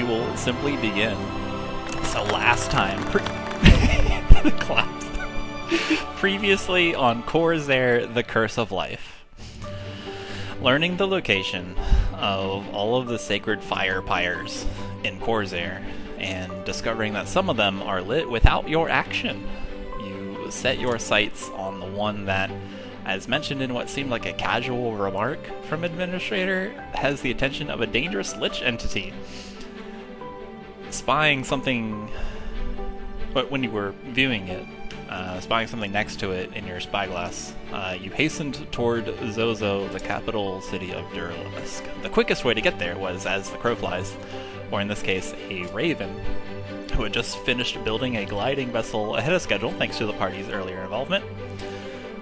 we will simply begin. So last time, claps. Previously on Khorzaire, the Curse of Life. Learning the location of all of the sacred fire pyres in Khorzaire, and discovering that some of them are lit without your action. You set your sights on the one that, as mentioned in what seemed like a casual remark from Administrator, has the attention of a dangerous lich entity. Spying something, but when you were viewing it, spying something next to it in your spyglass, you hastened toward Zozo, the capital city of Duralisk. The quickest way to get there was as the crow flies, or in this case, a raven, who had just finished building a gliding vessel ahead of schedule thanks to the party's earlier involvement.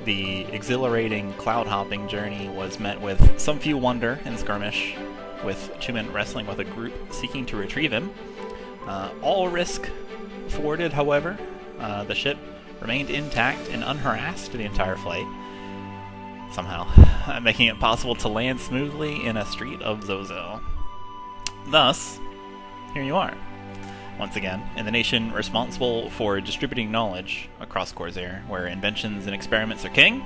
The exhilarating cloud-hopping journey was met with some few wonder and skirmish, with Chuman wrestling with a group seeking to retrieve him. All risk thwarted, however. The ship remained intact and unharassed the entire flight, somehow, making it possible to land smoothly in a street of Zozo. Thus, here you are, once again, in the nation responsible for distributing knowledge across Khorzaire, where inventions and experiments are king,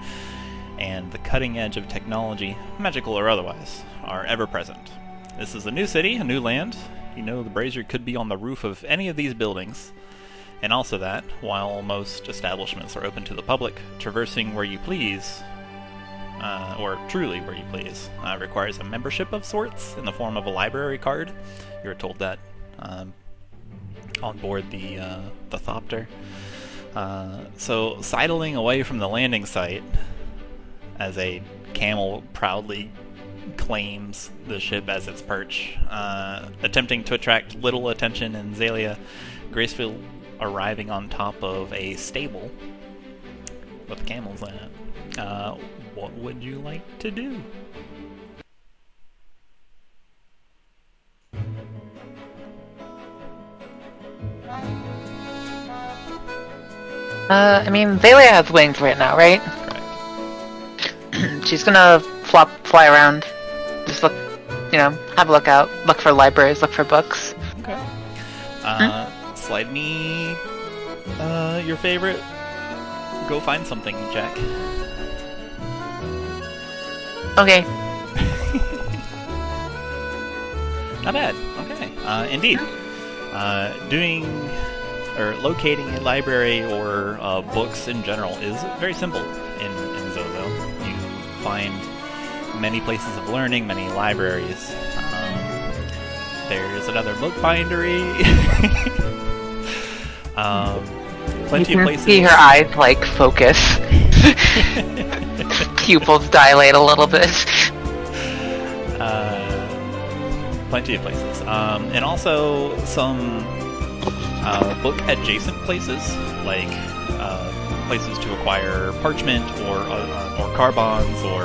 and the cutting edge of technology, magical or otherwise, are ever present. This is a new city, a new land. You know the brazier could be on the roof of any of these buildings, and also that, while most establishments are open to the public, traversing where you please, or truly where you please, requires a membership of sorts in the form of a library card. You were told that on board the Thopter. So sidling away from the landing site, as a camel proudly claims the ship as its perch, attempting to attract little attention in Xalia, gracefully arriving on top of a stable with camels in it. What would you like to do? I mean, Xalia has wings right now, right? Correct. She's gonna fly around, just look, have a look out, look for libraries, look for books. Okay. Slide me your favorite go find something check. Okay. Not bad. Okay. Indeed. Doing or locating a library or books in general is very simple in Zozo. You find many places of learning, many libraries. There's another book bindery. Plenty of places. See her eyes focus. Pupils dilate a little bit. Plenty of places. And also some book-adjacent places, like places to acquire parchment or carbons or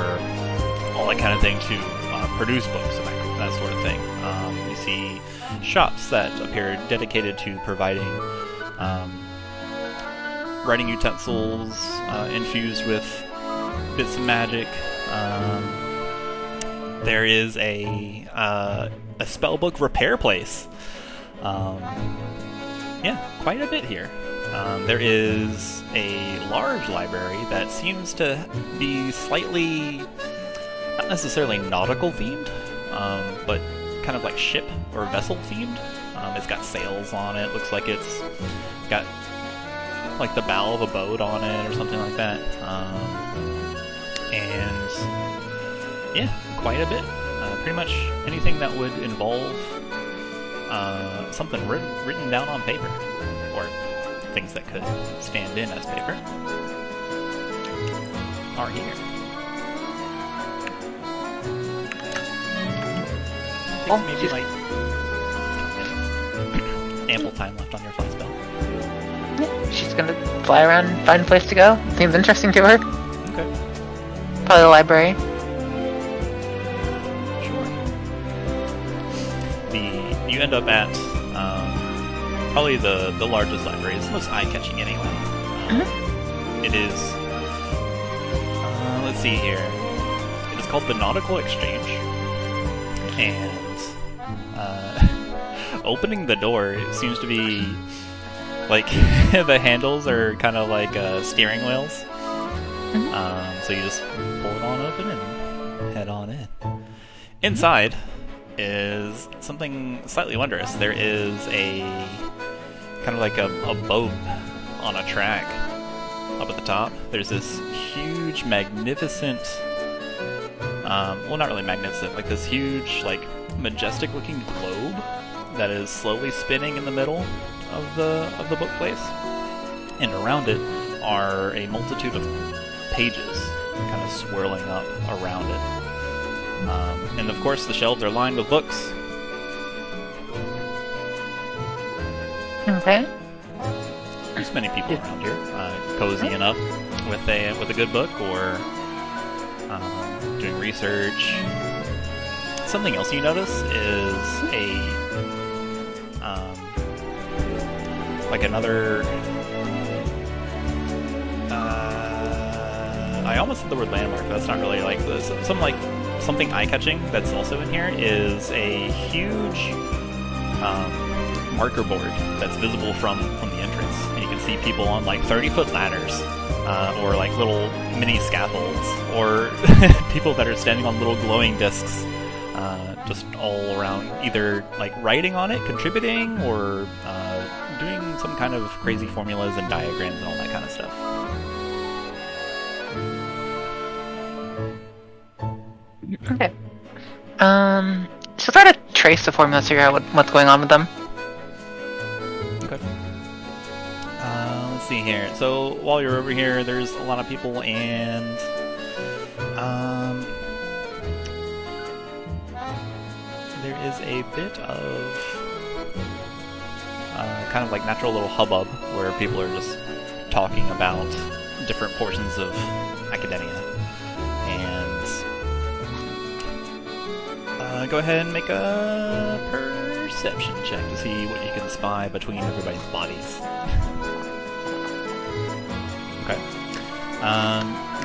all that kind of thing to produce books and that sort of thing. You see shops that appear dedicated to providing writing utensils infused with bits of magic. There is a spellbook repair place. Yeah, quite a bit here. There is a large library that seems to be slightly, not necessarily nautical themed, but kind of like ship or vessel themed. It's got sails on it. Looks like it's got like the bow of a boat on it or something like that. And yeah, quite a bit. Pretty much anything that would involve something written down on paper, or things that could stand in as paper, are here. Takes maybe like ample time left on your flight spell. Yeah, she's gonna fly around, find a place to go. Seems interesting to her. Okay. Probably the library. You end up at probably the largest library. It's the most eye-catching anyway. It is, let's see here. It is called the Nautical Exchange. And opening the door, it seems to be like the handles are kind of like steering wheels. So you just pull it on open and head on in. Inside is something slightly wondrous. There is a kind of like a boat on a track up at the top. There's this huge, magnificent, well, not really magnificent, like this huge, like majestic-looking globe that is slowly spinning in the middle of the book place, and around it are a multitude of pages kind of swirling up around it. And of course the shelves are lined with books. Okay. There's many people around here, cozying up with a good book or doing research. Something else you notice is like another. I almost said the word landmark, but that's not really like this. Something eye-catching that's also in here is a huge marker board that's visible from the entrance, and you can see people on like 30-foot ladders, or like little mini scaffolds, or people that are standing on little glowing discs, just all around, either like writing on it, contributing, or doing some kind of crazy formulas and diagrams and all that kind of stuff. Okay. So try to trace the formulas, figure out what's going on with them. Okay. Let's see here. So while you're over here, there's a lot of people, and there is a bit of kind of like natural little hubbub where people are just talking about different portions of academia. Go ahead and make a perception check to see what you can spy between everybody's bodies. Okay.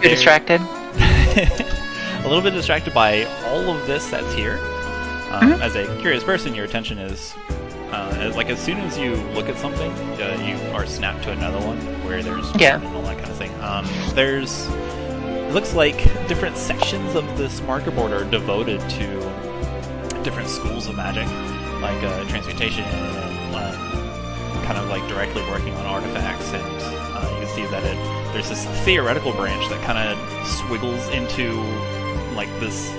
You're distracted? A little bit distracted by all of this that's here. As a curious person, your attention is as soon as you look at something, you are snapped to another one where there's and all that kind of thing. There's it looks like different sections of this marker board are devoted to different schools of magic, like transmutation, and kind of like directly working on artifacts, and you can see that there's this theoretical branch that kind of swiggles into like this,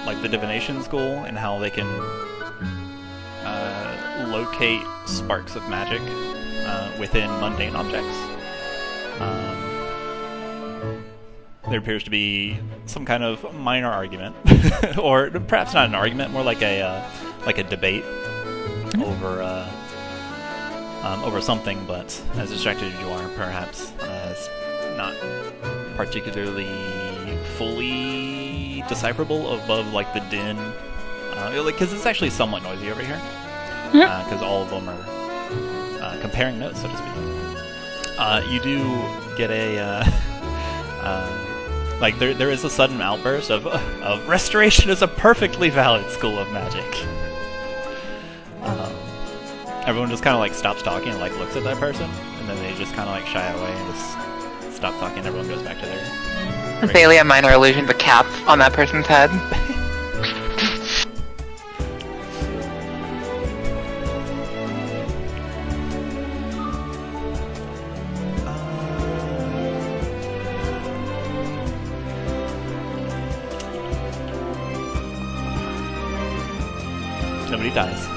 like the divination school, and how they can locate sparks of magic within mundane objects. There appears to be some kind of minor argument, or perhaps not an argument, more like a debate over something. But as distracted as you are, perhaps it's not particularly fully decipherable above like the din, because it's actually somewhat noisy over here, because all of them are comparing notes, so to speak. You do get a. Like, there is a sudden outburst of restoration is a perfectly valid school of magic. Everyone just kind of like stops talking and like looks at that person, and then they just kind of like shy away and just stop talking. And everyone goes back to their. Xalia, minor illusion, the cap on that person's head. Nobody dies.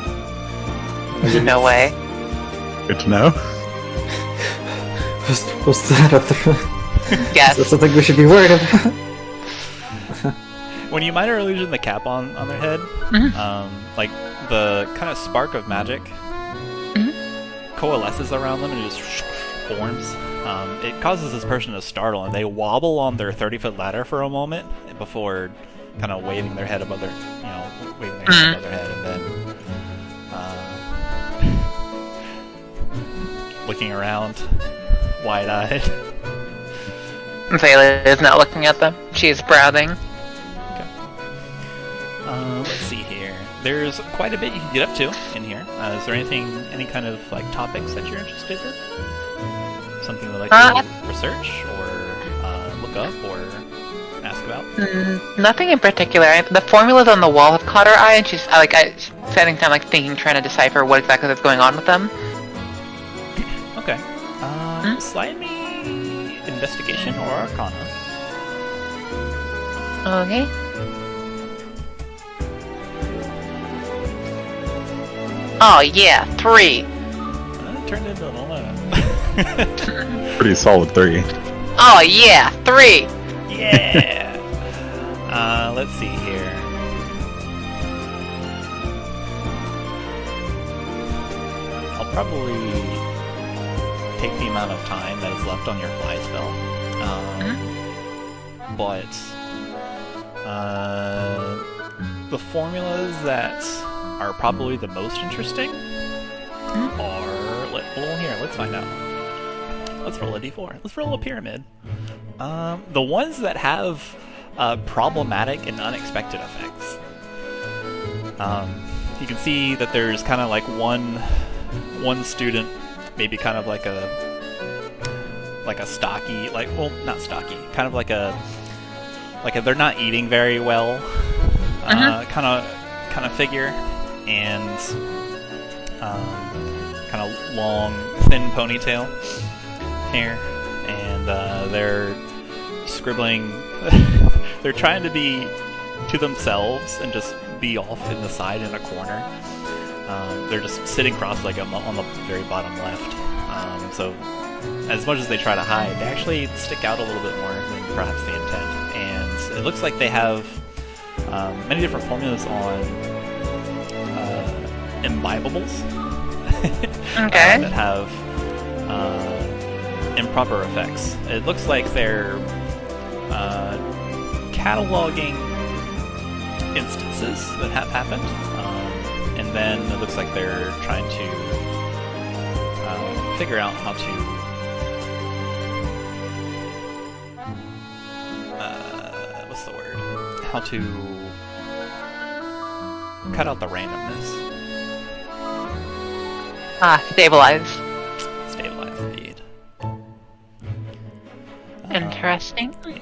No way. Good to know. Was that up there? Yes. That's something we should be worried about. When you minor illusion the cap on their head, like the kind of spark of magic coalesces around them and it just forms. It causes this person to startle, and they wobble on their 30-foot ladder for a moment before kind of waving their head above their, waving their hand above their head, and then looking around, wide-eyed. Xalia is not looking at them. She is browsing. Okay. Let's see here. there's quite a bit you can get up to in here. Is there any kind of like topics that you're interested in? Something you would like to research or look up or ask about? Nothing in particular. The formulas on the wall have caught her eye, and she's spending time like thinking, trying to decipher what exactly is going on with them. Okay. Slide me investigation or arcana. Okay. Oh yeah, 3. It turned into an 11. Pretty solid 3. Oh yeah, 3. Yeah. Let's see here. I'll probably take the amount of time that is left on your fly spell. But the formulas that are probably the most interesting are... let's find out. Let's roll a d4. Let's roll a pyramid. The ones that have problematic and unexpected effects. You can see that there's kind of like one student, maybe kind of like a stocky, not stocky, kind of like a they're not eating very well, kind of figure, and kind of long, thin ponytail hair, and they're scribbling. They're trying to be to themselves and just be off in the side in a corner. They're just sitting cross-legged on the very bottom left. So as much as they try to hide, they actually stick out a little bit more than perhaps the intent. And it looks like they have many different formulas on imbibables Okay. that have improper effects. It looks like they're cataloging instances that have happened, and then it looks like they're trying to figure out how to what's the word? How to cut out the randomness. Stabilize. Stabilize, indeed. Interesting. Yeah.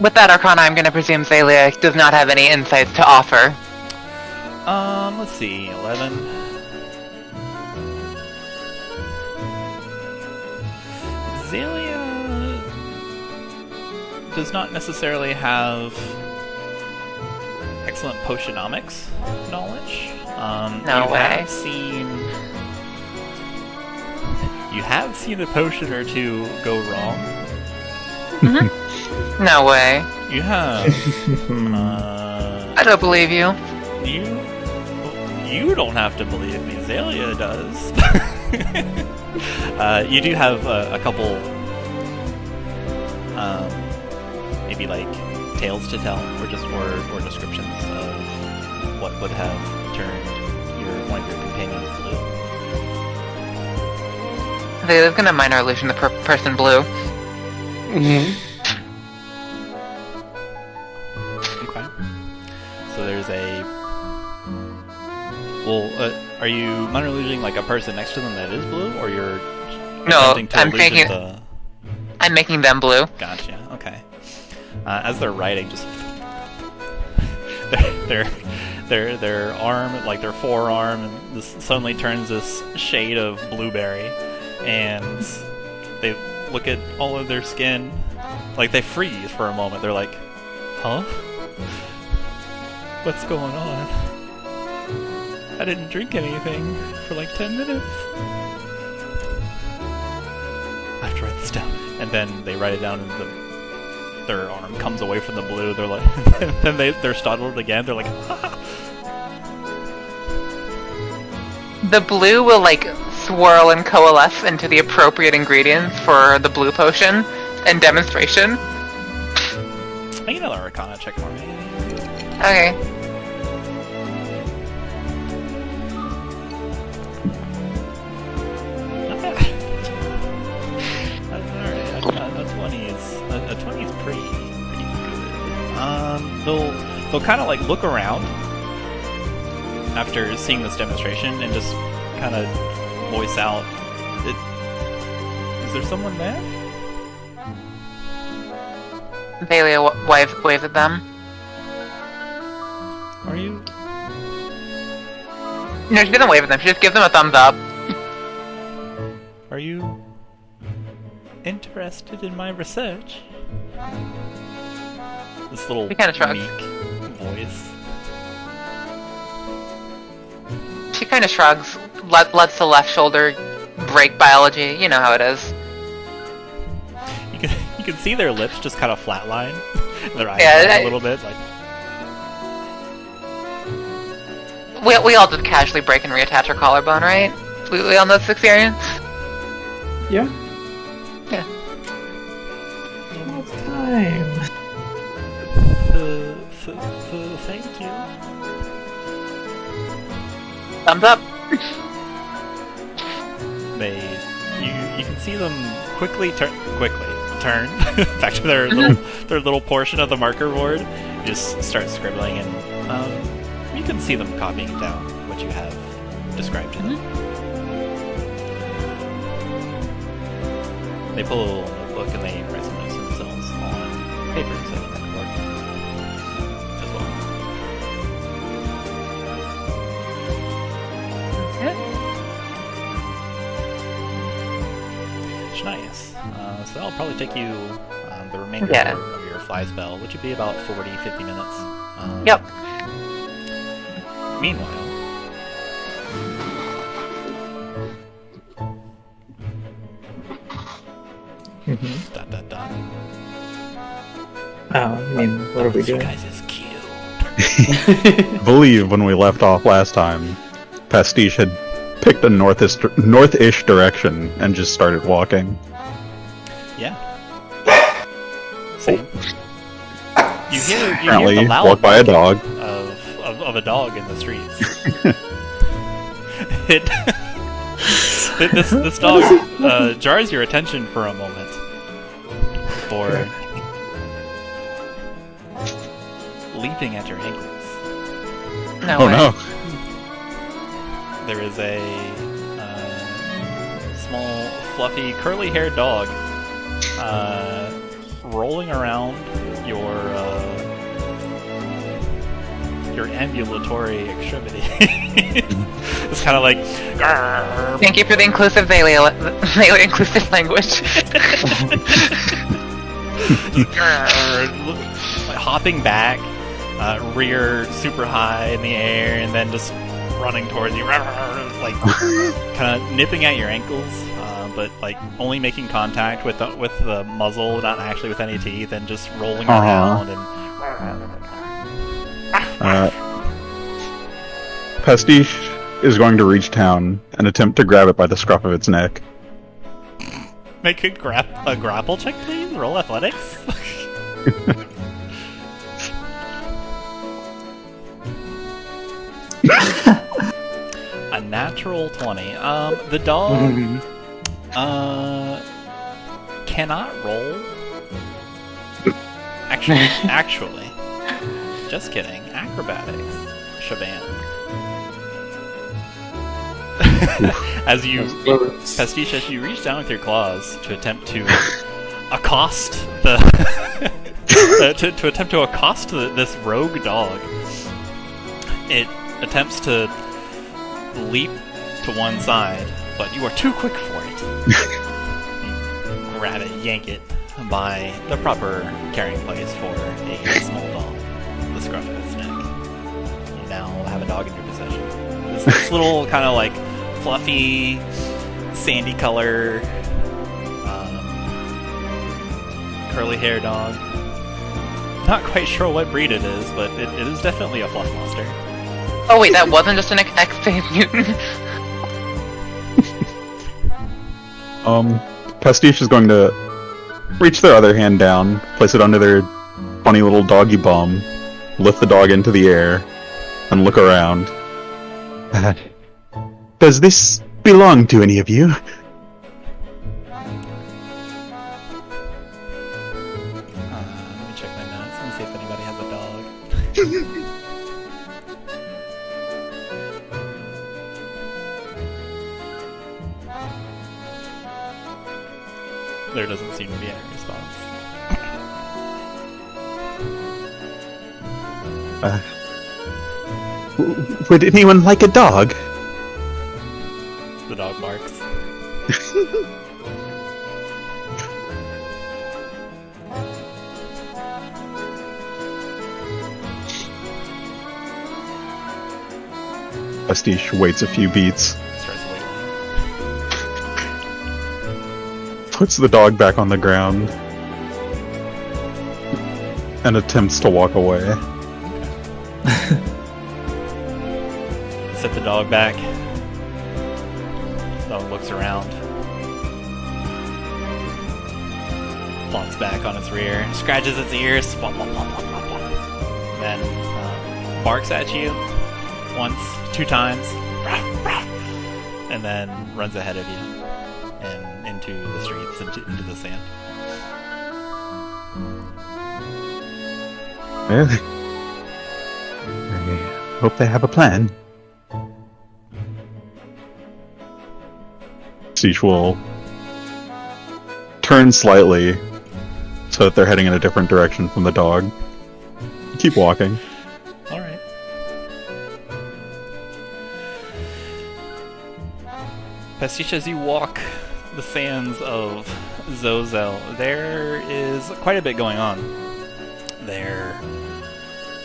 With that arcana, I'm going to presume Xalia does not have any insights to offer. Let's see, 11. Xalia does not necessarily have excellent potionomics knowledge. No way. You have seen a potion or two go wrong. No way. You have. I don't believe you. You don't have to believe me. Xalia does. You do have a couple, maybe like tales to tell, or descriptions of what would have turned one of your companions blue. They're going to minor illusion the person blue. Okay. So there's a... Well, are you minor illusioning like a person next to them that is blue, or you're attempting to illusion the... I'm making them blue. Gotcha, okay. As they're writing, just... their arm, like their forearm, and this suddenly turns this shade of blueberry, and they look at all of their skin, like they freeze for a moment. They're like, huh? What's going on? I didn't drink anything for like 10 minutes. I have to write this down. And then they write it down, and their arm comes away from the blue. They're like, then they're startled again. They're like, ah! The blue will like swirl and coalesce into the appropriate ingredients for the blue potion and demonstration. Make another Arcana check for me. Okay. they'll kind of like look around after seeing this demonstration and just kind of voice out, "Is there someone there?" Thalia waved at them. Are you? No, she didn't wave at them. She just gives them a thumbs up. Are you interested in my research? This little He kinda shrugs. meek voice. She kind of shrugs, lets the left shoulder break biology. You know how it is. You can see their lips just kind of flatline. Their eyes Yeah, a little bit like. We all just casually break and reattach our collarbone, right? We all know this experience? Yeah. Yeah. All the time. Thank you. Thumbs up. You can see them quickly turn back to their little portion of the marker board. You just start scribbling, and you can see them copying down what you have described to them. They pull a little notebook and they write some notes themselves on paper instead of marker board as well. Nice. So that'll probably take you the remainder of your fly spell, which would be about 40-50 minutes. Yep. Meanwhile, dot dot dot. Oh, I mean, what are we You doing? guys is cute. I believe when we left off last time, Pastiche had picked a north-ish direction and just started walking. Yeah. Same. You hear Apparently, the loud walked by a dog. of a dog in the streets. This dog jars your attention for a moment. For leaping at your ankles. No Oh way. no. There is a small, fluffy, curly-haired dog rolling around your ambulatory extremity. It's kind of like. Grrr. Thank you for the inclusive Xalia inclusive language. Like hopping back, rear super high in the air, and then just running towards you, like kind of nipping at your ankles, but like only making contact with the muzzle, not actually with any teeth, and just rolling around and. Pastiche is going to reach town and attempt to grab it by the scruff of its neck. Make a grapple check, please. Roll athletics. A natural 20. The dog cannot roll. Actually, just kidding. Acrobatics, shabam. As you, Pastiche, as you reach down with your claws to attempt to accost to attempt to accost this rogue dog, it attempts to leap to one side, but you are too quick for it. You grab it, yank it by the proper carrying place for a small dog, the scruff of its neck. You now have a dog in your possession. This little kind of like fluffy, sandy color, curly hair dog. Not quite sure what breed it is, but it is definitely a fluff monster. Oh wait, that wasn't just an X-Phase mutant. Pastiche is going to reach their other hand down, place it under their funny little doggy bum, lift the dog into the air, and look around. Does this belong to any of you? Let me check my notes and see if anybody has a dog. There doesn't seem to be any response. Would anyone like a dog? The dog barks. Pastiche waits a few beats, Starts wiggling. puts the dog back on the ground, and attempts to walk away. Set the dog back. Dog looks around. Flops back on its rear. Scratches its ears. Plop, plop, plop, plop, plop, plop. Then barks at you. Once, 2 times. And then runs ahead of you. And into the streets, into the sand. Well, I hope they have a plan. Pastiche will turn slightly so that they're heading in a different direction from the dog. Keep walking. Alright. Pastiche, as you walk the sands of Zozo, there is quite a bit going on. There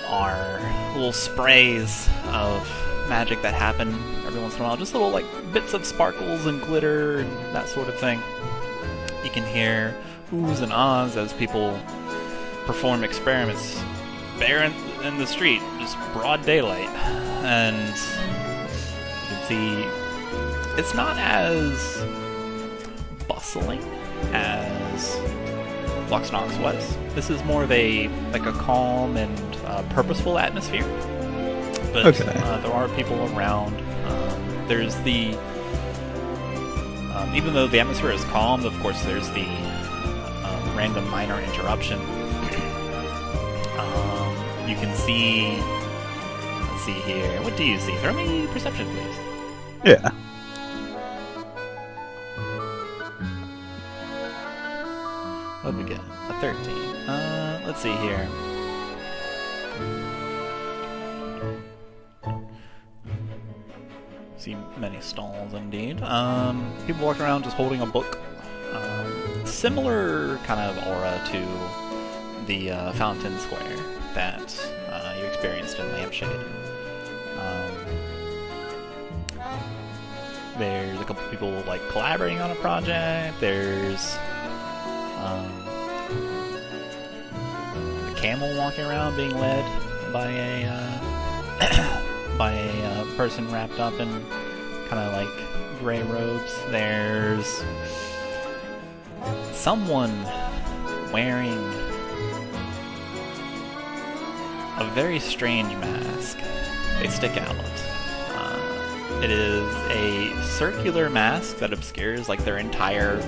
are little sprays of magic that happen every once in a while. Just little, like, bits of sparkles and glitter and that sort of thing. You can hear oohs and ahs as people perform experiments bare in the street, just broad daylight. And you can see it's not as bustling as Loxnox was. This is more of a calm and purposeful atmosphere. But Okay. There are people around. There's the even though the atmosphere is calm, of course, there's the random minor interruption. You can see. Let's see here. What do you see? Throw me perception, please. Yeah. What did we get? A 13. Let's see here. See many stalls indeed. People walking around just holding a book. Similar kind of aura to the Fountain Square that you experienced in Lampshade. There's a couple people like collaborating on a project. There's a camel walking around being led by a person wrapped up in kind of like gray robes. There's someone wearing a very strange mask. They stick out. It is a circular mask that obscures like their entire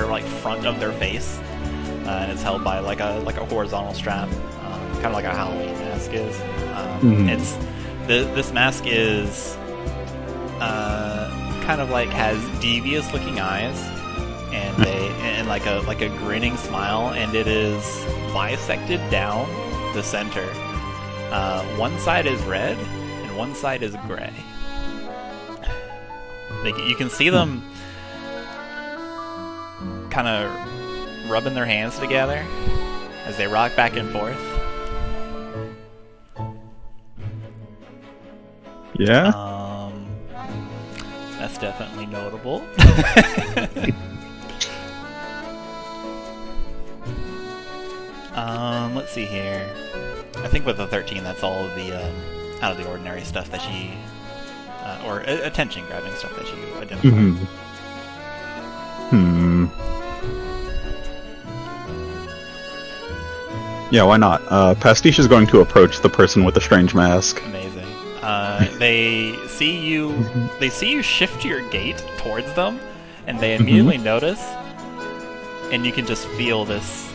like front of their face, and it's held by like a horizontal strap, kind of like a Halloween mask is. It's this mask is kind of like has devious looking eyes and like a grinning smile, and it is bisected down the center. One side is red and one side is gray. Like, you can see them kind of rubbing their hands together as they rock back and forth. Yeah? That's definitely notable. Let's see here. I think with the 13, that's all of the out of the ordinary stuff that she, or attention-grabbing stuff that she identified. Yeah, why not? Pastiche is going to approach the person with the strange mask. Amazing. They see you shift your gait towards them, and they immediately notice, and you can just feel this.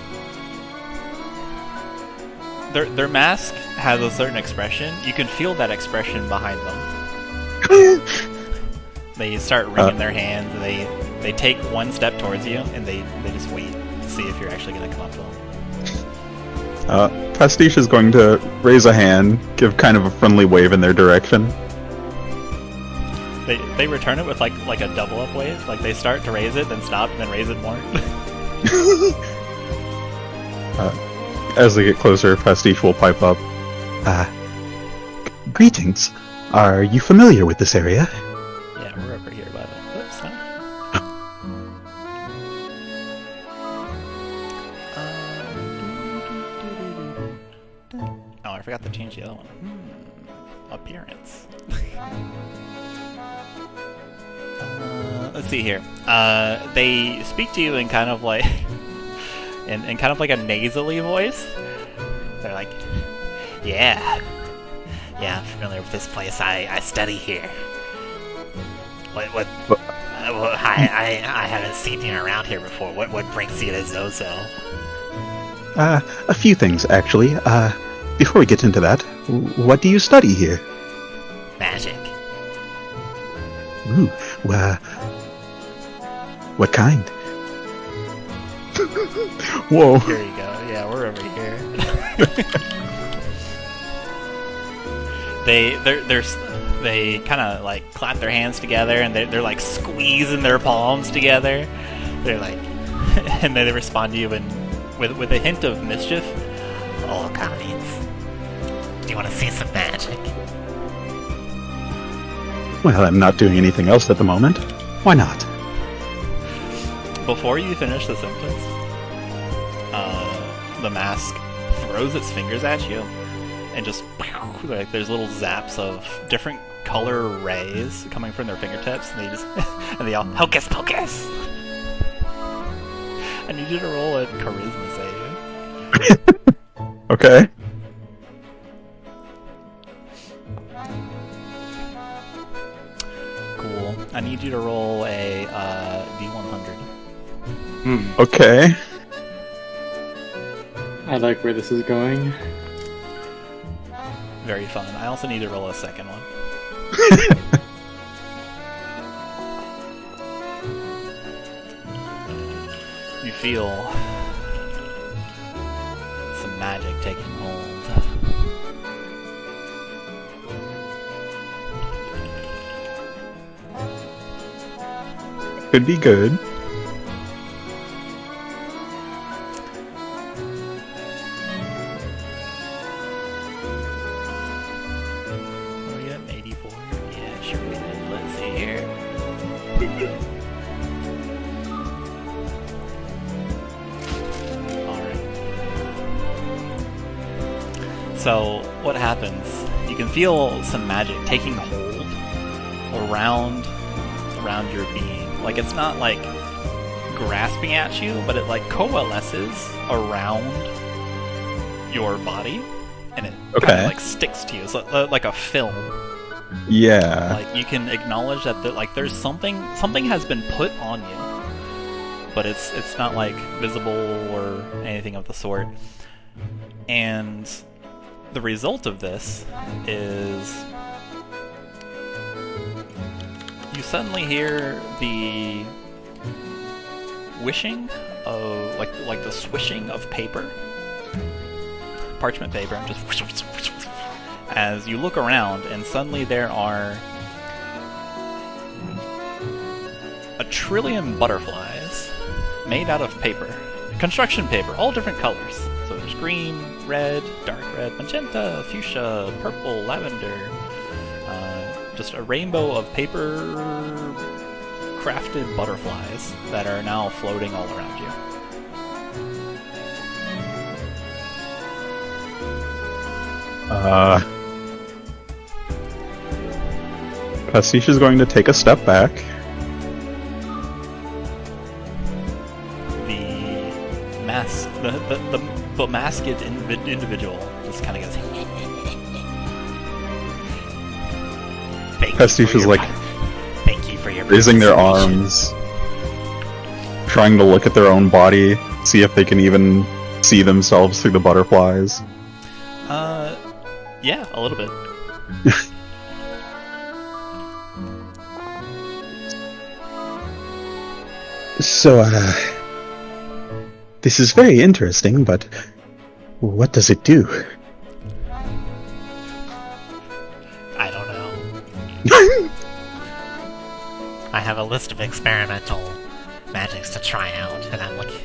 Their mask has a certain expression. You can feel that expression behind them. They start wringing their hands, and They take one step towards you, and they just wait to see if you're actually going to come up to them. Pastiche is going to raise a hand, give kind of a friendly wave in their direction. They return it with like a double up wave. Like they start to raise it, then stop, and then raise it more. As they get closer, Pastiche will pipe up. Greetings. Are you familiar with this area? Yeah, we're over here, but oops, no. Oh, I forgot to change the other one. Appearance. Let's see here. They speak to you in kind of like in kind of like a nasally voice. They're like, yeah, I'm familiar with this place. I study here. What? I haven't seen you around here before. What brings you to Zozo? A few things, actually. Before we get into that, what do you study here? Magic. Ooh, what kind? Whoa. Here you go. Yeah, we're over here. They kind of like clap their hands together, and they're like squeezing their palms together. They're like, and then they respond to you with a hint of mischief. All kinds. Do you want to see some magic? Well, I'm not doing anything else at the moment. Why not? Before you finish the sentence, the mask throws its fingers at you, and just like there's little zaps of different color rays coming from their fingertips, and they all hocus pocus. I need you to roll a charisma save. Okay. Cool. I need you to roll a D100. Okay. I like where this is going. Very fun. I also need to roll a second one. You feel some magic taking hold. Could be good. Are we at 84? Yeah, sure we did. Let's see here. Alright. So, what happens? You can feel some magic taking hold around your being. Like, it's not like grasping at you, but it like coalesces around your body, and it kind of like sticks to you. It's like a film. Yeah. Like you can acknowledge that there's something has been put on you, but it's not like visible or anything of the sort. And the result of this is you suddenly hear the wishing of like the swishing of paper, parchment paper, and just whoosh, whoosh, whoosh, whoosh, as you look around, and suddenly there are 1 trillion butterflies made out of paper, construction paper, all different colors. So there's green, red, dark red, magenta, fuchsia, purple, lavender. Just a rainbow of paper crafted butterflies that are now floating all around you. Pastiche is going to take a step back. The masked individual just kind of goes. Pastiche is like Thank you for your raising their arms, trying to look at their own body, see if they can even see themselves through the butterflies. Yeah, a little bit. So, this is very interesting, but what does it do? I don't know. I have a list of experimental magics to try out, and I'm looking.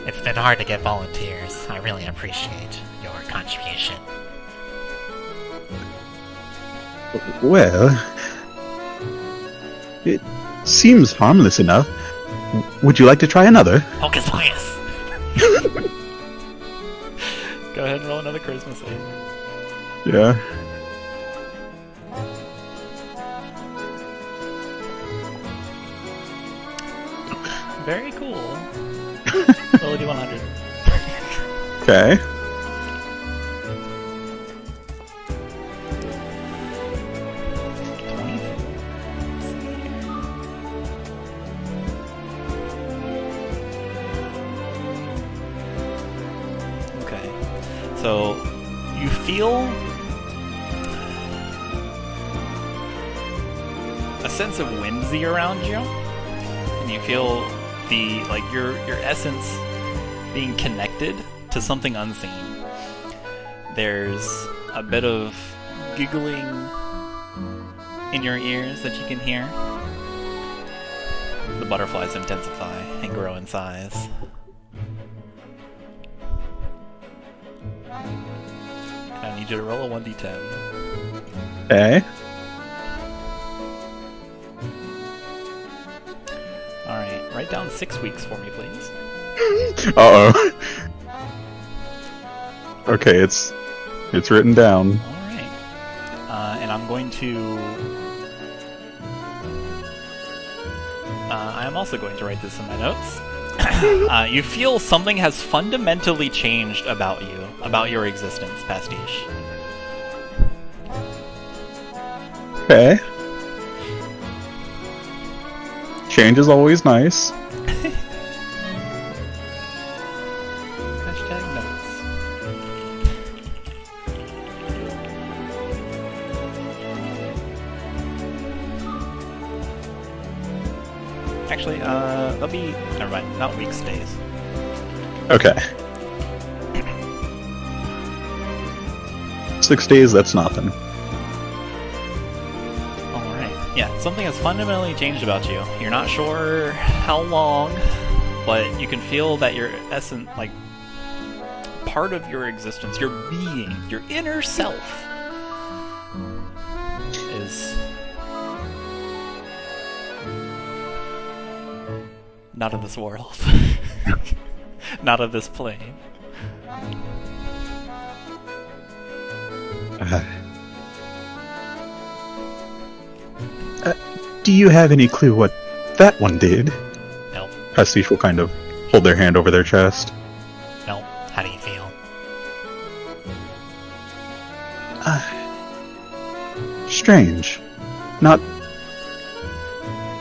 It's been hard to get volunteers. I really appreciate your contribution. Well, it seems harmless enough. Would you like to try another? Hocus pocus! Go ahead and roll another charisma save. Yeah. Very cool. Roll a d100. Okay. Okay. So you feel a sense of whimsy around you, and you feel the your essence being connected to something unseen. There's a bit of giggling in your ears that you can hear. The butterflies intensify and grow in size. I need you to roll a 1d10. Okay. Alright, write down 6 weeks for me, please. Uh-oh. Okay, it's written down. Alright. And I'm going to... I am also going to write this in my notes. You feel something has fundamentally changed about you, about your existence, Pastiche. Okay. Change is always nice. Hashtag notes. Actually, that'll be... Never mind, not weeks, days. Okay. 6 days, that's nothing. Alright. Yeah, something has fundamentally changed about you. You're not sure how long, but you can feel that your essence, part of your existence, your being, your inner self, is not of this world. Not of this plane. Do you have any clue what that one did? No. Pastiche will kind of hold their hand over their chest. No. How do you feel? Strange. Not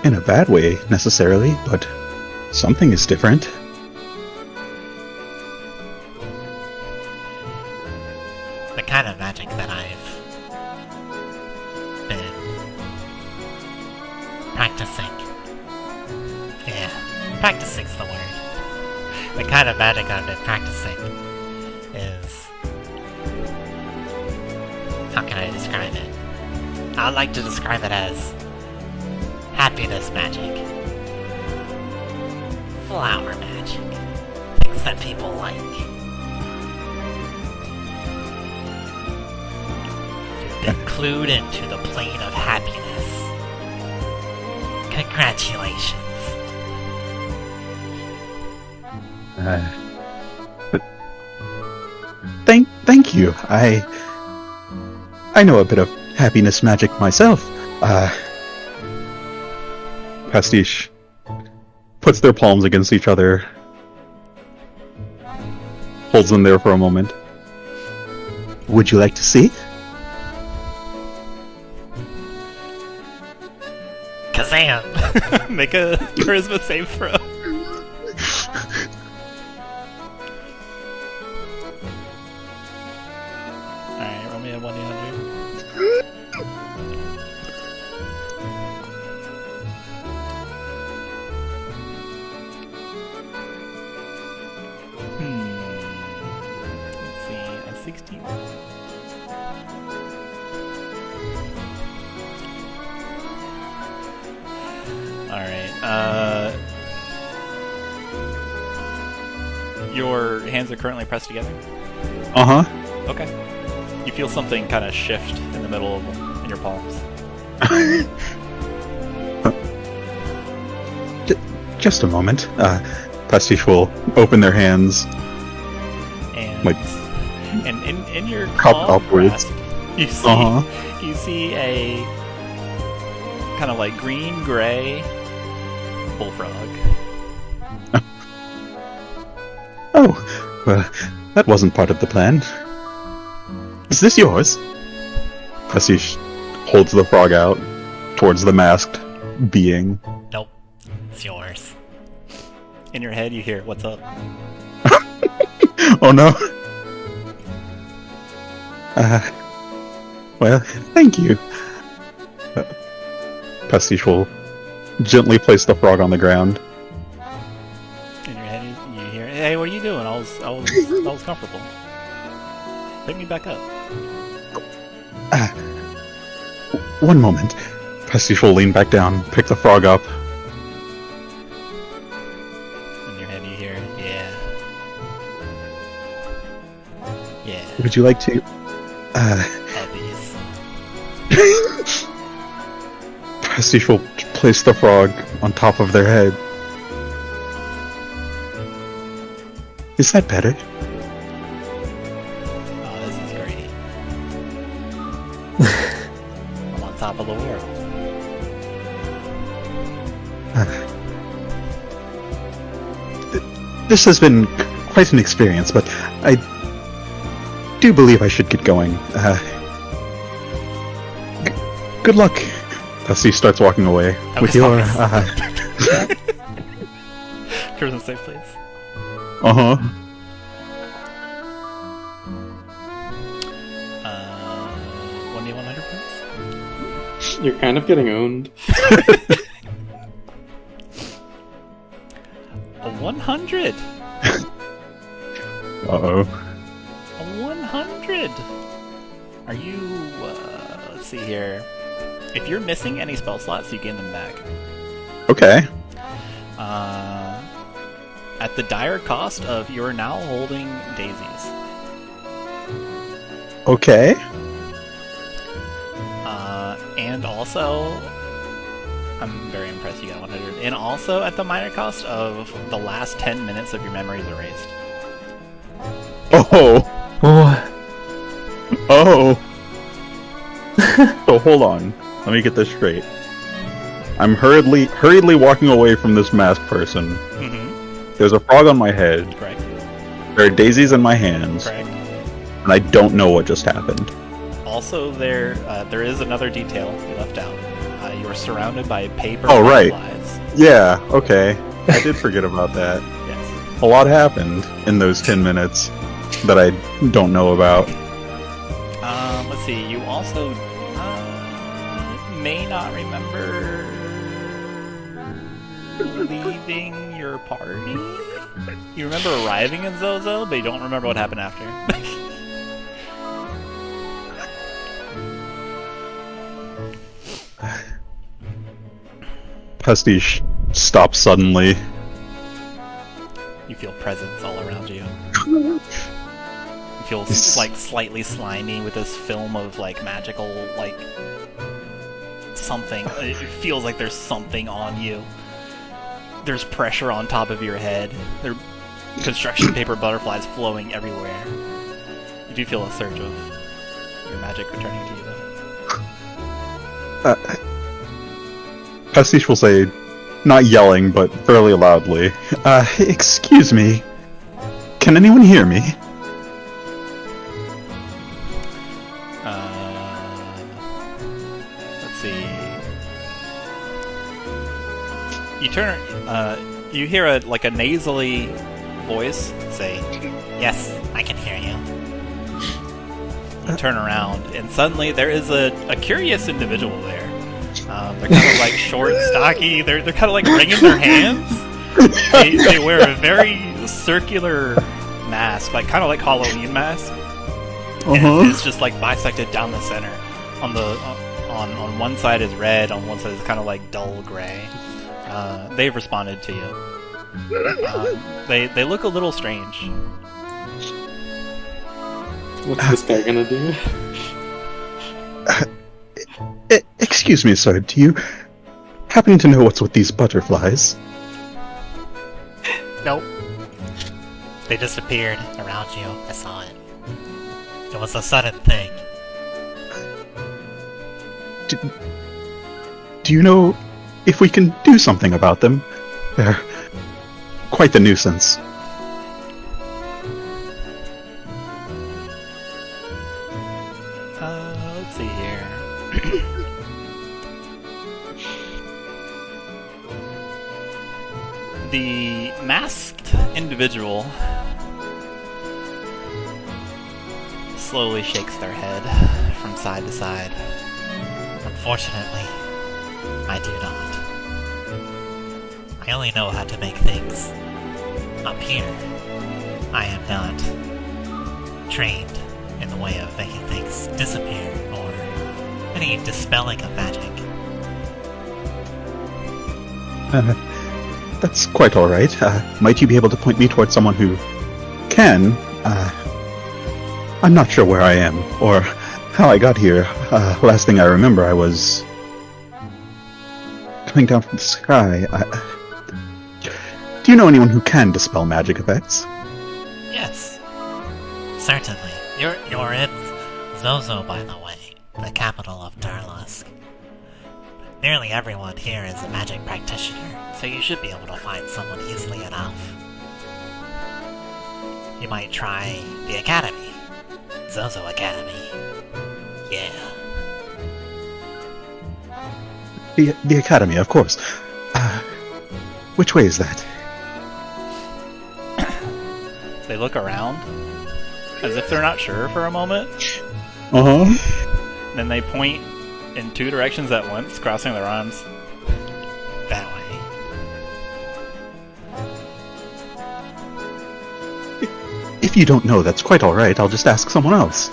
in a bad way, necessarily, but something is different. The kind of magic that I've been practicing. Yeah, practicing's the word. The kind of magic I've been practicing is... How can I describe it? I'd like to describe it as happiness magic. Flower magic. Things that people like. You've been clued into the plane of happiness. Congratulations. But thank you. I know a bit of happiness magic myself. Pastiche puts their palms against each other, holds them there for a moment. Would you like to see? Kazam! Make a charisma save throw. Alright, roll me a 1d100. 16. Alright, your hands are currently pressed together? Uh-huh. Okay. You feel something kind of shift in the middle of them, in your palms. Just a moment. Pastiche will open their hands. And, Like, and in your cup palm upwards. grasp, you see, Uh-huh. you see a kind of like green-gray bullfrog. Oh, well, that wasn't part of the plan. Is this yours? Pastiche holds the frog out towards the masked being. Nope. It's yours. In your head, you hear, "What's up?" Oh no. Well, thank you. Pastiche will gently place the frog on the ground. In your head, you hear, "Hey, what are you doing? I was comfortable. Pick me back up." One moment. Pastiche will lean back down, pick the frog up. In your head, you hear, "Yeah, yeah, Would you like to? puppies." Pastiche will place the frog on top of their head. Is that better? Oh, this is great. I'm on top of the world. This has been quite an experience, but I do believe I should get going. Good luck. Pastiche starts walking away That with was your. nice. Crimson safe, please. Uh-huh. 1d100, please. You're kind of getting owned. A 100. Uh-oh. A 100. Are you? Let's see here. If you're missing any spell slots, you gain them back. Okay. At the dire cost of you're now holding daisies. Okay. And also, I'm very impressed you got 100. And also at the minor cost of the last 10 minutes of your memories erased. Oh. Oh, Oh. So hold on. Let me get this straight. I'm hurriedly walking away from this masked person. Mm-hmm. There's a frog on my head. Correct. There are daisies in my hands. Correct. And I don't know what just happened. Also, there is another detail you left out. You are surrounded by paper Oh, right. butterflies. Yeah, okay. I did forget about that. Yes. A lot happened in those 10 minutes that I don't know about. Let's see. You also may not remember leaving your party. You remember arriving in Zozo, but you don't remember what happened after. Pastiche stops suddenly. You feel presence all around you. You feel It's- like slightly slimy with this film of like magical like something. It feels like there's something on you. There's pressure on top of your head. There are construction paper butterflies flowing everywhere. You do feel a surge of your magic returning to you though. Pastiche will say, not yelling, but fairly loudly, excuse me. Can anyone hear me? Let's see. You turn. You hear a nasally voice say, "Yes, I can hear you. You turn around, and suddenly there is a curious individual there. They're kind of like short, stocky. They're kind of like wringing their hands. They wear a very circular mask, like kind of like Halloween mask. And it's just like bisected down the center. On one side is red, on one side is kind of like dull gray. They've responded to you. They look a little strange. What's this guy gonna do? Excuse me, sir. Do you happen to know what's with these butterflies? Nope. They disappeared around you. I saw it. It was a sudden thing. Do you know if we can do something about them? They're quite the nuisance. Let's see here. The masked individual slowly shakes their head from side to side. Unfortunately, I do not. I only know how to make things up here. I am not trained in the way of making things disappear or any dispelling of magic. That's quite alright. Might you be able to point me towards someone who can? I'm not sure where I am, or how I got here. Last thing I remember, I was coming down from the sky. Do you know anyone who can dispel magic effects? Yes, certainly. You're in Zozo, by the way, the capital of Darlusk. Nearly everyone here is a magic practitioner, so you should be able to find someone easily enough. You might try the Academy. Zozo Academy. Yeah. The Academy, of course. Which way is that? They look around, as if they're not sure for a moment. Uh-huh. Then they point in two directions at once, crossing their arms. That way. If you don't know, that's quite alright. I'll just ask someone else.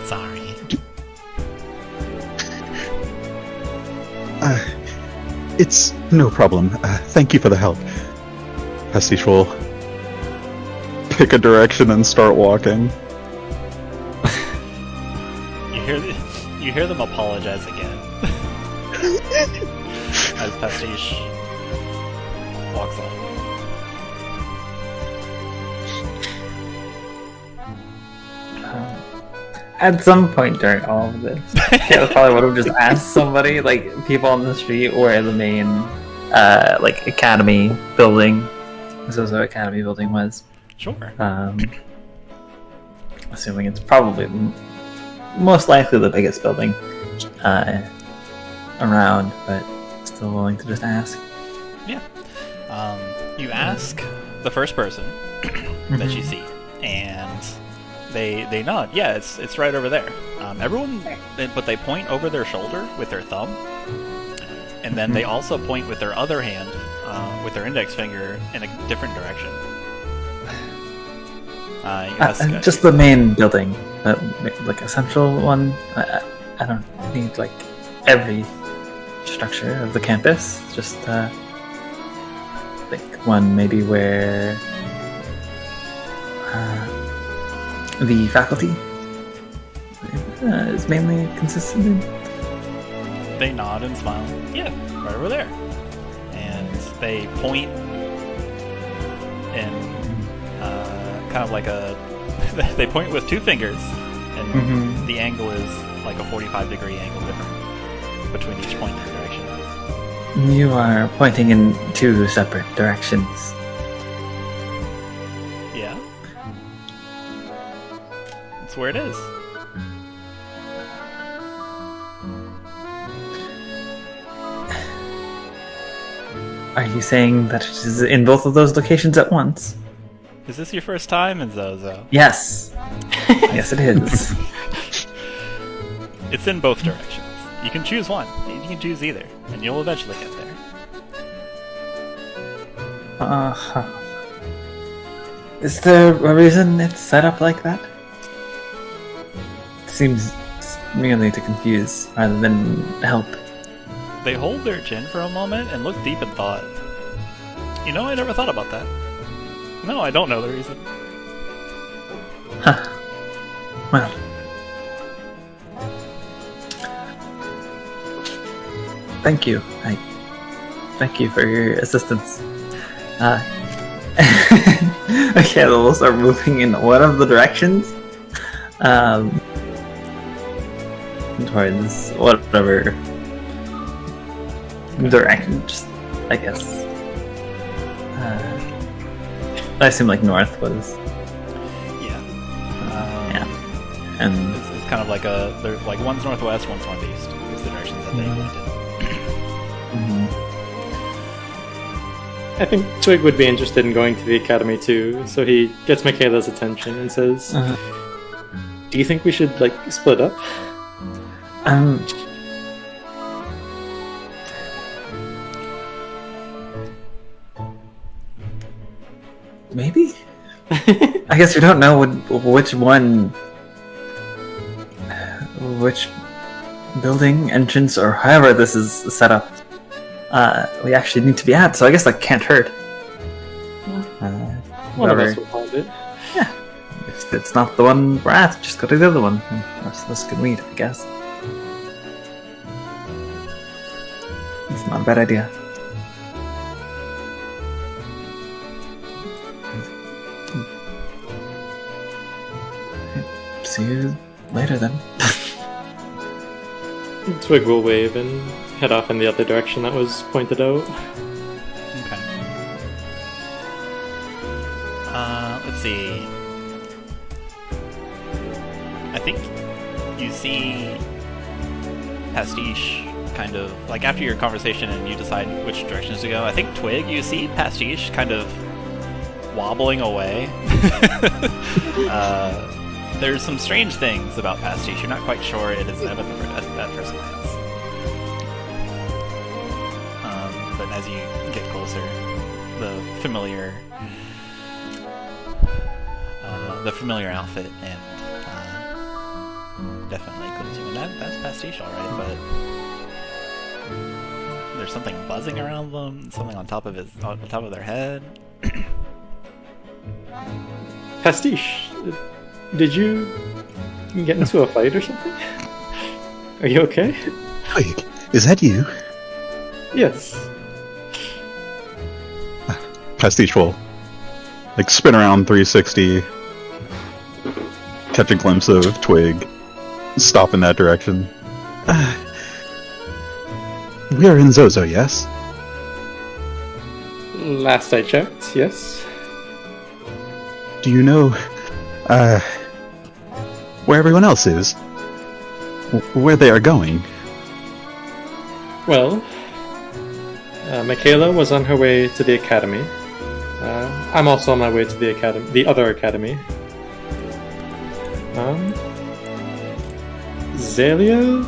Sorry. It's no problem. Thank you for the help. Pastiche will pick a direction and start walking. You hear them apologize again. As Pastiche walks off. At some point during all of this, Kayla probably would have just asked somebody, like people on the street, where the main, like academy building, Zozo Academy building was. Sure. Assuming it's probably most likely the biggest building around, but still willing to just ask. Yeah. You ask the first person that you see, and they nod. Yeah, it's right over there. Everyone, but they point over their shoulder with their thumb, and then they also point with their other hand, with their index finger, in a different direction. You ask, just the main building, like a central one. I don't need like every structure of the campus. Just like one maybe where the faculty is mainly consistent in. They nod and smile. Yeah, right over there. And they point in kind of like a... they point with two fingers, and the angle is like a 45-degree angle different between each point in their direction. You are pointing in two separate directions. Yeah. That's where it is. Are you saying that it is in both of those locations at once? Is this your first time in Zozo? Yes. Yes, it is. It's in both directions. You can choose one. You can choose either, and you'll eventually get there. Is there a reason it's set up like that? It seems merely to confuse rather than help. They hold their chin for a moment and look deep in thought. You know, I never thought about that. No, I don't know the reason. Huh. Well. Thank you. Thank you for your assistance. Okay, we'll start moving in one of the directions. Towards whatever direction, just, I guess. I assume like north was. Yeah. Yeah. And It's kind of like there's like one's northwest, one's northeast. Is the directions that they went in. I think Twig would be interested in going to the academy too, so he gets Makayla's attention and says, "Do you think we should like split up?" Maybe. I guess we don't know which building, entrance, or however this is set up. We actually need to be at, so I guess that can't hurt. One of us will find it. Yeah. If it's not the one we're at, just go to the other one. That's good lead, I guess. It's not a bad idea. See you later then. Twig will wave and head off in the other direction that was pointed out. Okay. Let's see. I think you see Pastiche kind of, like after your conversation and you decide which directions to go, I think Twig, you see Pastiche kind of wobbling away. There's some strange things about Pastiche. You're not quite sure it is them at first glance. But as you get closer, the familiar outfit and definitely clues you in. That's Pastiche, all right. But there's something buzzing around them, something on top of their head. Pastiche, did you get into a fight or something? Are you okay? Twig, is that you? Yes. Pastiche will spin around 360, catch a glimpse of Twig, stop in that direction. We are in Zozo, yes? Last I checked, yes. Do you know where everyone else is? Where they are going? Well, Makayla was on her way to the academy. I'm also on my way to the other academy. Xalia,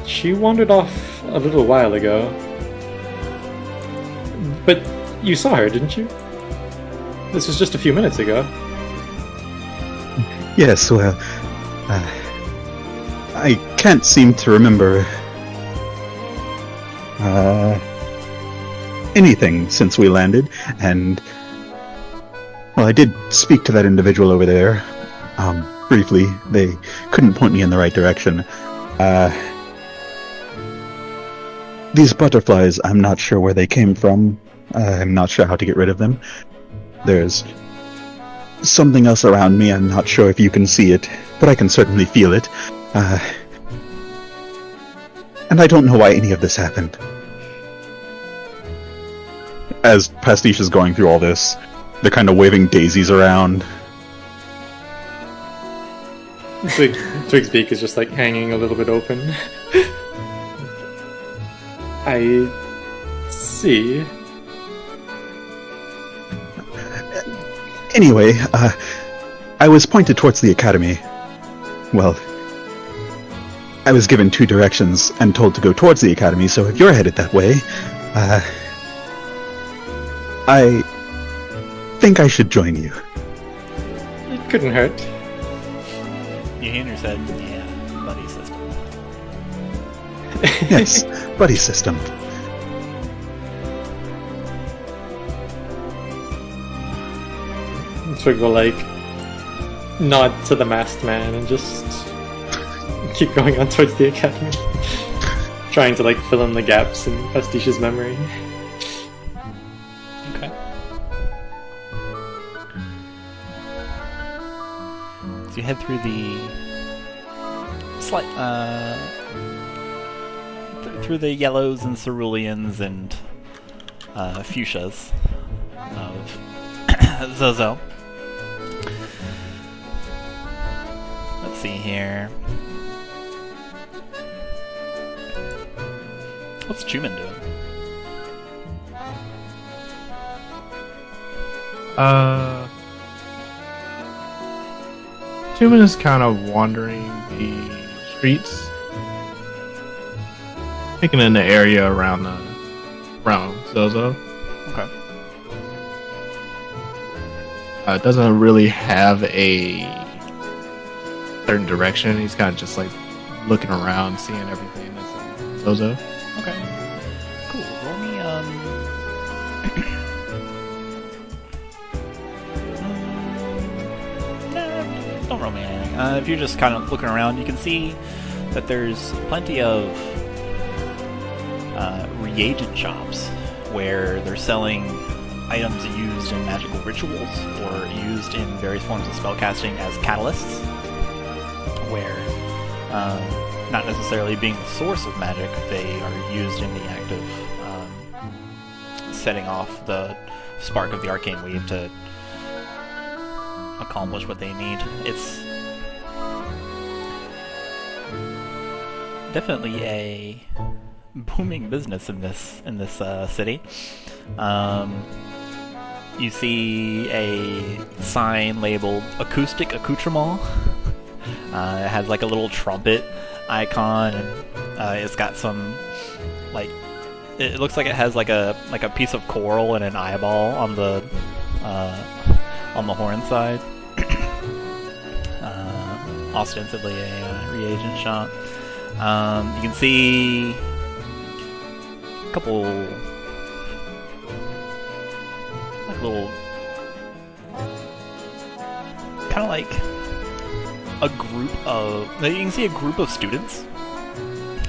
she wandered off a little while ago. But you saw her, didn't you? This was just a few minutes ago. Yes, well, I can't seem to remember anything since we landed, and well, I did speak to that individual over there briefly. They couldn't point me in the right direction. These butterflies, I'm not sure where they came from. I'm not sure how to get rid of them. There's something else around me. I'm not sure if you can see it, but I can certainly feel it. And I don't know why any of this happened. As Pastiche is going through all this, they're kind of waving daisies around. Twig's beak is just hanging a little bit open. I see. Anyway, I was pointed towards the academy. Well, I was given 2 directions and told to go towards the academy, so if you're headed that way, I think I should join you. Couldn't hurt. Yahander said, yeah, buddy system. Yes, buddy system. Twig will like nod to the masked man and just keep going on towards the academy, trying to like fill in the gaps in Pastiche's memory. Okay. So you head through the through the yellows and ceruleans and fuchsias of Zozo. Let's see here. What's Chuman doing? Chuman is kind of wandering the streets, taking in the area around Zozo. Okay. Doesn't really have a certain direction. He's kind of just like looking around, seeing everything that's in Zozo. Okay. Cool. Roll me, nah, don't roll me anything. If you're just kind of looking around, you can see that there's plenty of reagent shops where they're selling items used in magical rituals or used in various forms of spellcasting as catalysts, where not necessarily being the source of magic, they are used in the act of setting off the spark of the arcane weave to accomplish what they need. It's definitely a booming business in this city. You see a sign labeled acoustic accoutrement. It has like a little trumpet icon, and it's got some like, it looks like it has like a piece of coral and an eyeball on the horn side. Ostensibly a reagent shop. You can see a couple like little, kind of like a group of, you can see a group of students.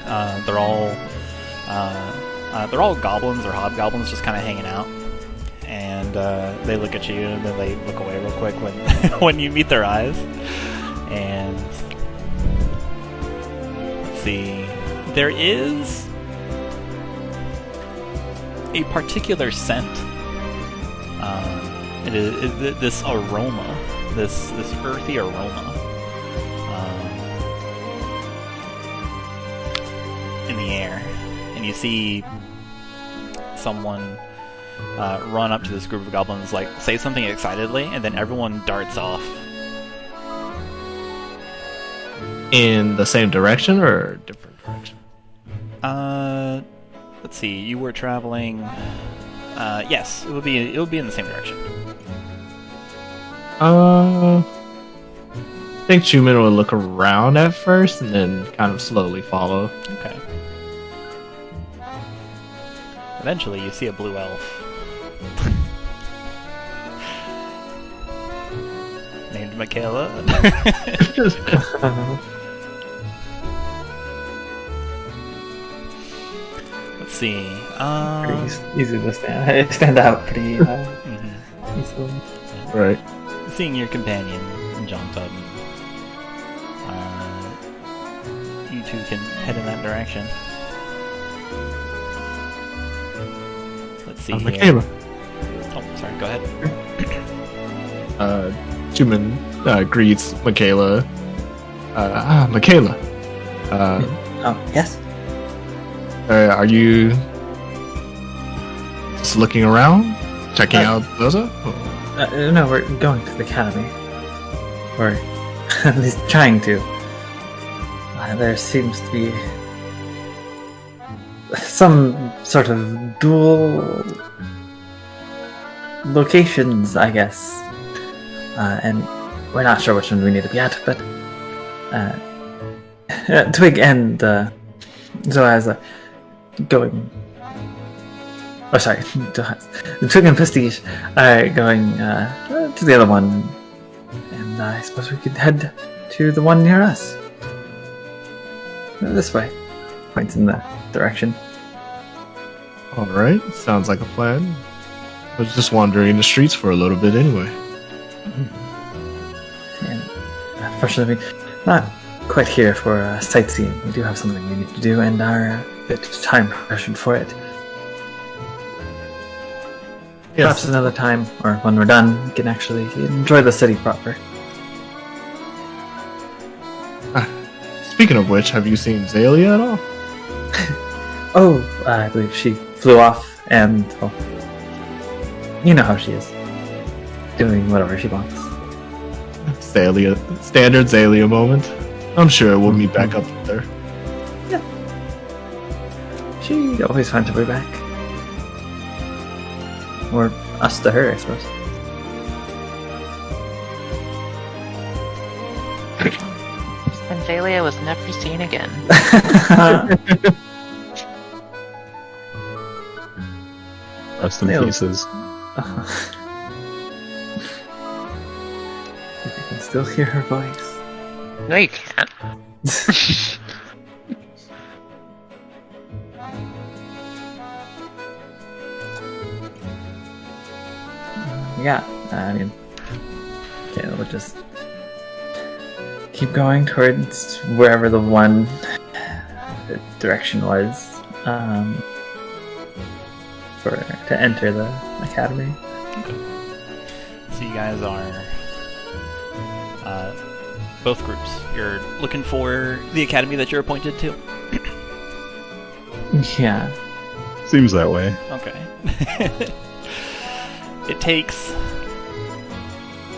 They're all goblins or hobgoblins, just kind of hanging out, and they look at you and then they look away real quick when when you meet their eyes. And let's see, there is a particular scent. It is this aroma, this earthy aroma in the air, and you see someone run up to this group of goblins, like say something excitedly, and then everyone darts off. In the same direction or a different direction? Let's see. You were traveling. Yes, it would be in the same direction. I think Chuman will look around at first and then kind of slowly follow. Okay. Eventually, you see a blue elf. Named Makayla. Let's see. Pretty easy to stand out pretty easily. Right. Seeing your companion, John Tubman, you two can head in that direction. Let's see here. Makayla. Oh, sorry, go ahead. Chuman greets Makayla. Makayla. Oh, yes? Are you just looking around? Checking out Zozo? No, we're going to the academy. Or at least trying to. There seems to be some sort of dual locations, I guess. And we're not sure which one we need to be at, but Twig and Zoaz are going. Oh, sorry, Twig and Pastiche are going to the other one, and I suppose we could head to the one near us. This way. Points in that direction. Alright, sounds like a plan. I was just wandering the streets for a little bit anyway. And unfortunately, not quite here for sightseeing. We do have something we need to do and are a bit time pressured for it. Perhaps another time, or when we're done, we can actually enjoy the city proper. Speaking of which, have you seen Xalia at all? Oh, I believe she flew off, and well, you know how she is, doing whatever she wants. Xalia, standard Xalia moment. I'm sure we'll meet back up with her. Yeah. She always finds her way back. Or us to her, I suppose. And Xalia was never seen again. Rest in pieces. You can still hear her voice. No, you can't. Yeah, I mean, okay, we'll just keep going towards wherever the one direction was to enter the academy. Okay. So you guys are both groups. You're looking for the academy that you're appointed to? Yeah. Seems that way. Okay. It takes,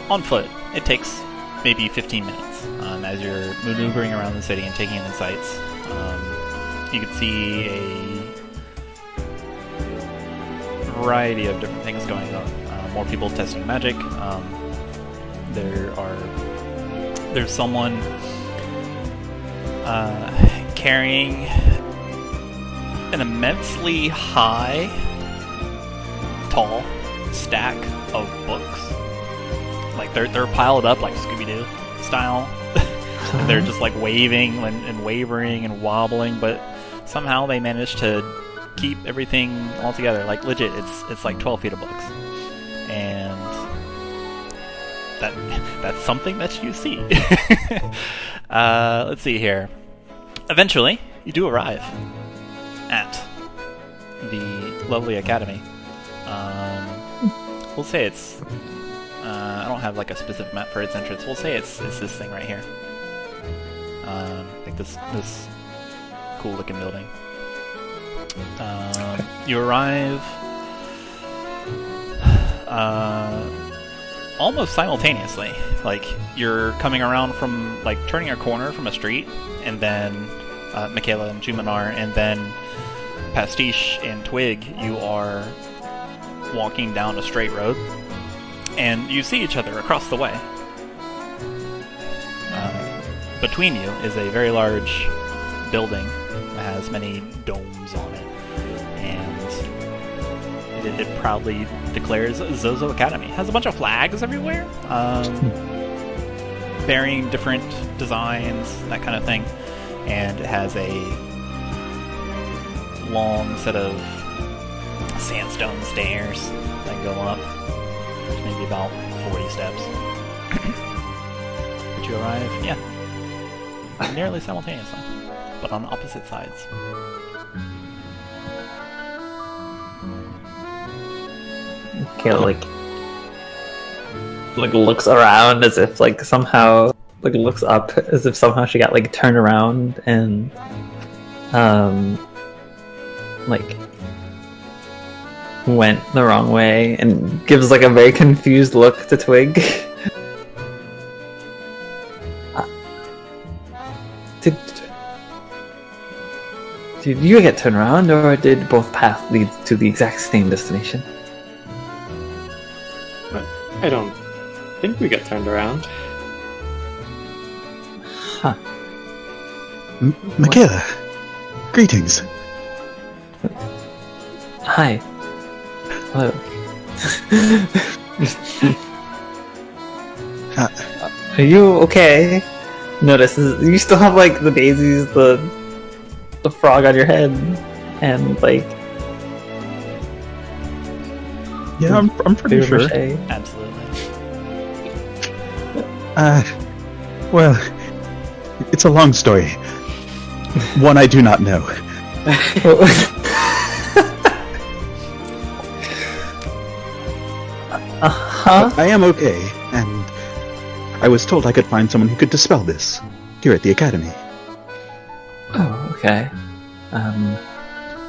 on foot, it takes maybe 15 minutes as you're maneuvering around the city and taking in the sights. You can see a variety of different things going on. More people testing magic. There's someone carrying an immensely high, tall stack of books. Like they're piled up like Scooby-Doo style. They're just like waving and wavering and wobbling, but somehow they managed to keep everything all together. Like legit, it's like 12 feet of books, and that's something that you see. Let's see here. Eventually, you do arrive at the lovely academy. We'll say it's... I don't have like a specific map for its entrance. We'll say it's this thing right here. Like this cool looking building. You arrive almost simultaneously. Like you're coming around from like turning a corner from a street, and then Makayla and Chuman are, and then Pastiche and Twig, you are walking down a straight road, and you see each other across the way. Between you is a very large building that has many domes on it, and it proudly declares Zozo Academy. It has a bunch of flags everywhere, bearing different designs, that kind of thing, and it has a long set of sandstone stairs that go up. There's maybe about 40 steps. Did you arrive? Yeah. Nearly simultaneously, but on opposite sides. Kayla like looks around as if like somehow like looks up as if somehow she got like turned around and like went the wrong way and gives like a very confused look to Twig. Did you get turned around, or did both paths lead to the exact same destination? I don't think we got turned around. Huh. Makayla, greetings. Hi. Hello. Are you okay? Notice you still have like the daisies, the frog on your head, and like Yeah, I'm pretty sure. Absolutely. Well, it's a long story. One I do not know. I am okay, and I was told I could find someone who could dispel this here at the academy. Oh, okay.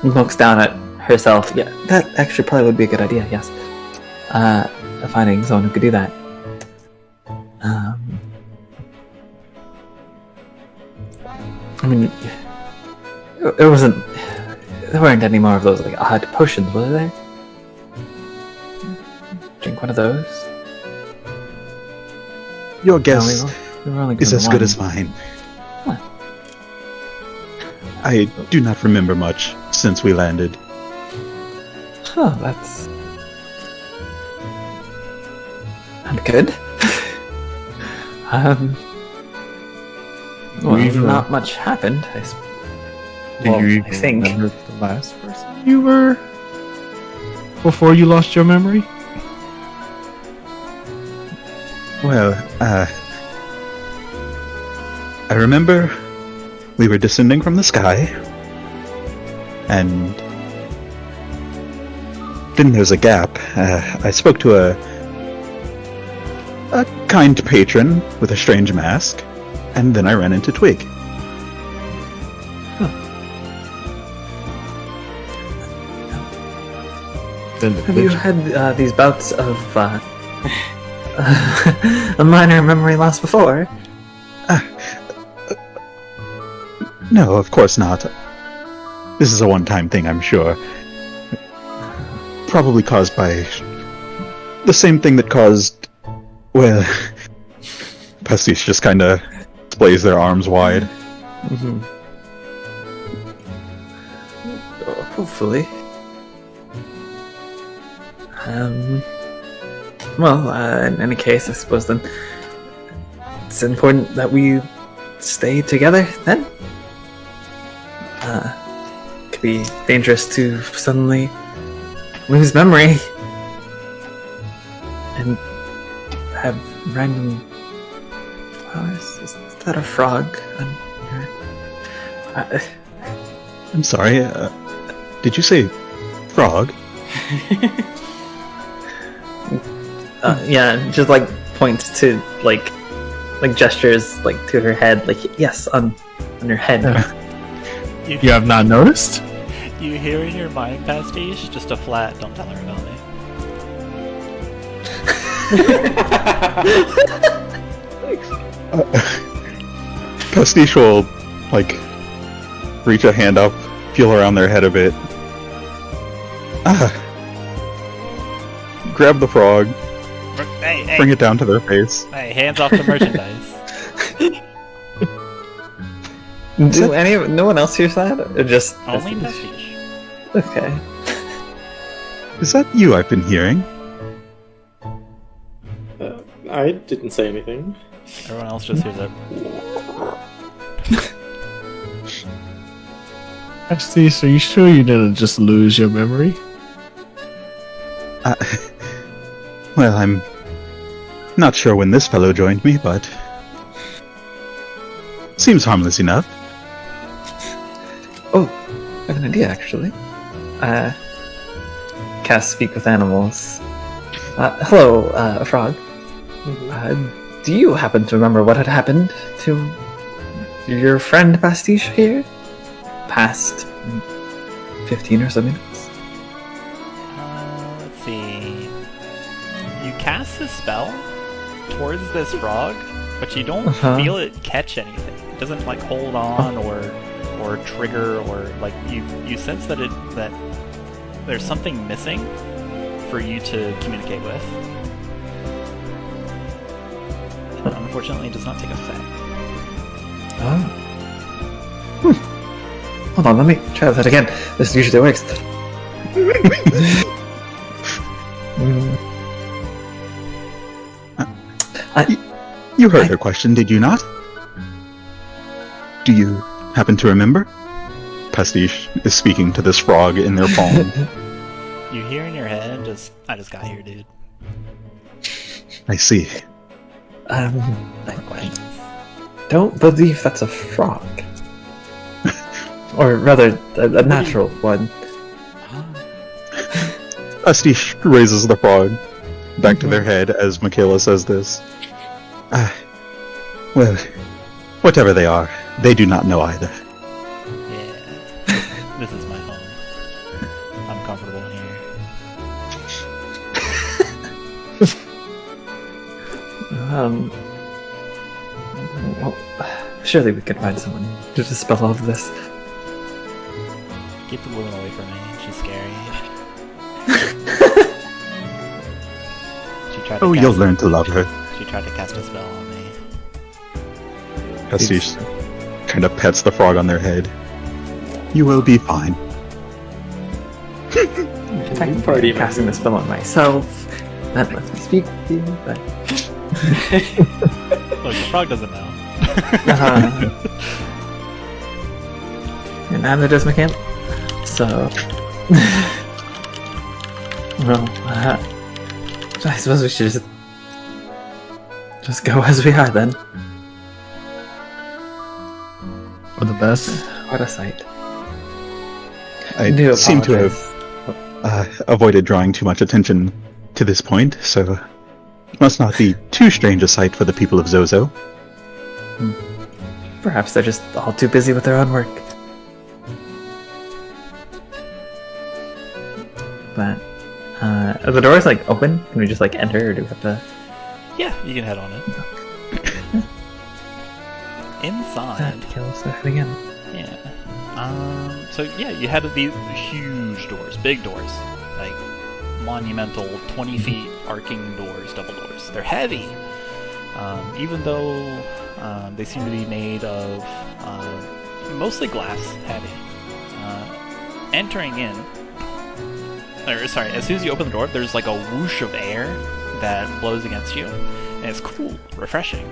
Looks down at herself. Yeah, that actually probably would be a good idea. Yes. Finding someone who could do that. I mean, it wasn't. There weren't any more of those like odd potions, were there? Drink one of those. Your guess we were only is given as good one. as mine. Huh. I do not remember much since we landed. Oh, that's not good. Well, even- not much happened. Do you even I think. remember the last person you were before you lost your memory? Well, I remember we were descending from the sky, and then there's a gap. I spoke to a kind patron with a strange mask, and then I ran into Twig. Have you had these bouts of a minor memory loss before? No, of course not. This is a one-time thing, I'm sure. Probably caused by the same thing that caused... Well... Pastiche just kinda displays their arms wide. Mm-hmm. Hopefully. Well, in any case, I suppose then it's important that we stay together then. Could be dangerous to suddenly lose memory and have random flowers. Is that a frog on your... I'm sorry, did you say frog? Yeah, just like points to like gestures like to her head, like yes, on your head. You have not noticed? You hear in your mind, Pastiche, just a flat, don't tell her about me. Pastiche will, like, reach a hand up, feel around their head a bit. Grab the frog, Hey, bring it down to their face. hey, hands off the merchandise. No one else hears that, or just Only Pastiche. Okay. Is that you I've been hearing? I didn't say anything. Everyone else just hears it. Pastiche, are you sure you didn't just lose your memory? Well, I'm not sure when this fellow joined me, but seems harmless enough. Oh, I have an idea actually. Cast Speak with Animals. Hello, frog. Do you happen to remember what had happened to your friend Pastiche here? Past 15 or so minutes? Let's see. You cast a spell towards this frog, but you don't feel it catch anything. It doesn't like hold on or trigger or like you sense that that there's something missing for you to communicate with. Unfortunately, it does not take effect. Oh. Hold on, let me try that again. This usually works. You heard her question, did you not? Do you happen to remember? Pastiche is speaking to this frog in their palm. You hear in your head, I just got here, dude. I see. I don't believe that's a frog. Or rather, a natural one. Pastiche raises the frog back to their head as Makayla says this. Well, whatever they are, they do not know either. Yeah. This is my home. I'm comfortable here. Well, surely we could find someone to dispel all of this. Keep the woman away from me. She's scary. Oh, you'll learn to love her. She tried to cast a spell on me. Pastiche kind of pets the frog on their head. You will be fine. Technically, I'm casting the spell on myself. That lets me speak to you, but... Look, the frog doesn't know. And neither does McCann. So... well, I suppose we should just go as we are then. For the best. What a sight. I seem to have avoided drawing too much attention to this point, so it must not be too strange a sight for the people of Zozo. Perhaps they're just all too busy with their own work. But, are the doors, like, open? Can we just, like, enter, or do we have to... Yeah, you can head on it. Inside. Kill us again. Yeah. So yeah, you had these huge doors, big doors, like monumental, 20 feet arcing doors, double doors. They're heavy, even though they seem to be made of mostly glass, heavy. Entering in, as soon as you open the door, there's like a whoosh of air that blows against you, and it's cool, refreshing.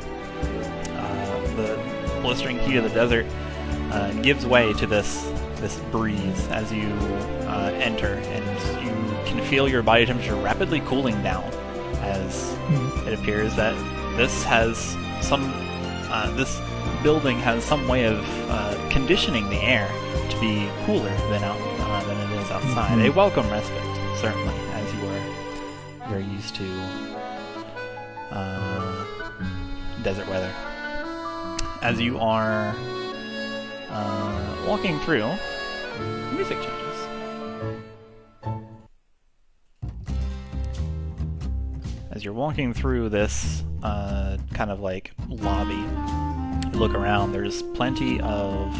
The blistering heat of the desert gives way to this breeze as you enter, and you can feel your body temperature rapidly cooling down as it appears that this building has some way of conditioning the air to be cooler than it is outside. A welcome respite, certainly, as you are very used to desert weather. As you are walking through, the music changes. As you're walking through this kind of like lobby, you look around, there's plenty of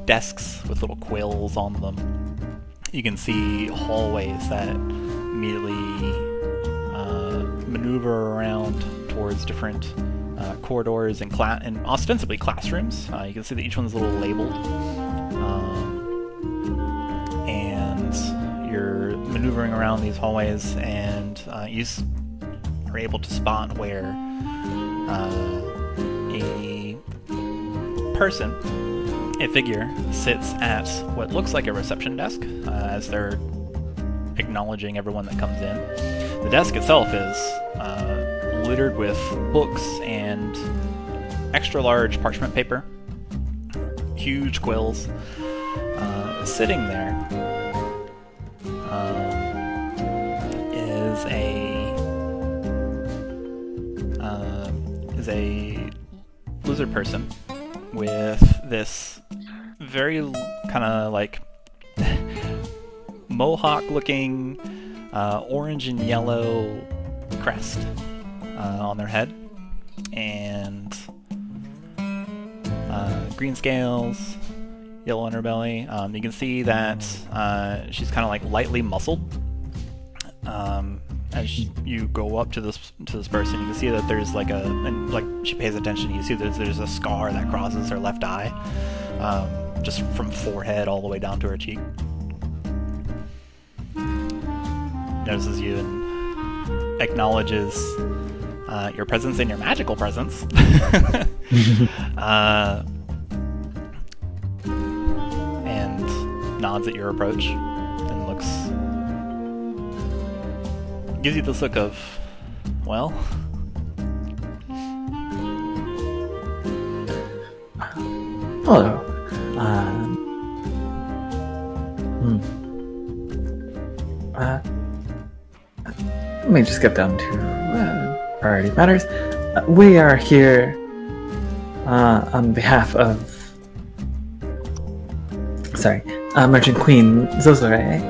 desks with little quills on them. You can see hallways that immediately maneuver around towards different corridors and ostensibly classrooms. You can see that each one's a little labeled, and you're maneuvering around these hallways, and you are able to spot where a figure sits at what looks like a reception desk as they're acknowledging everyone that comes in. The desk itself is littered with books and extra large parchment paper, huge quills. Sitting there is a lizard person with this very kind of like mohawk-looking orange and yellow crest on their head, and green scales, yellow underbelly. You can see that she's kind of like lightly muscled, as as you go up to this person, you can see that there's like she pays attention. You see that there's a scar that crosses her left eye, just from forehead all the way down to her cheek. Notices you and acknowledges your presence and your magical presence. And nods at your approach and gives you this look of, well, hello. Let me just get down to priority matters. We are here on behalf of Merchant Queen Xalia,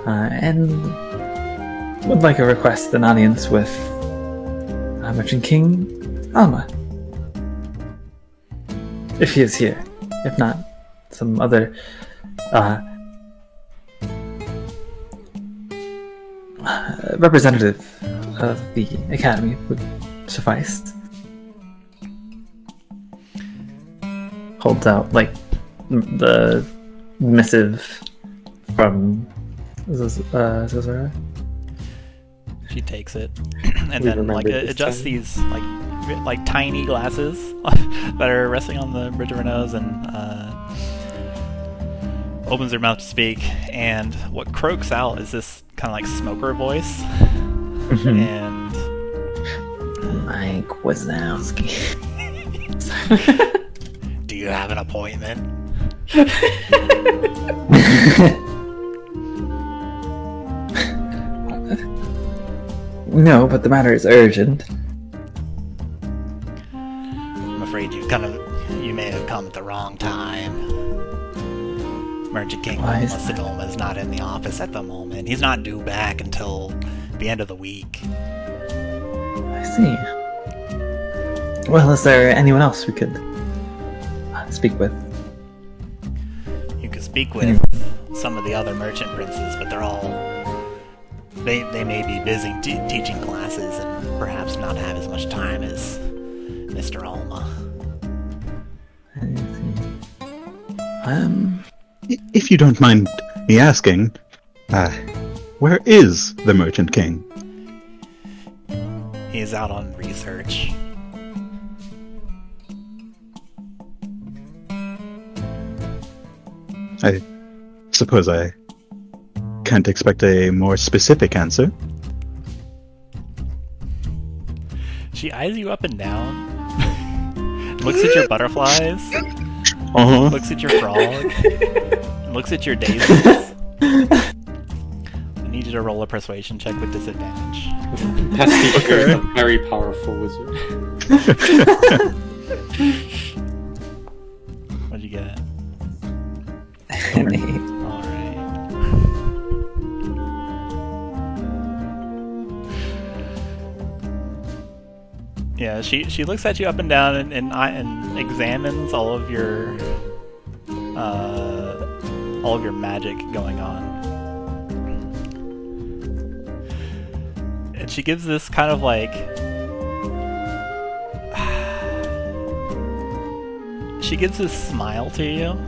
and would like to request an audience with Merchant King Alma. If he is here. If not, some other representative of the Academy would suffice. Holds out, like, the missive from Xalia. She takes it and then like adjusts these like tiny glasses that are resting on the bridge of her nose and opens her mouth to speak, and what croaks out is this kind of like smoker voice. And Mike Wazowski. Do you have an appointment? No, but the matter is urgent. I'm afraid you may have come at the wrong time. Merchant King Alma is not in the office at the moment. He's not due back until the end of the week. I see. Well, is there anyone else we could speak with? You could speak with some of the other merchant princes, but they're all... They may be busy teaching classes and perhaps not have as much time as Mr. Alma. I see. If you don't mind me asking, where is the Merchant King? He's out on research. I suppose I can't expect a more specific answer. She eyes you up and down, looks at your butterflies, looks at your frog, and looks at your daisies. I need you to roll a persuasion check with disadvantage. Pastiche is a very powerful wizard. What'd you get? An 8. Alright. Yeah, she looks at you up and down and examines all of your magic going on. And she gives this kind of like she gives this smile to you.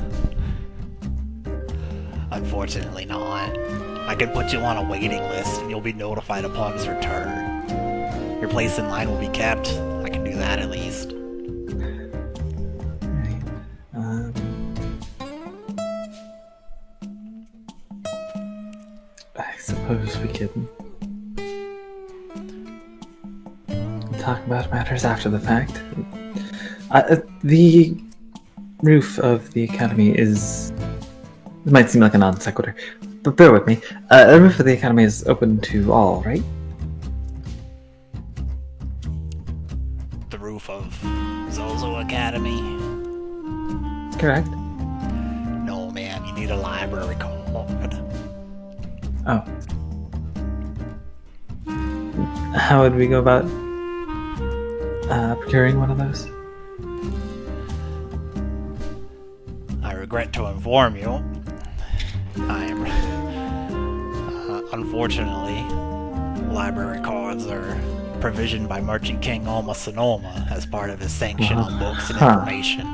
Unfortunately not. I can put you on a waiting list and you'll be notified upon his return. Your place in line will be kept. I can do that at least. Right. I suppose we could talk about matters after the fact. The roof of the Academy is... It might seem like a non sequitur, but bear with me. The roof of the Academy is open to all, right? The roof of Zozo Academy? Correct. No, man, you need a library card. Oh. How would we go about procuring one of those? I regret to inform you, I'm unfortunately library cards are provisioned by Merchant King Alma Sonoma as part of his sanction on books and information.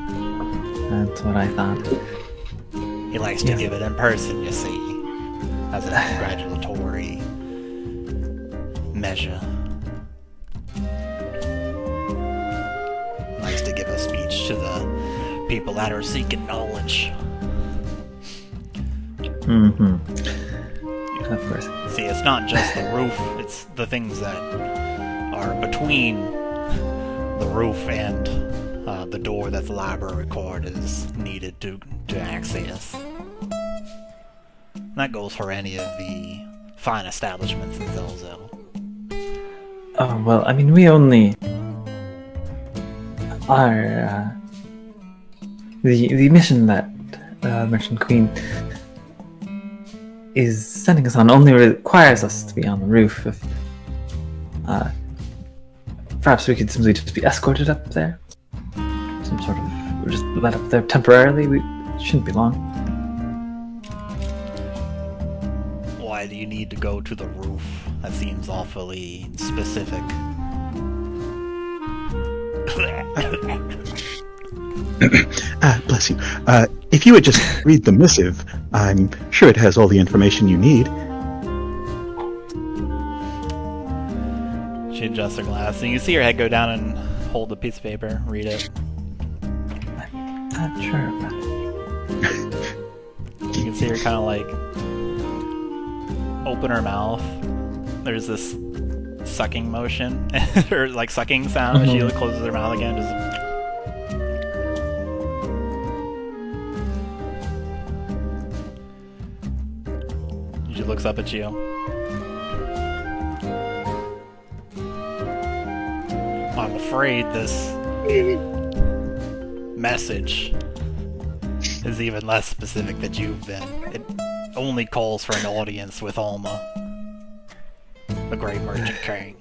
That's what I thought. He likes to give it in person, you see, as a congratulatory measure. Likes to give a speech to the people that are seeking knowledge. Mm-hmm. Of course. See, it's not just the roof, it's the things that are between the roof and the door that the library card is needed to access. That goes for any of the fine establishments in Zozo. Oh, well, I mean, we only are, the mission that Merchant Queen is sending us on only requires us to be on the roof. If, perhaps we could simply just be escorted up there. Some sort of, we're just let up there temporarily. It shouldn't be long. Why do you need to go to the roof? That seems awfully specific. Bless you. If you would just read the missive, I'm sure it has all the information you need. She adjusts her glass, and you see her head go down and hold the piece of paper, read it. I'm not sure about it. You can see her kind of like open her mouth. There's this sucking motion, or like sucking sound as she closes her mouth again. She looks up at you. I'm afraid this message is even less specific than you've been. It only calls for an audience with Alma, the Great Merchant King.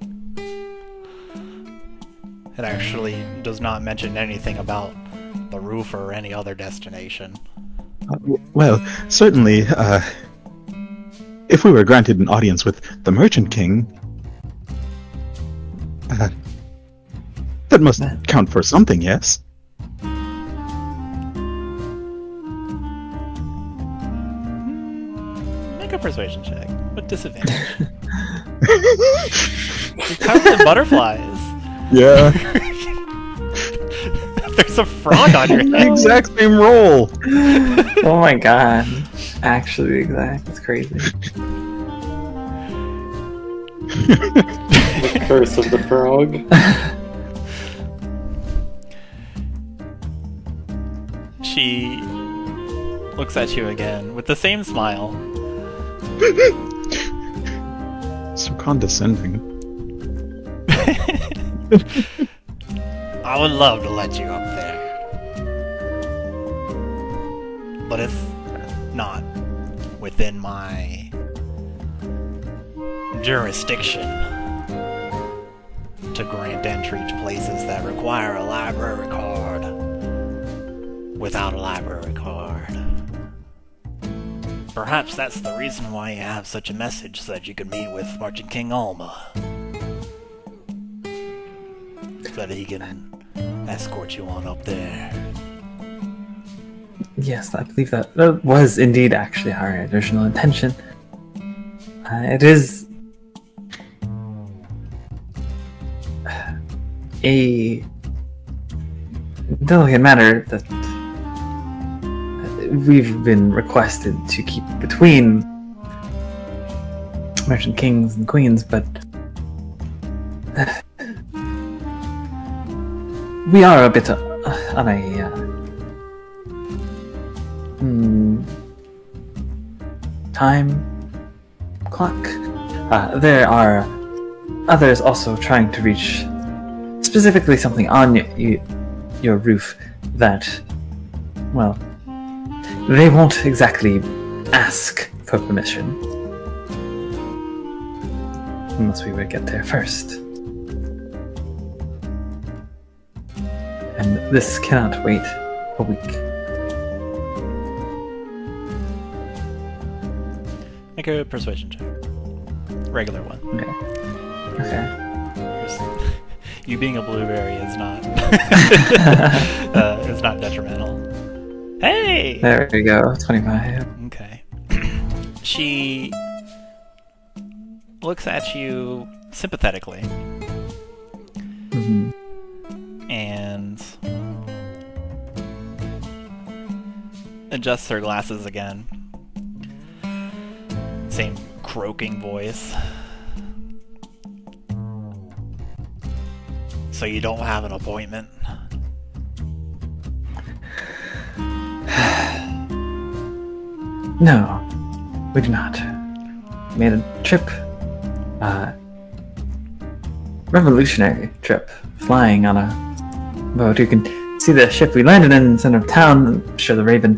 It actually does not mention anything about the roof or any other destination. Well, certainly, if we were granted an audience with the Merchant King, that must count for something, yes? Make a persuasion check with disadvantage. You're covered in butterflies. Yeah. There's a frog on your The head. exact same roll! Oh my god. Actually, exact. That's crazy. The curse of the frog. She looks at you again with the same smile. So condescending. I would love to let you up there, but it's not within my jurisdiction to grant entry to places that require a library card without a library card. Perhaps that's the reason why you have such a message, so that you can meet with Merchant King Alma, so that he can escort you on up there. Yes, I believe that was indeed actually our original intention. It is a delicate matter that we've been requested to keep between merchant kings and queens, but we are a bit on a time clock. There are others also trying to reach specifically something on your roof that, well, they won't exactly ask for permission unless we would get there first. And this cannot wait a week. Make a persuasion check. Regular one. Okay. Okay. You being a blueberry is not is not detrimental. Hey. There we go. 25. Okay. She looks at you sympathetically Mhm. and adjusts her glasses again. Same croaking voice. So you don't have an appointment? No, we do not. Made a trip, revolutionary trip, flying on a boat. You can see the ship we landed in the center of town. I'm sure the Raven,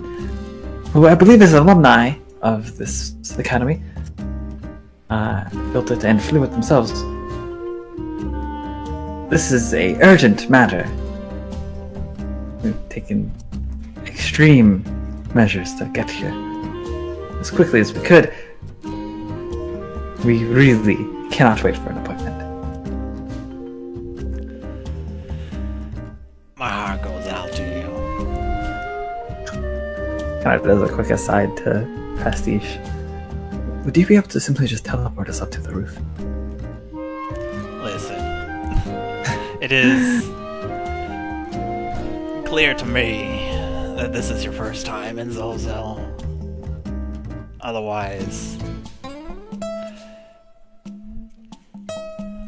who I believe is an alumni of this academy, built it and flew it themselves. This is a urgent matter. We've taken extreme measures to get here as quickly as we could. We really cannot wait for an appointment. My heart goes out to you. Kind of does a quick aside to Pastiche. Would you be able to simply just teleport us up to the roof? Listen, it is clear to me that this is your first time in Zozo. Otherwise,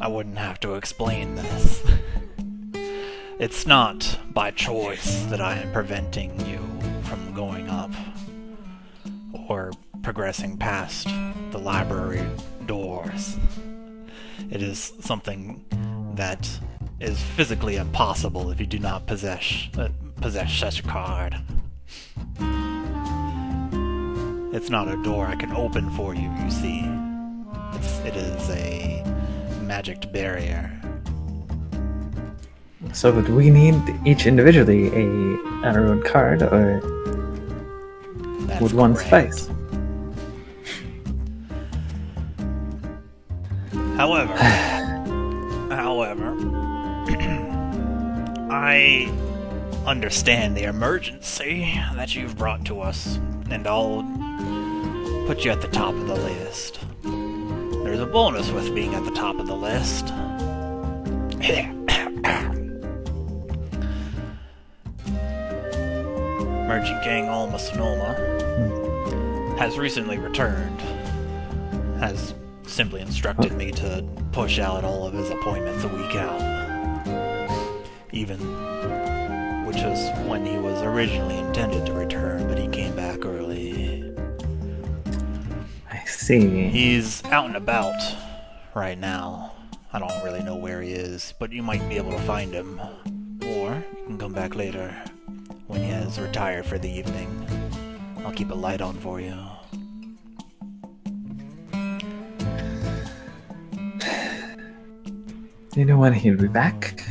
I wouldn't have to explain this. It's not by choice that I am preventing you from going up or progressing past the library doors. It is something that is physically impossible if you do not possess such a card. It's not a door I can open for you, you see. It is a magicked barrier. So would we need each individually our own card, or That's would one correct. suffice? However, I understand the emergency that you've brought to us, and I'll put you at the top of the list. There's a bonus with being at the top of the list. Merchant King Alma Sonoma has recently returned, has simply instructed me to push out all of his appointments a week out. Which was when he was originally intended to return, but he came back early. I see. He's out and about right now. I don't really know where he is, but you might be able to find him. Or you can come back later when he has retired for the evening. I'll keep a light on for you. Do you know when he'll be back?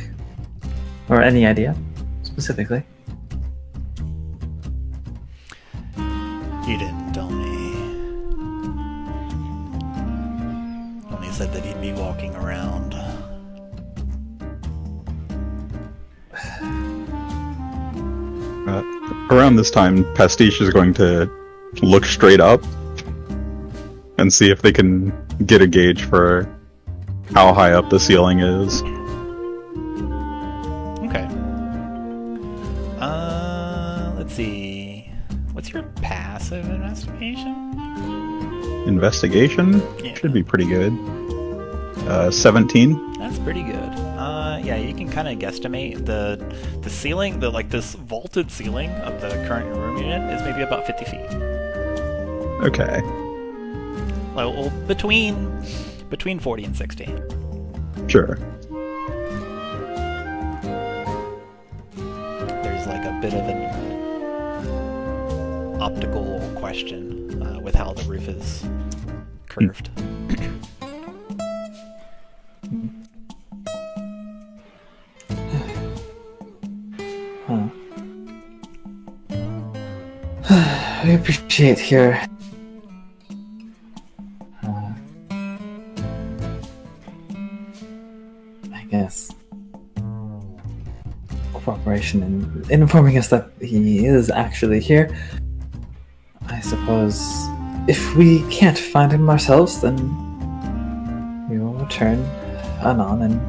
Or any idea, specifically? He didn't tell me. Only said that he'd be walking around. Around this time, Pastiche is going to look straight up and see if they can get a gauge for how high up the ceiling is. Okay. Let's see. What's your passive investigation? Investigation? Yeah. Should be pretty good. 17? That's pretty good. Yeah, you can kind of guesstimate the ceiling, this vaulted ceiling of the current room unit is maybe about 50 feet. Okay. Well, between 40 and 60. Sure. There's like a bit of an optical question with how the roof is curved. Huh. I appreciate your informing us that he is actually here. I suppose if we can't find him ourselves, then we will return anon and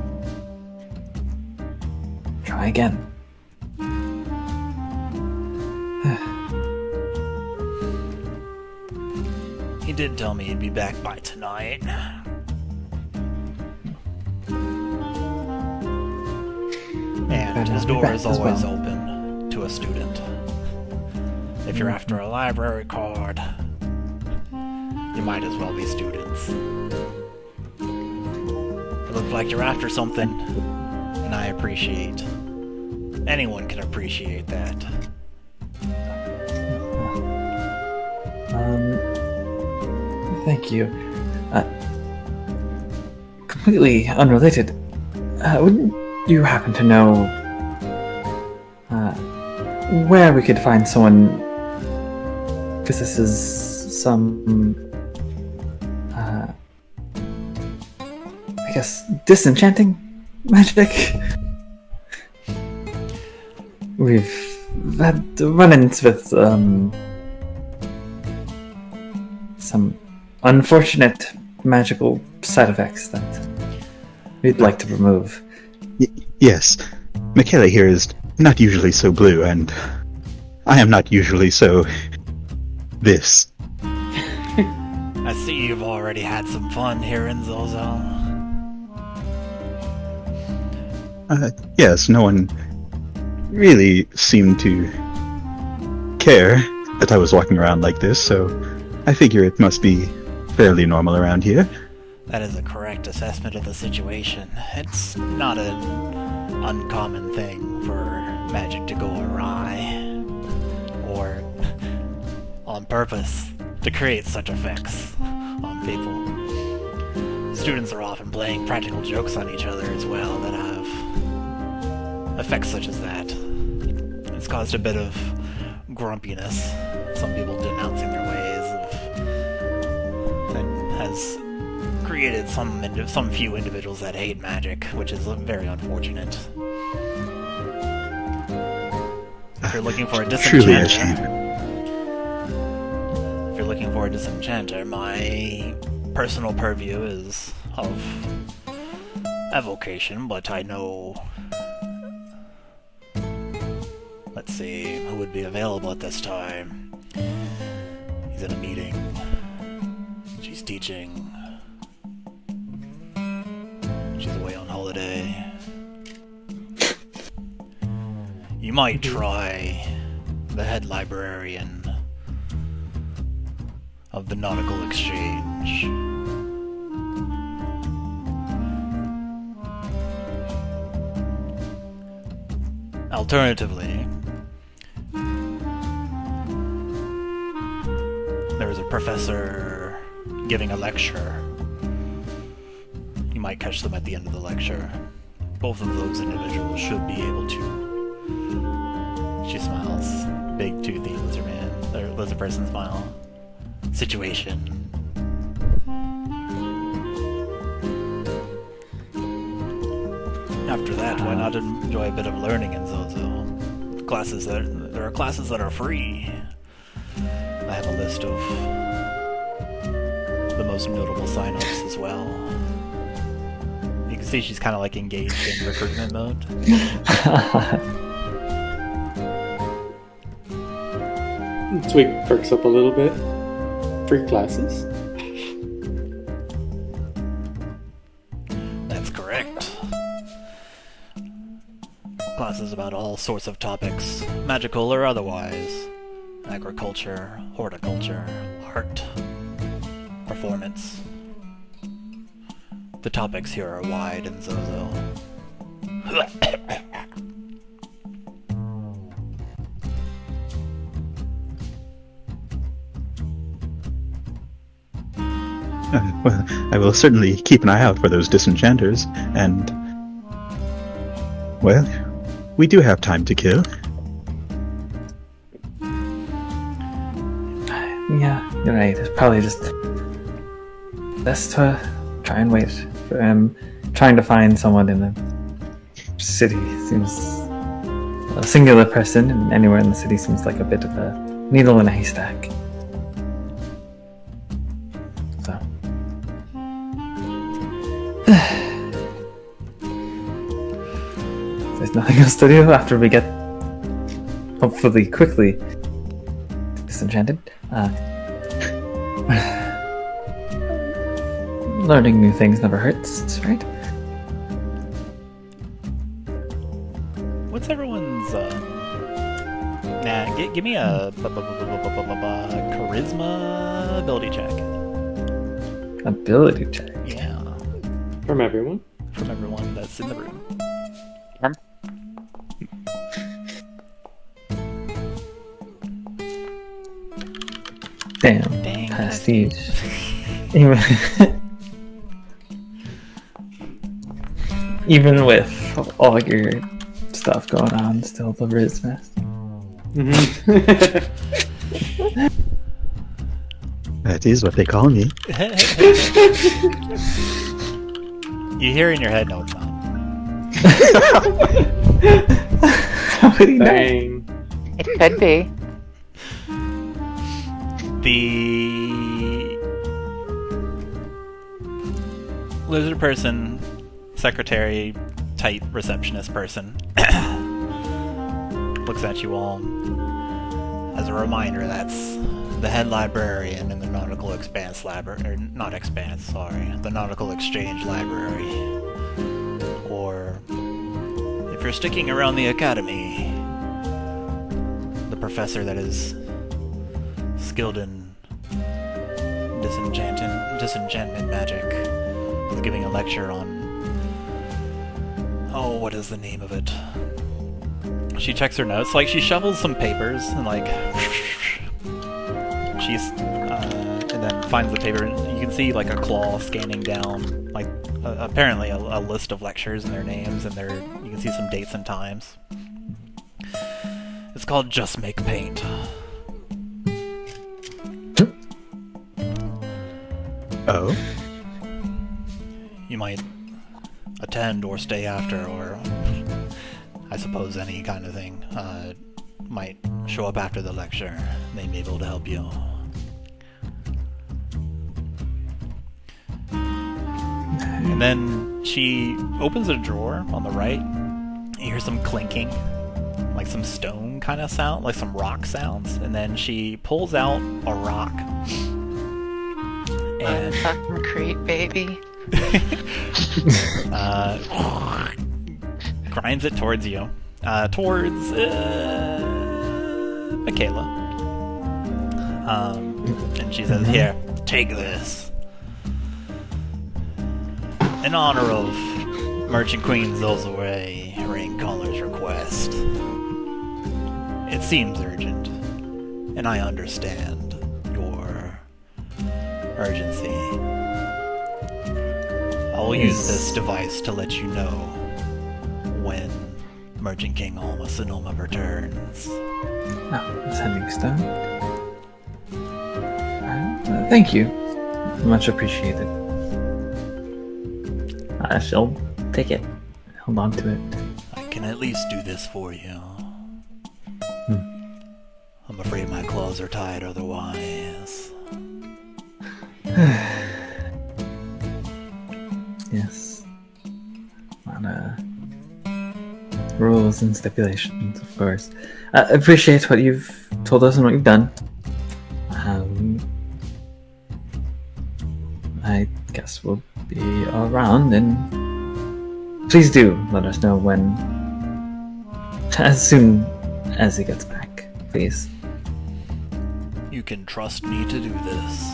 try again. He did tell me he'd be back by tonight. And his door is always open to a student. If you're after a library card, you might as well be students. It looks like you're after something, and I appreciate. Anyone can appreciate that. Thank you. Completely unrelated. Wouldn't you happen to know where we could find someone? Because this is some, I guess, disenchanting magic. We've had run-ins with some unfortunate magical side effects that we'd like to remove. Yes, Makayla here is not usually so blue, and I am not usually so... this. I see you've already had some fun here in Zozo. Yes, no one really seemed to care that I was walking around like this, so I figure it must be fairly normal around here. That is a correct assessment of the situation. It's not an uncommon thing for magic to go awry, or on purpose to create such effects on people. Students are often playing practical jokes on each other as well that have effects such as that. It's caused a bit of grumpiness, some people denouncing their ways of, and has created some few individuals that hate magic, which is very unfortunate. If you're looking for a disenchanter, my personal purview is of evocation, but I know. Let's see who would be available at this time. He's in a meeting. She's teaching. She's away on holiday. You might try the head librarian of the Nautical Exchange. Alternatively, there's a professor giving a lecture. You might catch them at the end of the lecture. Both of those individuals should be able to... She smiles. Big toothy lizard man. Or lizard person smile. Situation. After that, why not enjoy a bit of learning in Zozo? There are classes that are free. I have a list of the most notable sign-ups as well. You can see she's kind of like engaged in recruitment mode. Twig perks up a little bit. Free classes? That's correct. Classes about all sorts of topics, magical or otherwise. Agriculture, horticulture, art, performance. The topics here are wide in Zozo. Well, I will certainly keep an eye out for those disenchanters, and... well, we do have time to kill. Yeah, you're right. It's probably just best to try and wait for him. Trying to find someone in the city seems a singular person anywhere in the city seems like a bit of a needle in a haystack. So. There's nothing else to do after we get, hopefully quickly, disenchanted. Learning new things never hurts, right? What's everyone's, give me a charisma ability check. Ability check. Yeah. From everyone? From everyone that's in the room. Damn. Pastiche. Even with all your stuff going on, still the Riz mess. That is what they call me. You hear in your head, no, it's not. How would he know? Dang. It could be. The lizard person, secretary, tight receptionist person, looks at you all. As a reminder, that's the head librarian in the Nautical Expanse Library, or not Expanse, sorry, the Nautical Exchange Library. Or, if you're sticking around the Academy, the professor that is skilled in disenchantment magic, is giving a lecture on... Oh, what is the name of it? She checks her notes, like she shovels some papers and like she's and then finds the paper. You can see like a claw scanning down, like apparently a list of lectures and their names, and you can see some dates and times. It's called Just Make Paint. Oh? You might attend or stay after, or I suppose any kind of thing. Might show up after the lecture. They may be able to help you. And then she opens a drawer on the right. You hear some clinking, like some stone kind of sound, like some rock sounds. And then she pulls out a rock. And Fucking creep, baby. grinds it towards you. Towards Makayla. And she says, "Here, take this. In honor of Merchant Queen Xalia Raincolor's request. It seems urgent, and I understand your urgency. I will use this device to let you know when Merchant King Alma Sonoma returns." Oh, sending stone. Thank you. Much appreciated. I shall take it. Hold on to it. I can at least do this for you. I'm afraid my claws are tied otherwise. Yes. On rules and stipulations, of course. Appreciate what you've told us and what you've done. I guess we'll be around, and please do let us know when, as soon as he gets back, please. You can trust me to do this.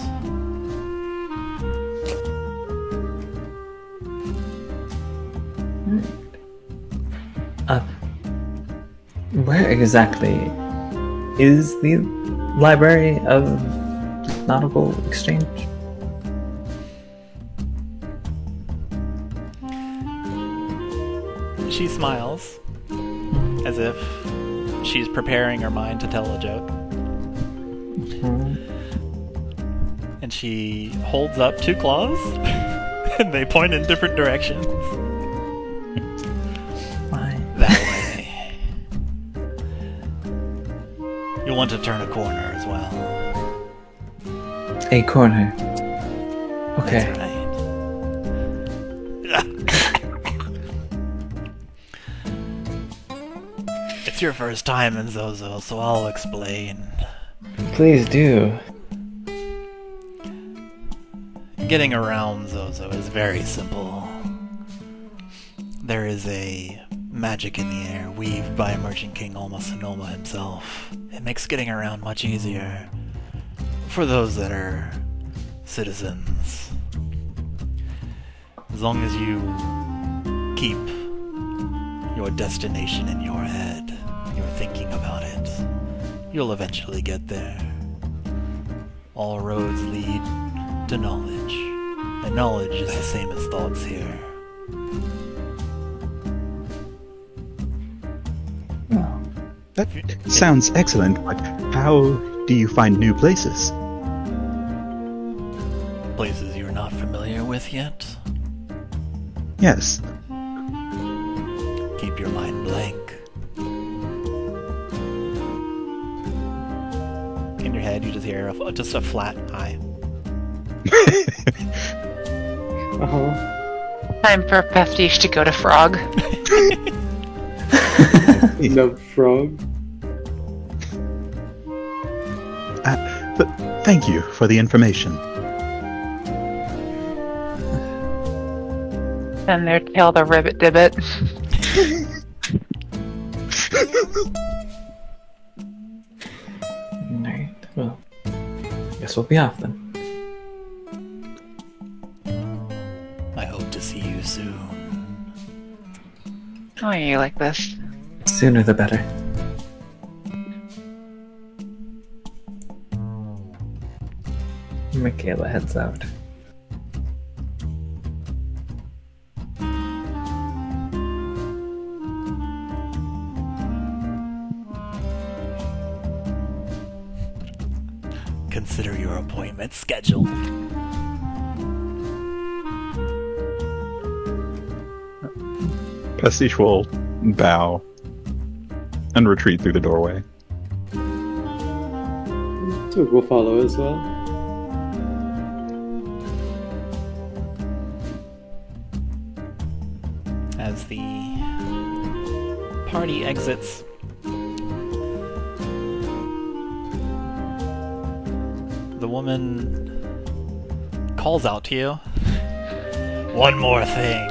Where exactly is the Library of Nautical Exchange? She smiles, as if she's preparing her mind to tell a joke. And she holds up two claws, and they point in different directions. Why? That way. You'll want to turn a corner as well. A corner. Okay. That's right. It's your first time in Zozo, so I'll explain. Please do. Getting around Zozo is very simple. There is a magic in the air, weaved by Emerging King Almost Sonoma himself. It makes getting around much easier for those that are citizens. As long as you keep your destination in your head, you're thinking about it, you'll eventually get there. All roads lead to knowledge, and knowledge is the same as thoughts here. Well, That sounds excellent, but how do you find new places? Places you're not familiar with yet? Yes. Keep your mind blank. In your head, you just hear just a flat "I." Time for Pastiche to go to Frog. No frog. But thank you for the information. And their tail the ribbit dibbit. alright. Well, guess we'll be off then. I hope to see you soon. Why are you like this? Sooner the better. Makayla heads out. Consider your appointment scheduled. Pastiche will bow and retreat through the doorway. Twig will follow as well. As the party exits, the woman calls out to you. One more thing.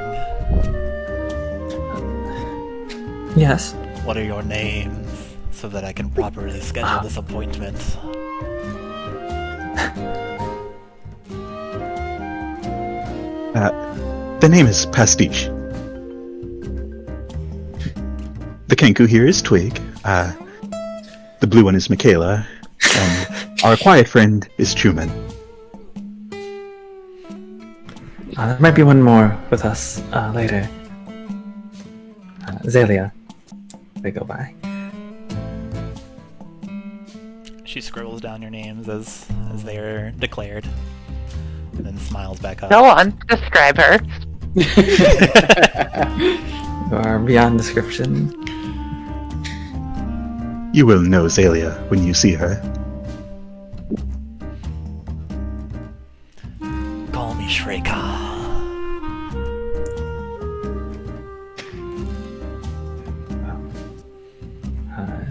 Yes. What are your names, so that I can properly schedule this appointment? The name is Pastiche. The Kenku here is Twig. The blue one is Makayla. And our quiet friend is Chuman. There might be one more with us later. Xalia. They go by. She scribbles down your names as they are declared, and then smiles back up. Go on, describe her. You are beyond description. You will know Xalia when you see her. Call me Shreka.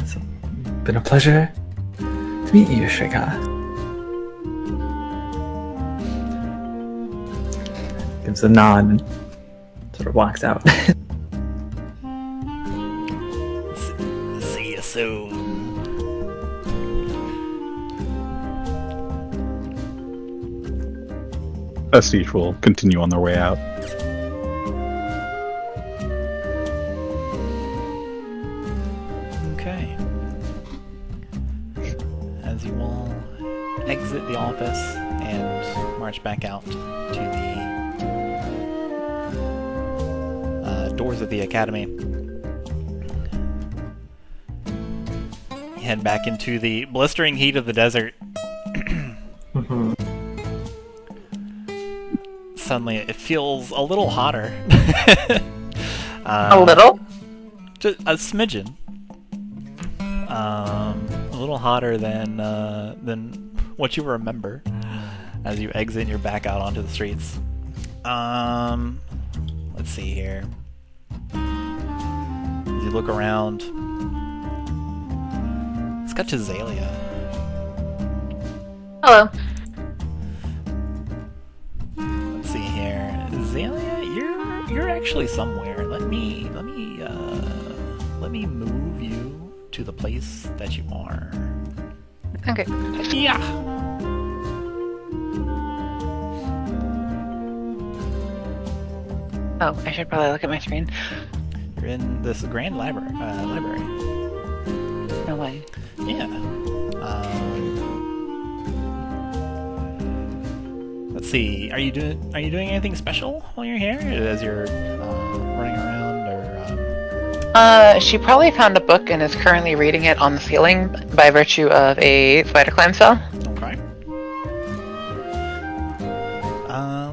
It's been a pleasure to meet you, Shreka. Gives a nod and sort of walks out. See you soon. Pastiche will continue on their way out. Okay. As you all exit the office and march back out to the doors of the academy, you head back into the blistering heat of the desert. Suddenly, it feels a little hotter. A little? Just a smidgen. A little little hotter than what you remember as you exit and you're back out onto the streets. Let's see here. As you look around, it's got Xalia. Hello. Let's see here. Xalia, you're actually somewhere. Let me move you to the place that you are. Okay. Yeah. Oh, I should probably look at my screen. You're in this grand library. No way. Yeah. Let's see. Are you doing anything special while you're here? As you're running around, or? She probably found a book and is currently reading it on the ceiling by virtue of a spider climb spell. Okay.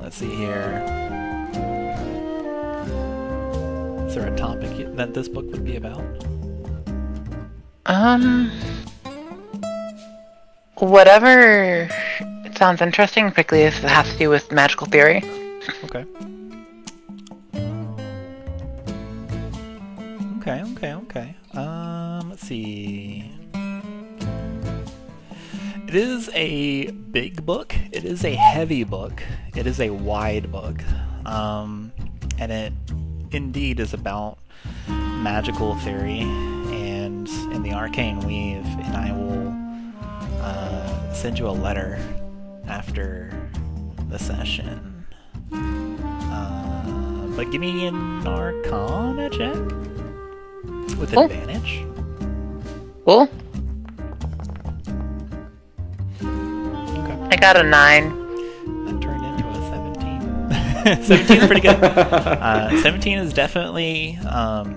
Let's see here. Is there a topic that this book would be about? Whatever. It sounds interesting, particularly if it has to do with magical theory. Okay. Okay. Let's see. It is a big book. It is a heavy book. It is a wide book. And it indeed is about magical theory and in the Arcane Weave, and I will send you a letter after the session. But give me an Arcana check with Cool. advantage. Cool. Okay. I got a 9. That turned into a 17. 17 is pretty good. 17 is definitely, like,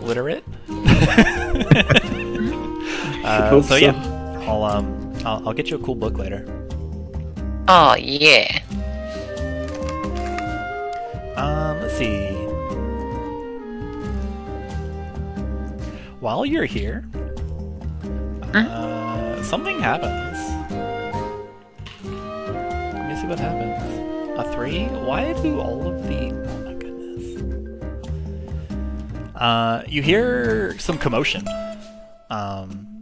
literate. So yeah, I'll get you a cool book later. Oh, yeah. Let's see. While you're here, something happens. Let me see what happens. A 3? Why do all of the... Oh my goodness. You hear some commotion. Some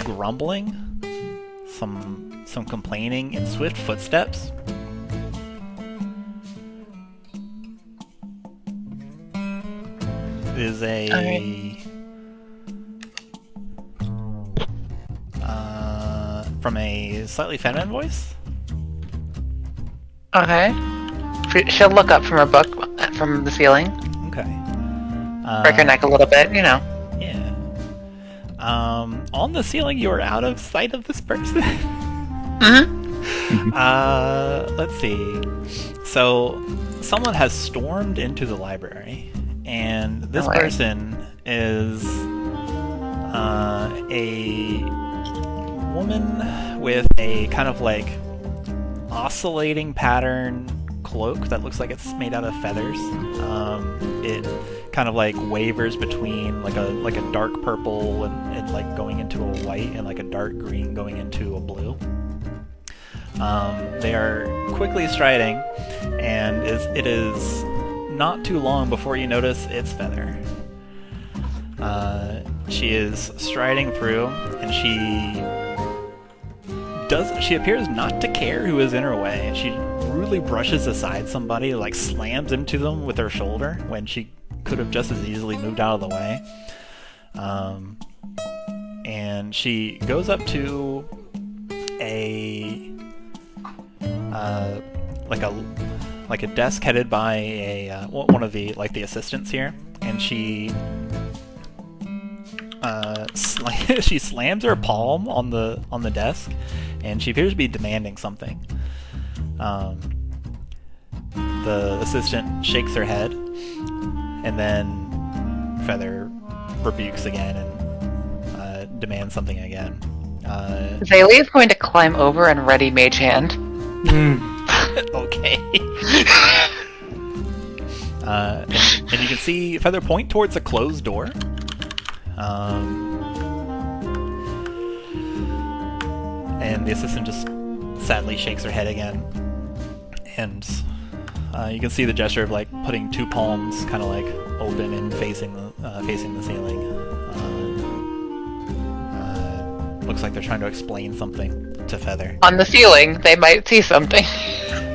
grumbling. Some complaining and swift footsteps. It is from a slightly feminine voice. Okay. She'll look up from her book from the ceiling. Okay. Break her neck a little bit, you know. Yeah. On the ceiling, you are out of sight of this person. Let's see. So, someone has stormed into the library, and this person is a woman with a kind of like oscillating pattern cloak that looks like it's made out of feathers. It kind of like wavers between like a dark purple and like going into a white, and like a dark green going into a blue. They are quickly striding, and it is not too long before you notice its feather. She is striding through, and she appears not to care who is in her way. She rudely brushes aside somebody, like slams into them with her shoulder when she could have just as easily moved out of the way. And she goes up to like a desk headed by one of the assistants here, and she she slams her palm on the desk, and she appears to be demanding something. The assistant shakes her head, and then Feather rebukes again and demands something again. Xalia is going to climb over and ready Mage Hand. Okay. And you can see Feather point towards a closed door. And the assistant just sadly shakes her head again. And you can see the gesture of like putting two palms kind of like open and facing the ceiling. Looks like they're trying to explain something to Feather. On the ceiling, they might see something.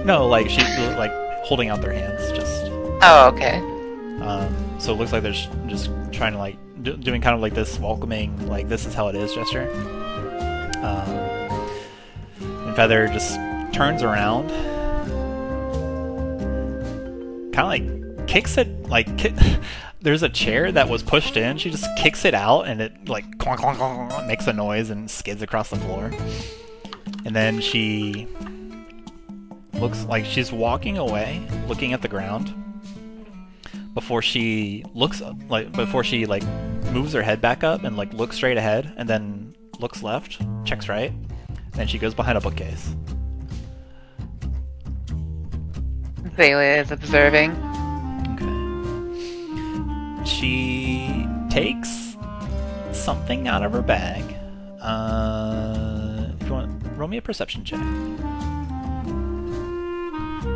No, like she's like holding out their hands, just. Oh, okay. So it looks like they're just trying to like doing kind of like this welcoming, like this is how it is gesture. And Feather just turns around, kind of like kicks it, like there's a chair that was pushed in. She just kicks it out, and it like clonk, clonk, clonk, makes a noise and skids across the floor. And then she looks like she's walking away, looking at the ground. Before she moves her head back up and like looks straight ahead, and then looks left, checks right, and she goes behind a bookcase. Xalia is observing. Okay. She takes something out of her bag. If you want, roll me a perception check.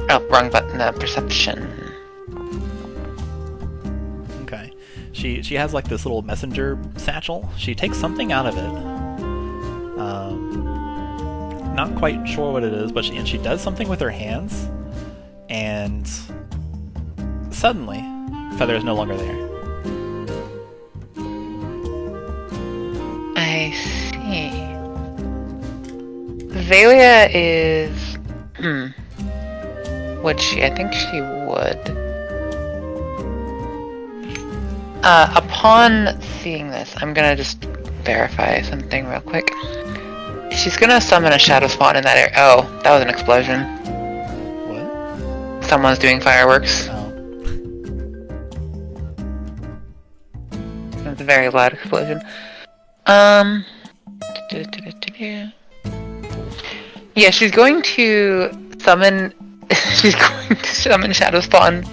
Oh, wrong button. Perception. Okay. She has like this little messenger satchel. She takes something out of it. Not quite sure what it is, but she does something with her hands, and suddenly, Feather is no longer there. I see. Xalia is... Would she? I think she would. Upon seeing this, I'm gonna just verify something real quick. She's gonna summon a shadow spawn in that area. Oh, that was an explosion. What? Someone's doing fireworks. Oh. It's a very loud explosion. Yeah, she's going to summon... she's going to summon Shadow Spawn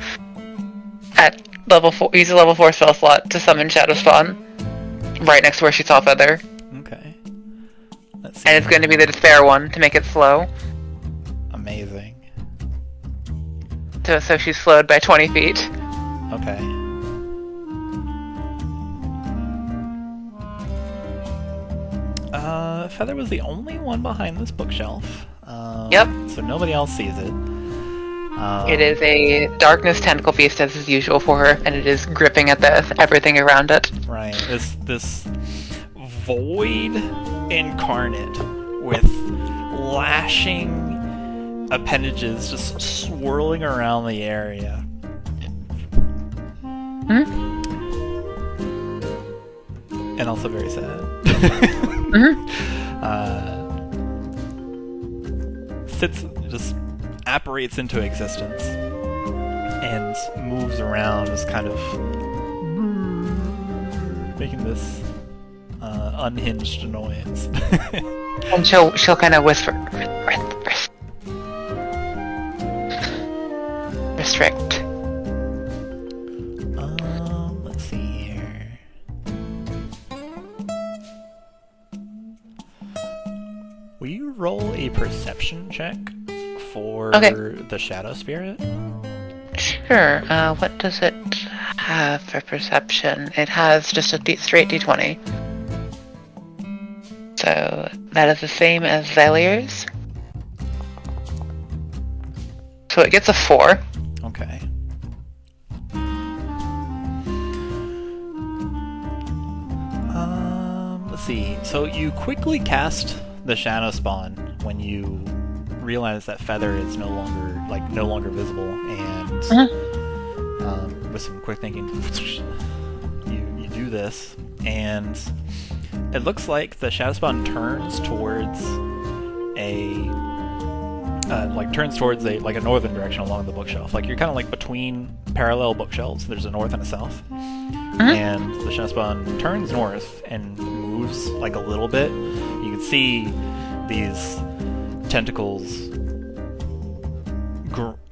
at level 4. Use a level 4 spell slot to summon Shadow Spawn right next to where she saw Feather. Okay. Let's see. And it's going to be the Despair one to make it slow. Amazing. So she's slowed by 20 feet. Okay. Feather was the only one behind this bookshelf. Yep. So nobody else sees it. It is a darkness tentacle beast as is usual for her, and it is gripping at everything around it. Right. This void incarnate with lashing appendages just swirling around the area. And also very sad. Just apparates into existence and moves around, just kind of making this unhinged noise. And she'll kind of whisper, restrict. Let's see here. Will you roll a perception check for the Shadow Spirit? Sure. What does it have for perception? It has just a straight d20. So that is the same as Xalia's. So it gets a 4. Okay. Let's see. So you quickly cast the Shadow Spawn when you realize that Feather is no longer visible, and with some quick thinking, you do this, and it looks like the Shadow Spawn turns towards a northern direction along the bookshelf. Like you're kind of like between parallel bookshelves. There's a north and a south, and the Shadow Spawn turns north and moves like a little bit. You can see these tentacles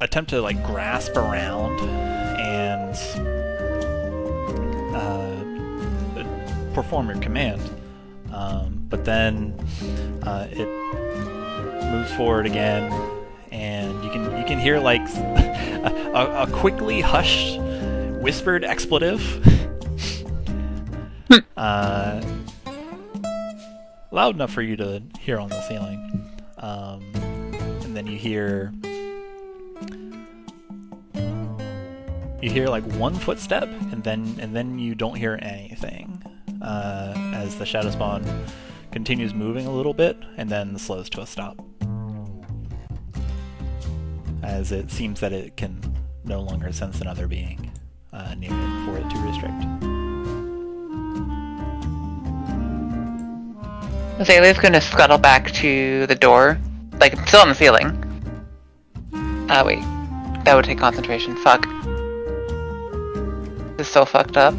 attempt to like grasp around, and and perform your command. But then it moves forward again, and you can hear like a quickly hushed, whispered expletive. Loud enough for you to hear on the ceiling. And then you hear like one footstep, and then you don't hear anything as the shadow spawn continues moving a little bit and then slows to a stop, as it seems that it can no longer sense another being near it for it to restrict. Xalia's gonna scuttle back to the door, like it's still on the ceiling. Wait, that would take concentration. Fuck. This is so fucked up.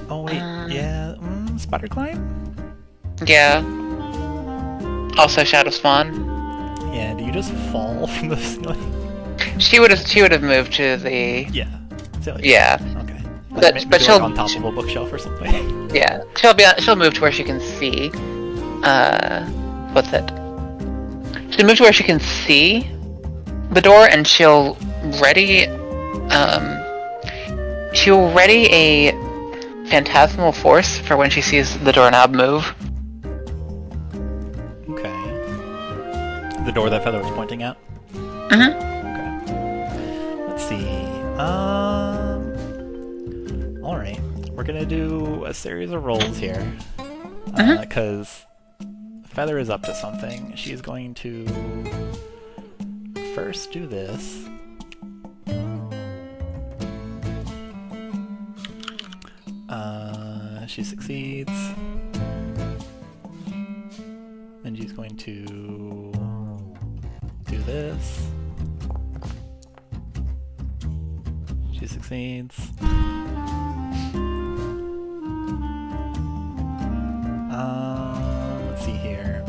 Oh wait, yeah, spider climb? Yeah. Also shadow spawn. Yeah, do you just fall from the ceiling? She would have moved to the. Yeah. Xalia. Yeah. Okay. But Maybe she'll like on top of a bookshelf or something. Yeah, she'll move to where she can see. What's it? She'll move to where she can see the door, and she'll ready a phantasmal force for when she sees the doorknob move. Okay. The door that Feather was pointing at? Mm-hmm. Okay. Let's see. Alright. We're gonna do a series of rolls here. Because Feather is up to something. She's going to first do this. She succeeds. Then she's going to do this. She succeeds. Let's see here.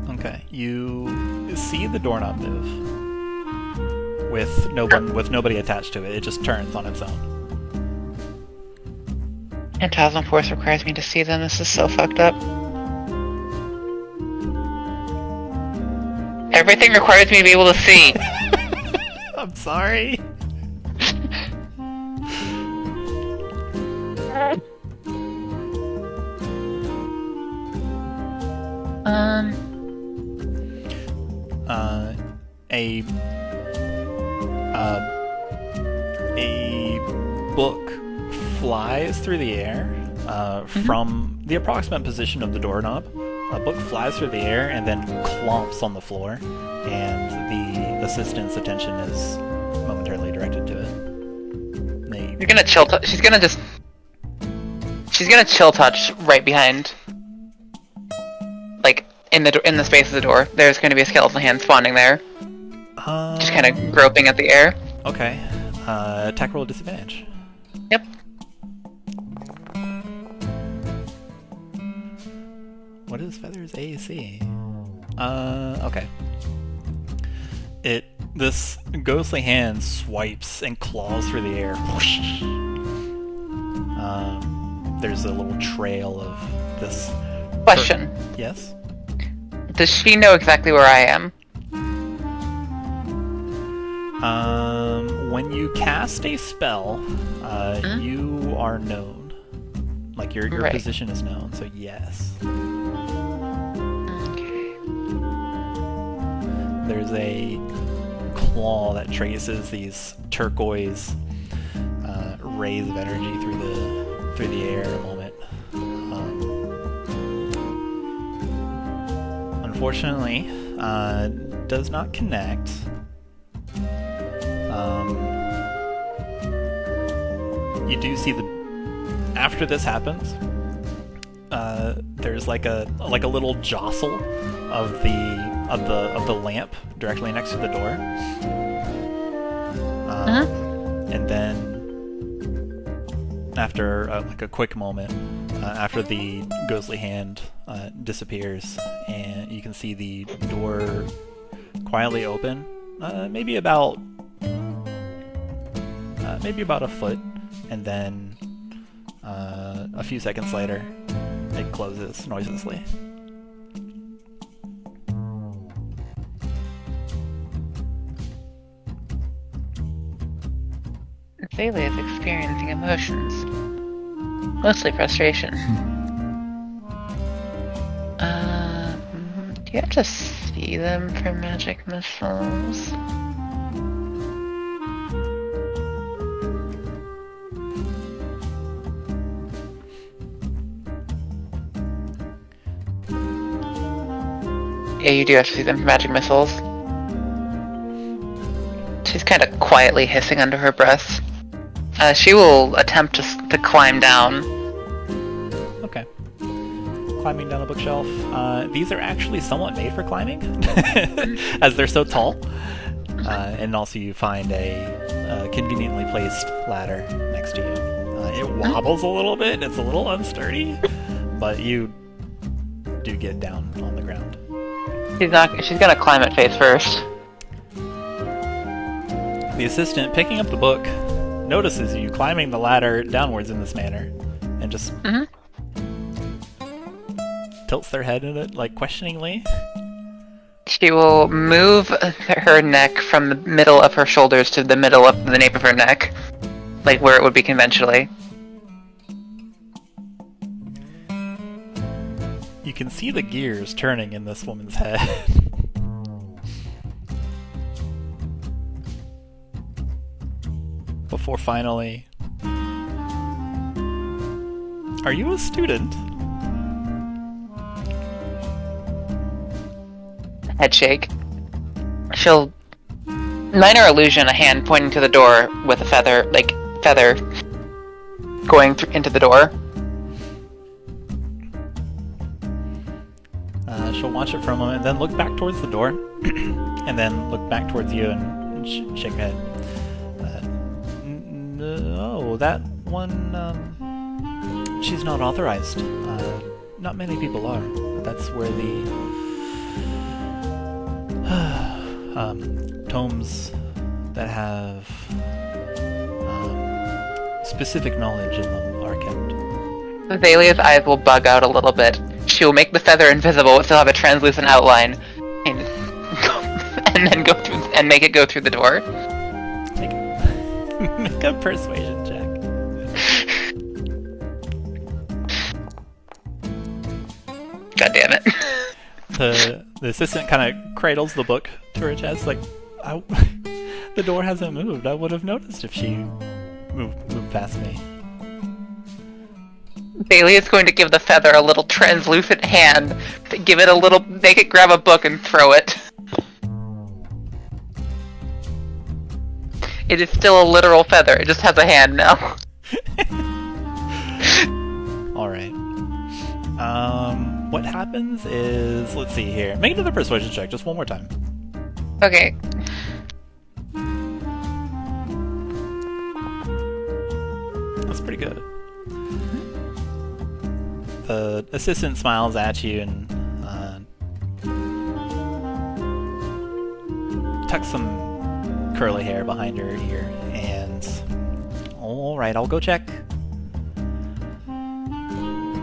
Okay, you see the doorknob move with nobody attached to it. It just turns on its own. Phantasmal force requires me to see them. This is so fucked up. Everything requires me to be able to see. I'm sorry. A book flies through the air from the approximate position of the doorknob. A book flies through the air and then clomps on the floor, and the assistant's attention is momentarily directed to it. You're gonna chill. She's gonna chill touch right behind, like in the space of the door. There's gonna be a skeleton hand spawning there, just kind of groping at the air. Okay. Attack roll at disadvantage. Yep. What is Feather's AC? Okay. This ghostly hand swipes and claws through the air. There's a little trail of this. Question. Yes? Does she know exactly where I am? When you cast a spell, you are known. Like your Right. position is known, so yes. Okay. There's a claw that traces these turquoise rays of energy through the air a moment. Unfortunately, does not connect. You do see after this happens, there's like a little jostle of the lamp directly next to the door, and then after like a quick moment, after the ghostly hand disappears, and you can see the door quietly open maybe about a foot, and then a few seconds later, it closes noiselessly. Xalia is experiencing emotions. Mostly frustration. Do you have to see them for magic missiles? Yeah, you do have to see them for magic missiles. She's kind of quietly hissing under her breath. She will attempt to climb down. Okay. Climbing down a bookshelf. These are actually somewhat made for climbing, as they're so tall. And also you find a conveniently placed ladder next to you. It wobbles a little bit, it's a little unsturdy, but you do get down on the ground. She's gonna climb it face first. The assistant, picking up the book, notices you climbing the ladder downwards in this manner, and just tilts their head in it, like, questioningly. She will move her neck from the middle of her shoulders to the middle of the nape of her neck, like where it would be conventionally. You can see the gears turning in this woman's head. Before finally... Are you a student? Head shake. She'll... Minor illusion, a hand pointing to the door with a feather going into the door. She'll watch it for a moment, and then look back towards the door, and then look back towards you and shake her head. No, that one, she's not authorized. Not many people are. That's where the tomes that have specific knowledge in them are kept. Xalia's eyes will bug out a little bit. She will make the feather invisible, but still have a translucent outline, and then go through and make it go through the door. Make a persuasion check. God damn it. The assistant kind of cradles the book to her chest, like, the door hasn't moved. I would have noticed if she moved past me. Bailey is going to give the feather a little translucent hand, give it a little, make it grab a book and throw it. It is still a literal feather, it just has a hand now. Alright. What happens is, let's see here. Make another persuasion check, just one more time. Okay. That's pretty good. The assistant smiles at you and tucks some curly hair behind her ear, and alright, I'll go check.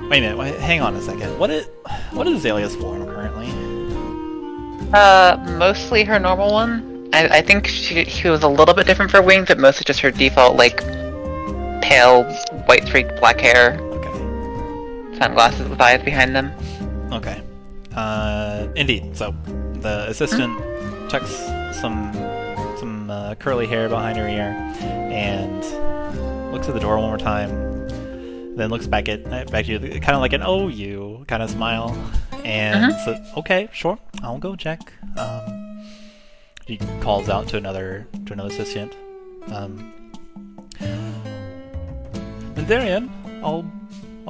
Wait a minute, hang on a second. What is Xalia's form currently? Mostly her normal one. I think she was a little bit different for wings, but mostly just her default, like, pale, white streaked black hair. Sunglasses with eyes behind them. Okay. Indeed. So, the assistant tucks some curly hair behind her ear and looks at the door one more time. Then looks back at you, kind of like an "oh you" kind of smile, and says, "Okay, sure, I'll go check." He calls out to another assistant. Darian, I'll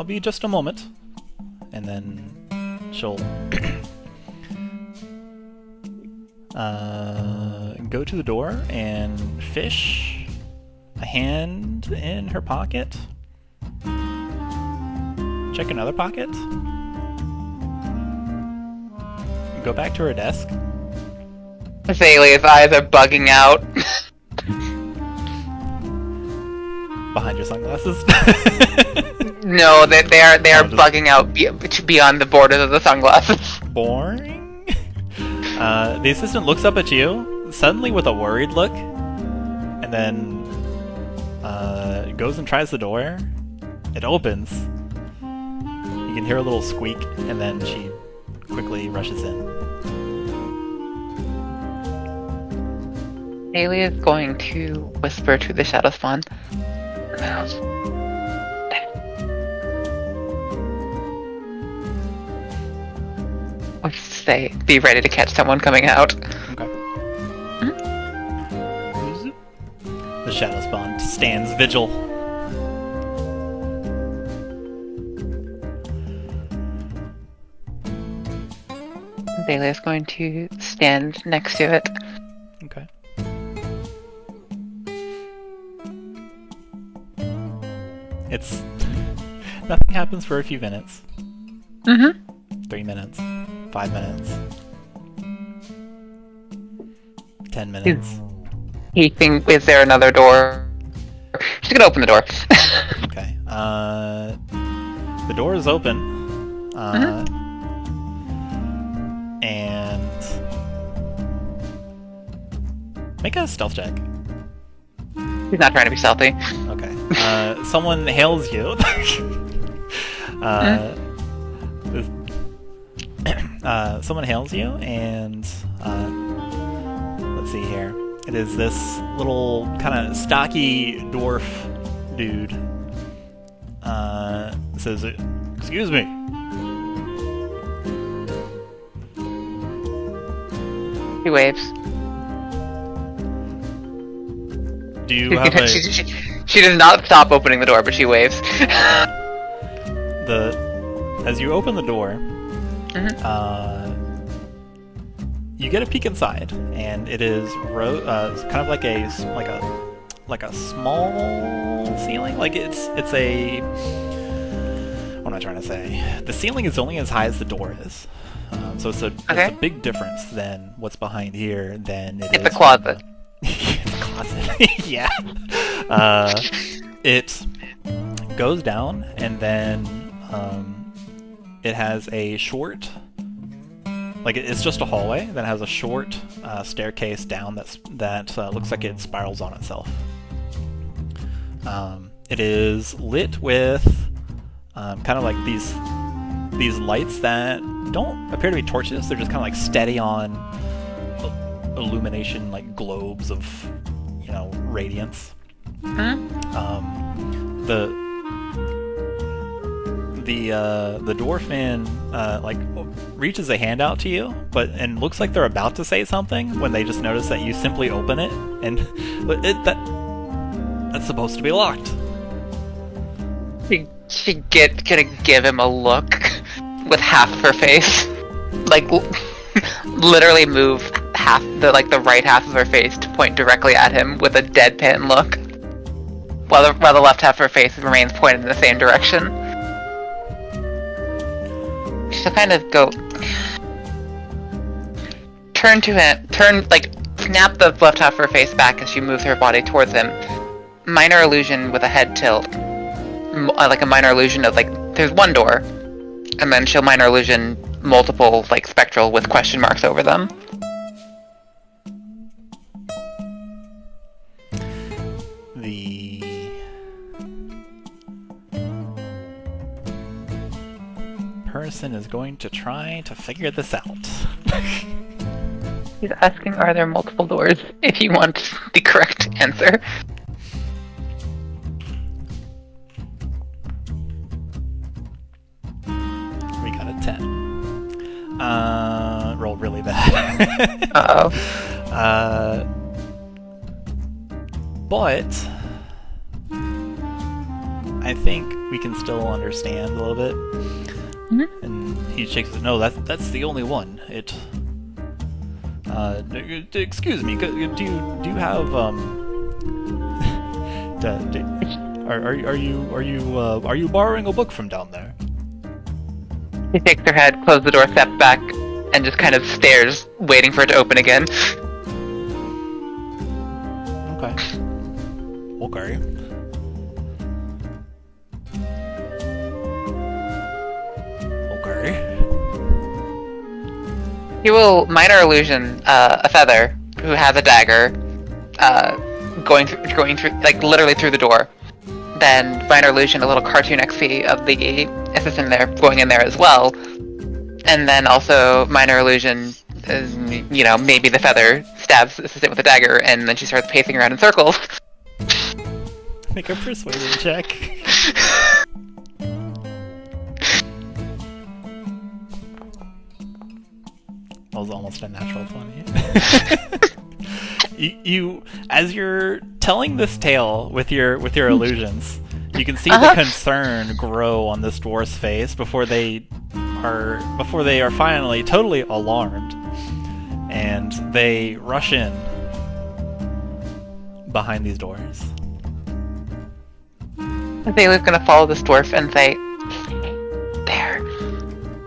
be just a moment. And then she'll go to the door and fish a hand in her pocket. Check another pocket. Go back to her desk. Xalia's eyes are bugging out. Behind your sunglasses? No, they are bugging out beyond the borders of the sunglasses. Boring? The assistant looks up at you, suddenly with a worried look, and then goes and tries the door. It opens. You can hear a little squeak, and then she quickly rushes in. Xalia is going to whisper to the shadow spawn. Let's say, be ready to catch someone coming out. Okay. The shadow spawn stands vigil. Xalia is going to stand next to it. Okay. It's... Nothing happens for a few minutes. 3 minutes. 5 minutes. 10 minutes. He thinks, is there another door? She's gonna open the door. Okay. The door is open. And... Make a stealth check. He's not trying to be stealthy. Okay. Someone hails you. Someone hails you, and let's see here. It is this little kind of stocky dwarf dude. Says, "Excuse me." He waves. Do you have a... She does not stop opening the door, but she waves. As you open the door, you get a peek inside, and it is kind of like a small ceiling. Like it's a... What am I trying to say? The ceiling is only as high as the door is. So it's a big difference than what's behind here than it is... It's a closet. It's a closet. Yeah. It goes down, and then it has a short... Like, it's just a hallway that has a short staircase down that looks like it spirals on itself. It is lit with kind of like these lights that don't appear to be torches. They're just kind of like steady on illumination, like globes of, radiance. The dwarfman reaches a hand out to you, and looks like they're about to say something when they just notice that you simply open it, and that's supposed to be locked. She gonna give him a look with half of her face, like literally move the right half of her face to point directly at him with a deadpan look, while the left half of her face remains pointed in the same direction. She'll kind of go, snap the left half of her face back as she moves her body towards him. Minor illusion with a head tilt, like a minor illusion of there's one door, and then she'll minor illusion multiple spectral with question marks over them. The person is going to try to figure this out. He's asking, are there multiple doors, if you want the correct answer. We got a 10. Rolled really bad. Uh-oh. But I think we can still understand a little bit. And he shakes his... No, that's the only one. It... excuse me, do you have, are you borrowing a book from down there? She shakes her head, closes the door, steps back, and just kind of stares, waiting for it to open again. Okay. Okay. Okay. He will minor illusion a feather who has a dagger, going through, like literally through the door. Then minor illusion a little cartoon XP of the assistant there going in there as well, and then also minor illusion, maybe the feather stabs the assistant with a dagger, and then she starts pacing around in circles. Make a persuasion check. That was almost a natural 20. you, as you're telling this tale with your illusions, you can see the concern grow on this dwarf's face before they are finally totally alarmed, and they rush in behind these doors. Azalea's gonna follow this dwarf and say, there.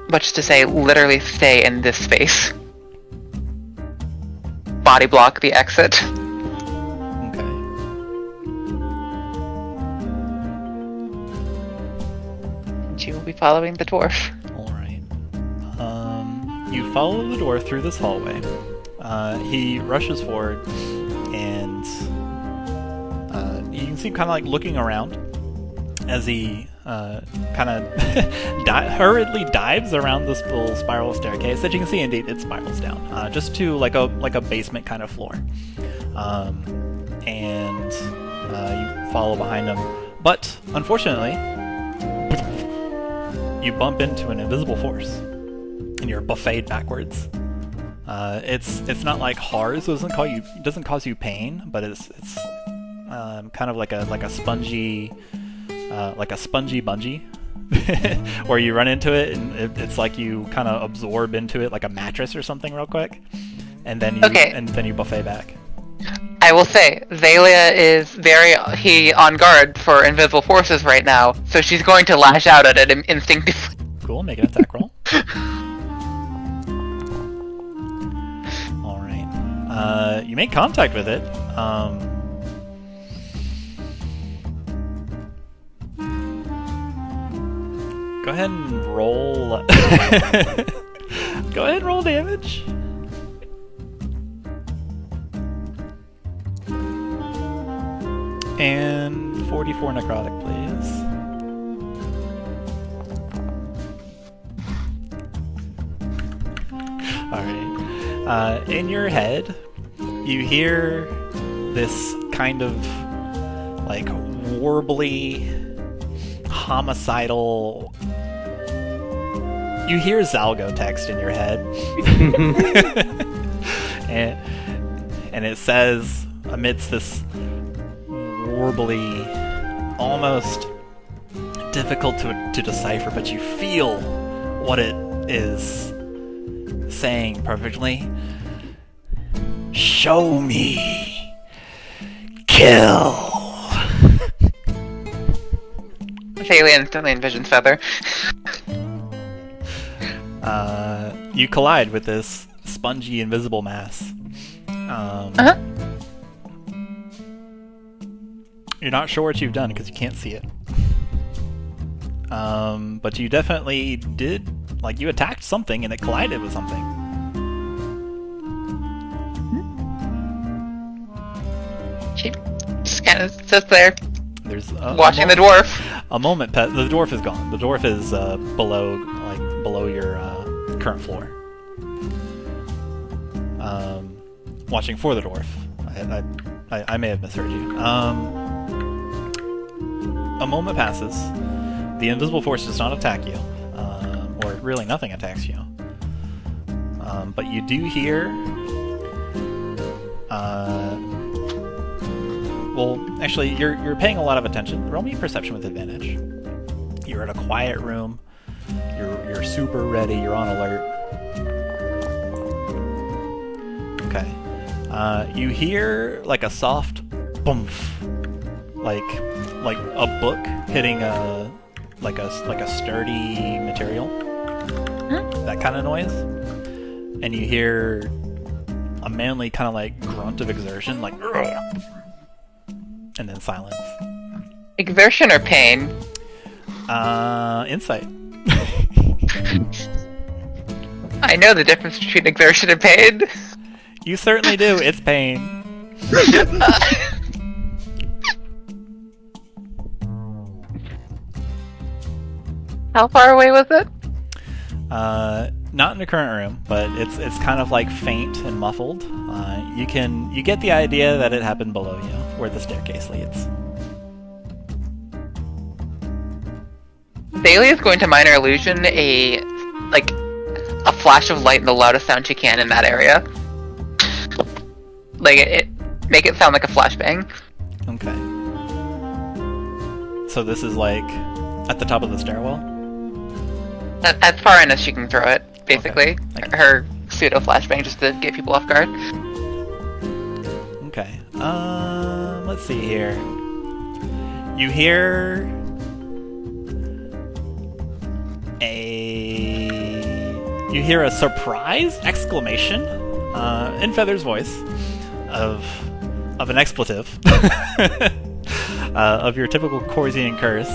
Much to say, literally stay in this space. Body block the exit. Okay. And she will be following the dwarf. Alright. You follow the dwarf through this hallway. He rushes forward, and you can see him kind of like looking around as he kind of hurriedly dives around this little spiral staircase that you can see indeed it spirals down just to like a basement kind of floor, and you follow behind him, but unfortunately you bump into an invisible force and you're buffeted backwards. It's not like hard, so it doesn't cause you pain, but it's kind of like a spongy bungee where you run into it and it's like you kind of absorb into it like a mattress or something real quick, and then you buffet back. I will say, Xalia is very on guard for invisible forces right now, so she's going to lash out at it instinctively. Cool, make an attack roll. Alright. You make contact with it. Go ahead and roll. Go ahead and roll damage. And 44 necrotic, please. Alright. In your head, you hear this kind of like warbly, homicidal. You hear Zalgo text in your head. and it says, amidst this warbly, almost difficult to decipher, but you feel what it is saying perfectly. Show me. Kill. Xalia instantly envisions Feather. You collide with this spongy invisible mass. You're not sure what you've done because you can't see it. But you definitely did, like, you attacked something and it collided with something. She just kind of sits there, There's watching the dwarf. A moment, Pet. The dwarf is gone. The dwarf is below your current floor. Watching for the dwarf. I may have misheard you. A moment passes. The invisible force does not attack you, or really nothing attacks you. But you do hear. Well, actually, you're paying a lot of attention. Roll me perception with advantage. You're in a quiet room. You're super ready. You're on alert. Okay. You hear like a soft boomf, like a book hitting a sturdy material. That kind of noise. And you hear a manly kind of like grunt of exertion, like. and then silence. Exertion or pain? Insight. I know the difference between exertion and pain. You certainly do. It's pain. How far away was it? Not in the current room, but it's kind of like faint and muffled. You get the idea that it happened below you, where the staircase leads. Xalia is going to minor illusion a flash of light and the loudest sound she can in that area. Make it sound like a flashbang. Okay. So this is like at the top of the stairwell? As far in as she can throw it, basically. Okay. Her pseudo flashbang just to get people off guard. Okay. Let's see here. You hear a surprise exclamation in Feather's voice of an expletive of your typical Khorzaire curse,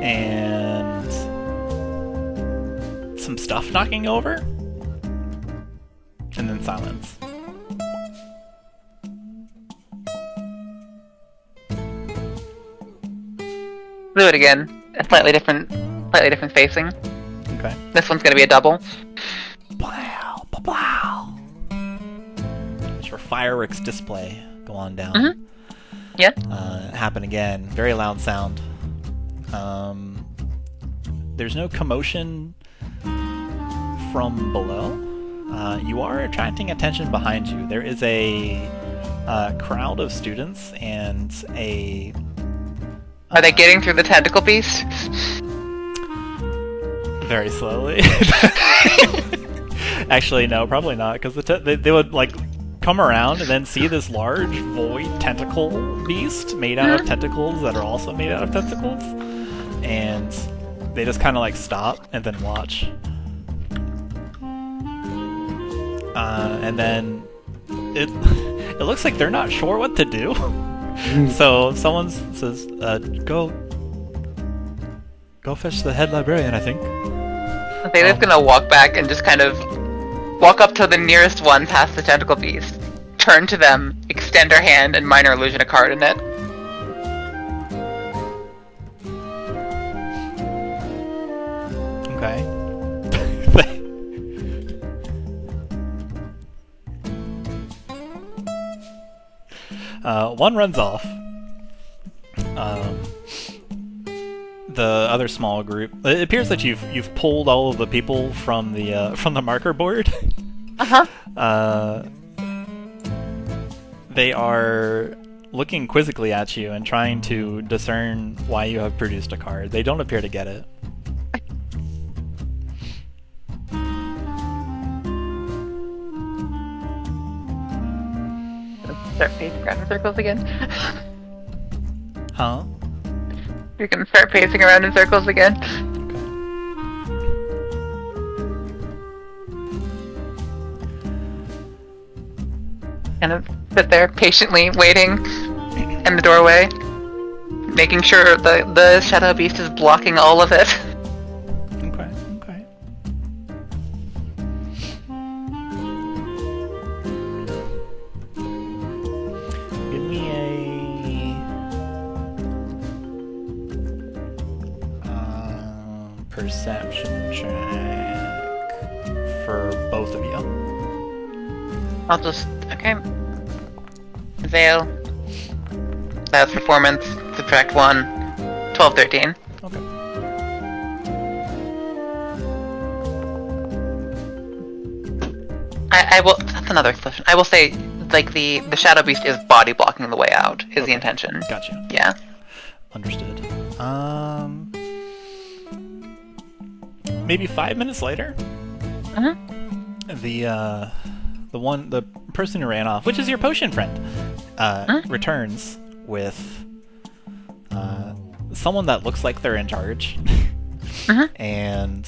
and some stuff knocking over, and then silence. Do it again. A slightly different facing. Okay. This one's gonna be a double. Blow, blow, blow. It's your fireworks display go on down. Mm-hmm. Yeah. Happen again. Very loud sound. There's no commotion from below. You are attracting attention behind you. There is a crowd of students and a... Are they getting through the tentacle beast? Very slowly. Actually, no, probably not, because they would like come around and then see this large void tentacle beast made out of tentacles that are also made out of tentacles, and they just kind of like stop and then watch. And then it looks like they're not sure what to do. So someone says, "Go fetch the head librarian, I think." They're gonna walk back and just kind of walk up to the nearest one past the tentacle beast, turn to them, extend her hand, and minor illusion a card in it. Okay. One runs off. The other small group. It appears that you've pulled all of the people from the marker board. They are looking quizzically at you and trying to discern why you have produced a card. They don't appear to get it. Start pacing around in circles again. Huh? You can start pacing around in circles again. And sit there patiently waiting in the doorway, making sure the shadow beast is blocking all of it. Okay. Give me a perception check for both of you. I'll just... okay. Veil. That's performance. Subtract 1. 12, 13. Okay. I will... That's another explanation. I will say, like, the Shadow Beast is body blocking the way out, is the intention. Gotcha. Yeah. Understood. Maybe 5 minutes later, the person who ran off, which is your potion friend, returns with someone that looks like they're in charge, and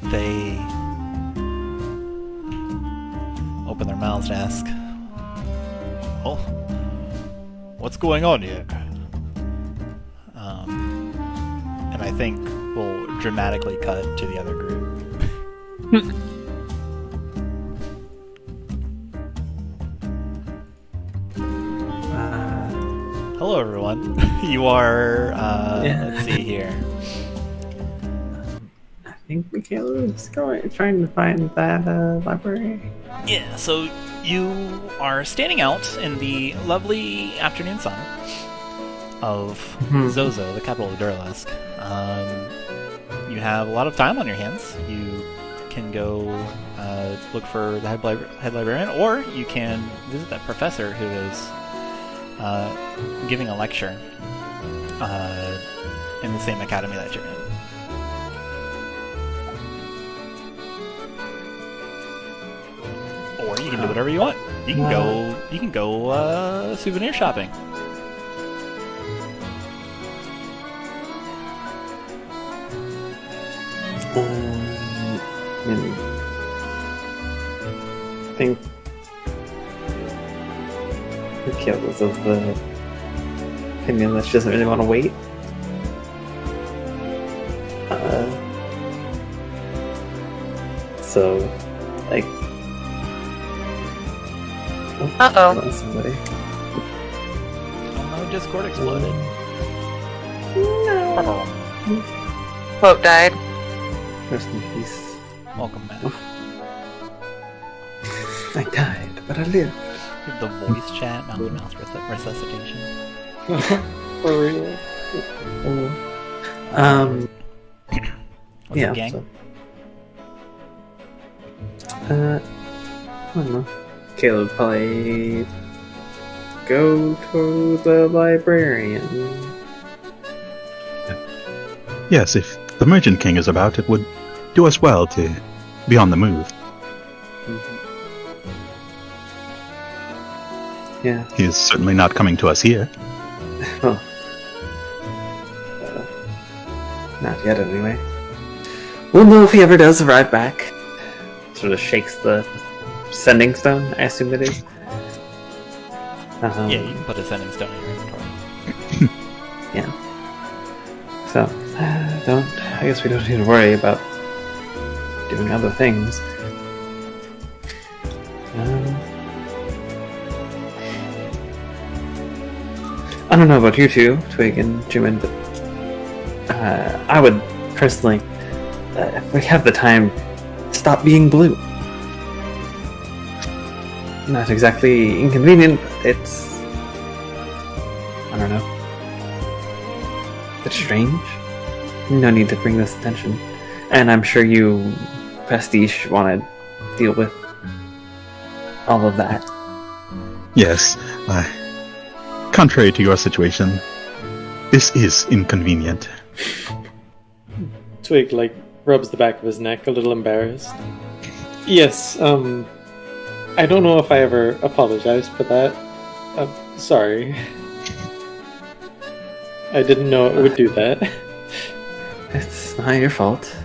they. Oh open their mouths to ask, "Oh, what's going on here?" And I think we'll dramatically cut to the other group. Hello, everyone. You are, let's see here. I think Makayla is trying to find that library. Yeah, so you are standing out in the lovely afternoon sun of Zozo, the capital of Durlask. You have a lot of time on your hands. You can go look for the head librarian, or you can visit that professor who is giving a lecture in the same academy that you're in. Or you can do whatever you want. You can go souvenir shopping. I think Makayla's of the opinion that she doesn't really want to wait. So, like... Uh-oh. Somebody. Oh no, Discord exploded. No. Quote died. Rest in peace. Welcome, man. I died, but I lived. The voice chat, not the mouse resuscitation. For real. What's yeah. up, gang? So, I don't know. Caleb probably go to the librarian. Yes, if the Merchant King is about, it would do us well to be on the move. Yeah. He is certainly not coming to us here. Oh. Not yet, anyway. We'll know if he ever does arrive back. Sort of shakes the sending stone, I assume it is. Yeah, you can put a sending stone in your inventory. Yeah. So, I guess we don't need to worry about doing other things. I don't know about you two, Twig and Chuman, but I would personally, if we have the time, stop being blue. Not exactly inconvenient, but it's... I don't know. It's strange. No need to bring this attention. And I'm sure you, Pastiche, want to deal with all of that. Yes, contrary to your situation, this is inconvenient. Twig, like, rubs the back of his neck, a little embarrassed. Yes, I don't know if I ever apologized for that. Sorry. I didn't know it would do that. It's not your fault.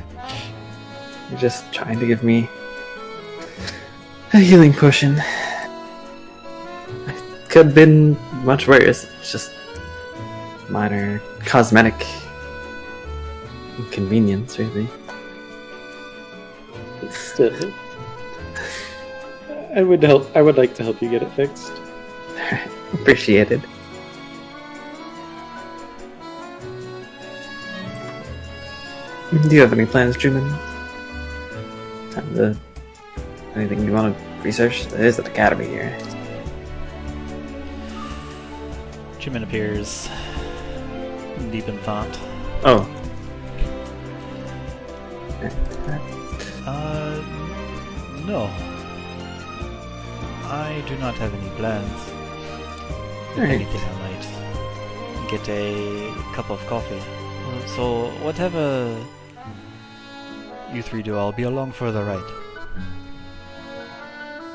You're just trying to give me a healing potion. It could have been much worse. It's just minor cosmetic inconvenience, really. Still, I would like to help you get it fixed. Appreciated. Do you have any plans, Chuman? Anything you want to research? There is an academy here. Chuman appears deep in thought. Oh. No. I do not have any plans. If Alright. anything, I might get a cup of coffee. So, whatever you three do, I'll be along for the ride.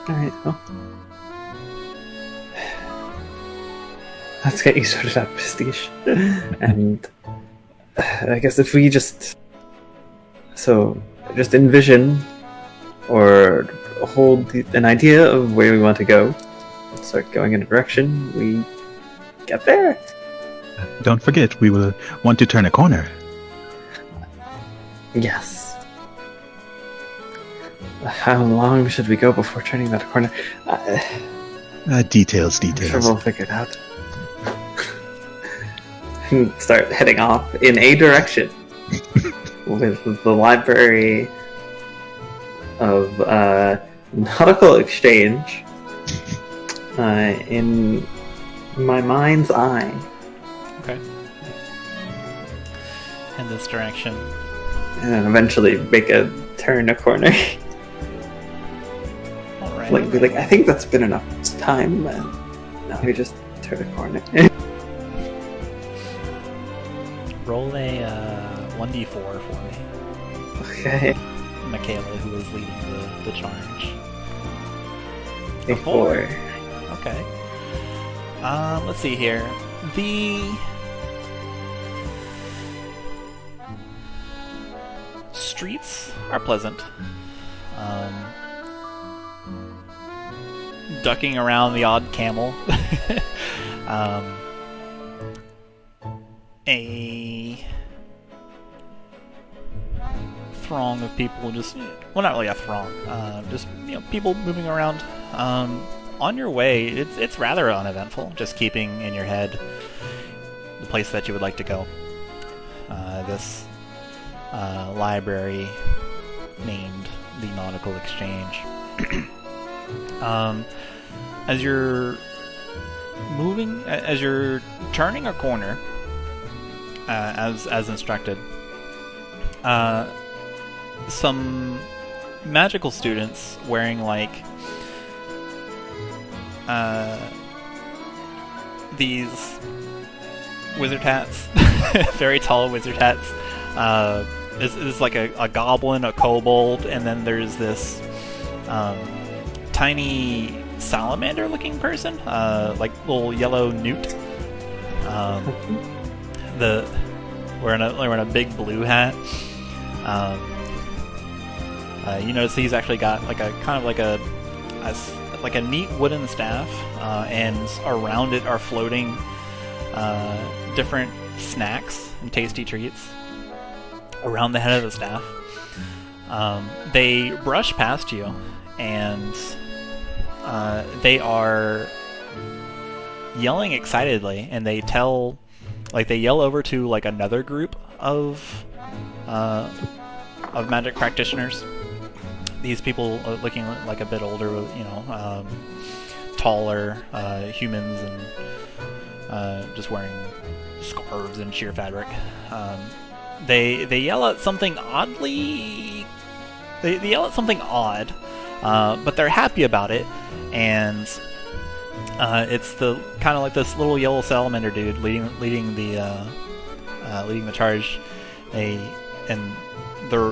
Alright, well. Let's get you sorted out, Pastiche. And I guess if we just envision or hold an idea of where we want to go, start going in a direction, we get there. Don't forget, we will want to turn a corner. Yes. How long should we go before turning that corner? Details. I'm sure we'll figure it out. And start heading off in a direction with the library of nautical exchange in my mind's eye. Okay. In this direction. And then eventually make a turn a corner. Alright. Like, be like, I think that's been enough time. Now we just turn a corner. Roll a 1d4 for me. Okay. Makayla, who is leading the charge. A 4. Okay. Let's see here. The streets are pleasant. Ducking around the odd camel. A throng of people just, well, not really a throng, just, people moving around. On your way, it's rather uneventful, just keeping in your head the place that you would like to go. This library named the Nautical Exchange. As you're turning a corner, as instructed, some magical students wearing these wizard hats, very tall wizard hats. Is like a goblin, a kobold, and then there's this tiny salamander-looking person, like little yellow newt. Wearing a big blue hat. You notice he's actually got like a kind of like a neat wooden staff, and around it are floating different snacks and tasty treats around the head of the staff. They brush past you, and they are yelling excitedly, and they yell over to another group of magic practitioners. These people are looking like a bit older, taller humans, and just wearing scarves and sheer fabric. They yell at something oddly. They yell at something odd, but they're happy about it, and it's the kind of like this little yellow salamander dude leading the charge. They're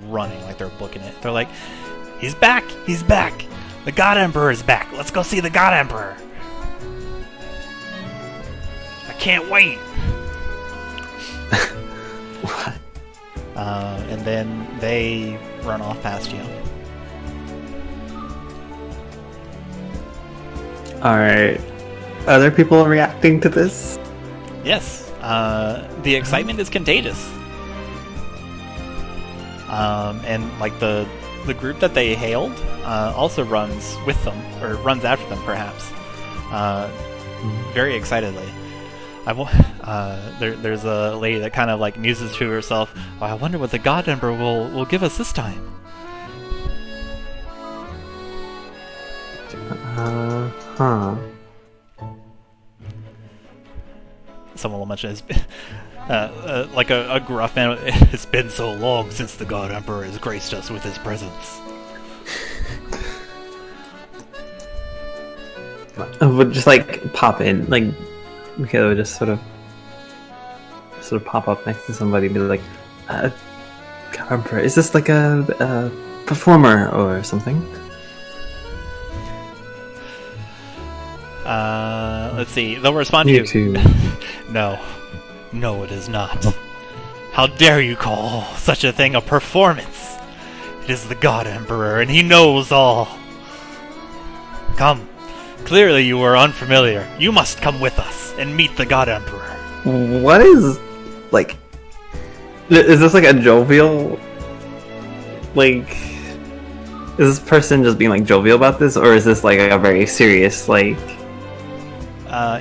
running, like they're booking it. They're like, he's back! The God Emperor is back! Let's go see the God Emperor! I can't wait! What? And then they run off past you. Are other people reacting to this? Yes. The excitement is contagious. And the group that they hailed also runs with them, or runs after them, perhaps. Very excitedly. There's a lady that kind of muses to herself, "Oh, I wonder what the God Emperor will give us this time." Someone will mention like a gruff man. It's been so long since the God Emperor has graced us with his presence. Would just pop in, Makayla would just sort of pop up next to somebody and be like, God Emperor, is this a performer or something? Let's see. They'll respond to you. Too. No, it is not. How dare you call such a thing a performance? It is the God Emperor, and he knows all. Come. Clearly you are unfamiliar. You must come with us and meet the God Emperor. What is, like... Is this like a jovial... Like... Is this person just being like jovial about this, or is this like a very serious, like...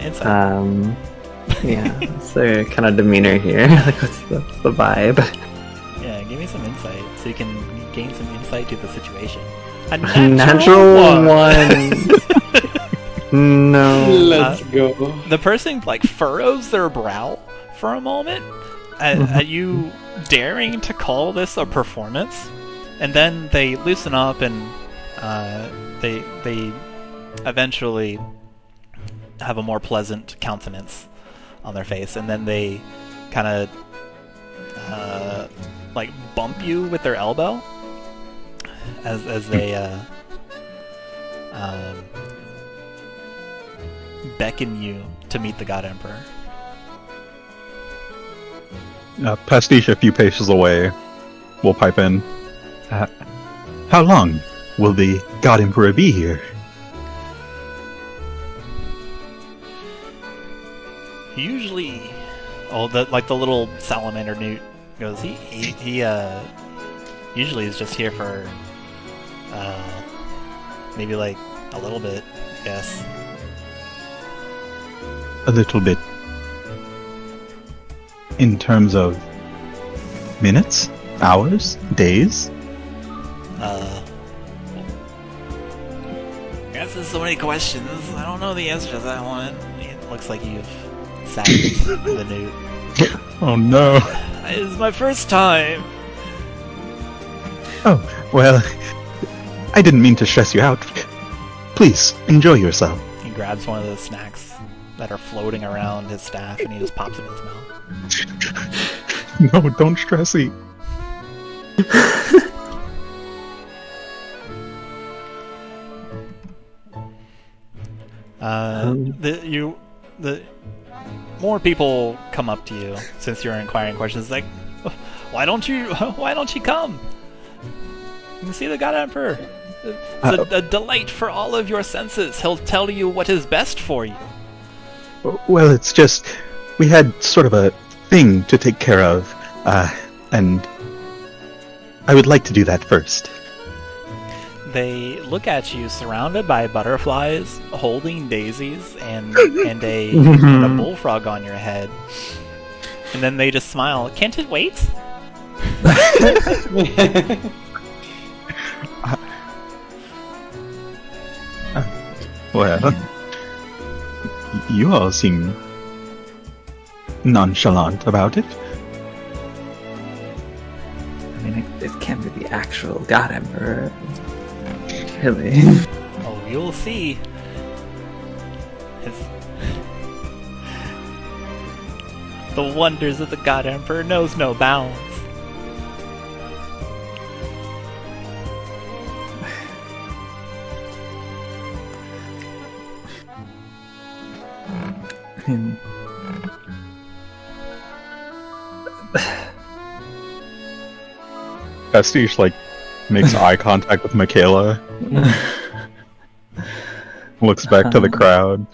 Insight. Yeah, what's their kind of demeanor here? Like, what's the vibe? Yeah, give me some insight so you can gain some insight to the situation. A Natural one! No. Let's go. The person like furrows their brow for a moment at you daring to call this a performance, and then they loosen up and they eventually have a more pleasant countenance on their face, and then they kind of like bump you with their elbow as they beckon you to meet the God Emperor. Pastiche, a few paces away, will pipe in. How long will the God Emperor be here? Usually, the little salamander newt goes. He usually is just here for maybe like a little bit, I guess. A little bit. In terms of minutes, hours, days? Answers so many questions. I don't know the answer to that one. It looks like you've sacked the newt. Oh no. It is my first time. Oh, well, I didn't mean to stress you out. Please, enjoy yourself. He grabs one of the snacks that are floating around his staff and he just pops it in his mouth. No, don't stress eat. The more people come up to you since you're inquiring questions like, why don't you come? You can see the God Emperor. It's a delight for all of your senses. He'll tell you what is best for you. Well, it's just we had sort of a thing to take care of, and I would like to do that first. They look at you surrounded by butterflies, holding daisies, and a bullfrog on your head. And then they just smile. Can't it wait? Well, you all seem nonchalant about it. I mean, it can't be the actual God Emperor. Really? Oh, you'll see. The wonders of the God Emperor knows no bounds. Pastiche, makes eye contact with Makayla. Looks back to the crowd.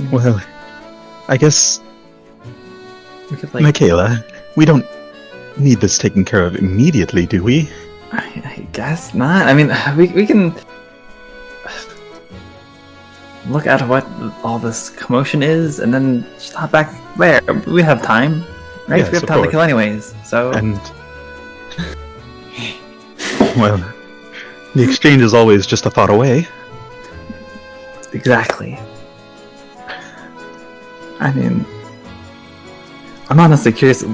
Well, I guess... We could, Makayla, we don't need this taken care of immediately, do we? I guess not. I mean, we can... look at what all this commotion is, and then stop back there. We have time, right? Yes, we have of time to course. kill anyways, so... And... well, the exchange is always just a thought away. Exactly. I mean... I'm honestly curious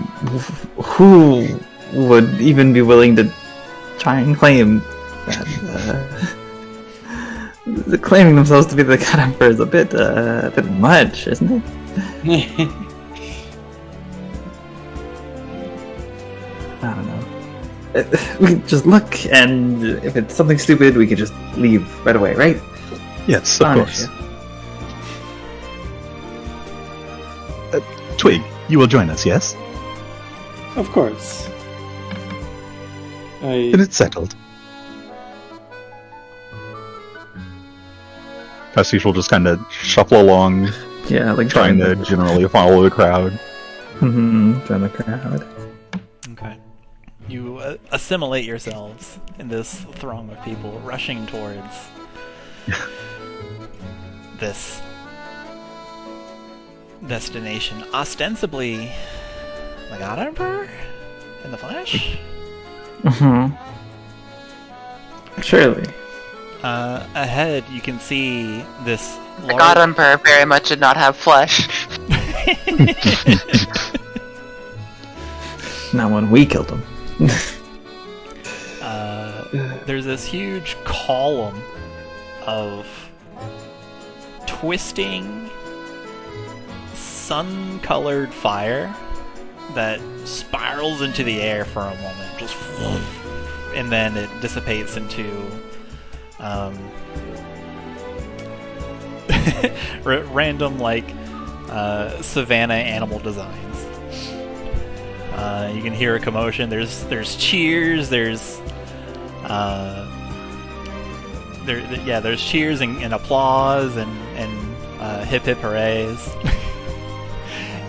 who would even be willing to try and claim that... claiming themselves to be the God Emperor is a bit much, isn't it? I don't know. We can just look, and if it's something stupid, we can just leave right away, right? Yes, of Punish course. Twig, you will join us, yes? Of course. Then it's settled. Pastiche will just kind of shuffle along, Yeah, like trying to generally follow the crowd. join the crowd. Okay. You assimilate yourselves in this throng of people rushing towards this destination. Ostensibly, the God Emperor in the flesh? Surely. Ahead, you can see this The God Emperor very much did not have flesh. Not when we killed him. There's this huge column of twisting, sun-colored fire that spirals into the air for a moment, just and then it dissipates into random savanna animal designs. You can hear a commotion. There's cheers. There's cheers and applause and hip hip hoorays.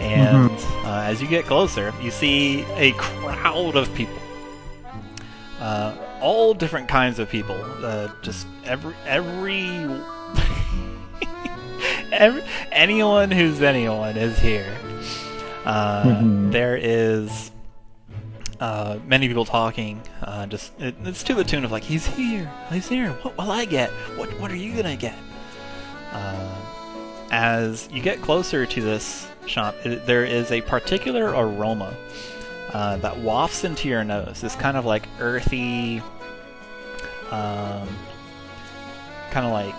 And as you get closer, you see a crowd of people. All different kinds of people. Just every anyone who's anyone is here. There is many people talking. It's to the tune of he's here. What will I get? What are you gonna get? As you get closer to this shop, there is a particular aroma that wafts into your nose. This kind of earthy, kind of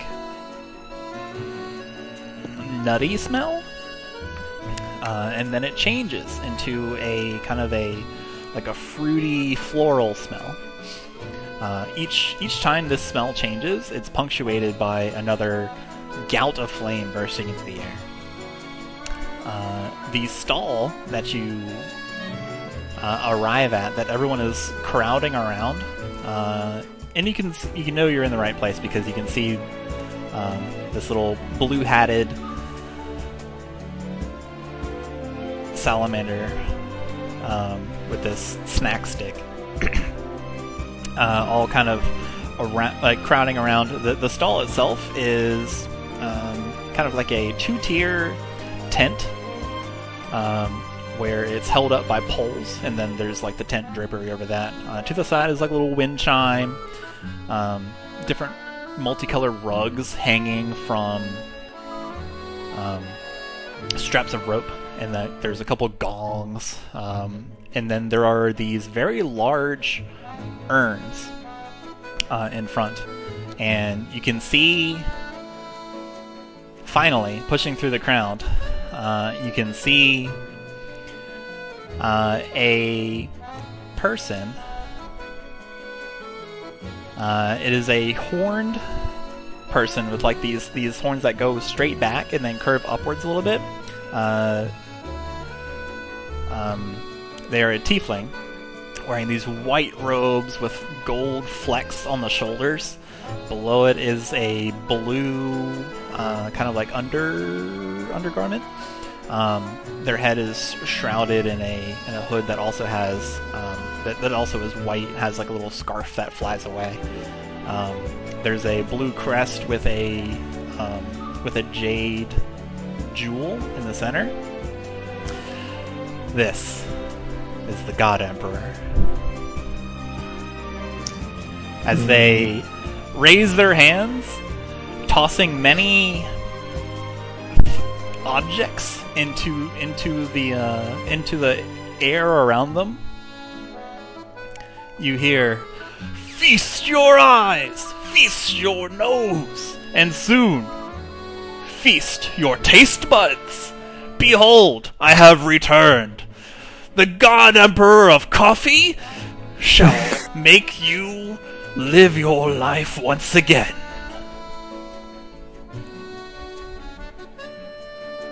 nutty smell. And then it changes into a kind of a fruity floral smell. Each time this smell changes, it's punctuated by another gout of flame bursting into the air. The stall that you arrive at, that everyone is crowding around, and you can know you're in the right place because you can see this little blue-hatted salamander with this snack stick, all kind of around, crowding around. The stall itself is kind of like a two-tier tent, where it's held up by poles, and then there's the tent drapery over that. To the side is a little wind chime, different multicolored rugs hanging from straps of rope, and there's a couple gongs, and then there are these very large urns in front, and you can see, finally, pushing through the crowd, you can see a person. It is a horned person with these horns that go straight back and then curve upwards a little bit. They are a tiefling, wearing these white robes with gold flecks on the shoulders. Below it is a blue, kind of undergarment. Their head is shrouded in a hood that also has that also is white. It has a little scarf that flies away. There's a blue crest with a jade jewel in the center. This is the God Emperor. As they raise their hands, tossing many objects into the air around them, you hear, "Feast your eyes, feast your nose, and soon feast your taste buds. Behold, I have returned. The God Emperor of Coffee shall make you live your life once again."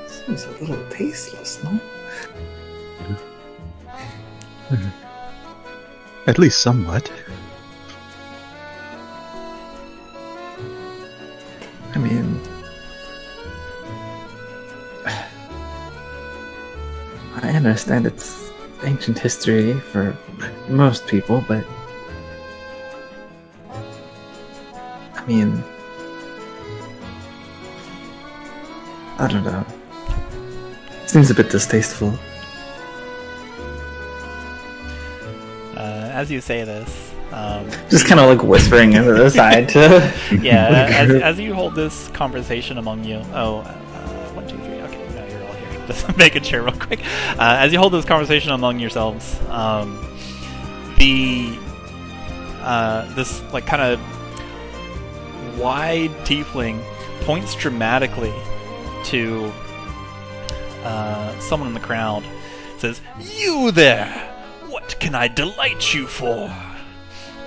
Seems a little tasteless, no? At least somewhat. I mean, I understand it's ancient history for most people, but I mean, I don't know. Seems a bit distasteful. As you say this, Just kind of like whispering into the side to. yeah, as you hold this conversation among you. Oh, 1, 2, 3. Okay, no, you're all here. Just making sure real quick. As you hold this conversation among yourselves, this like kind of wide tiefling points dramatically to someone in the crowd. Says, "You there! What can I delight you for?"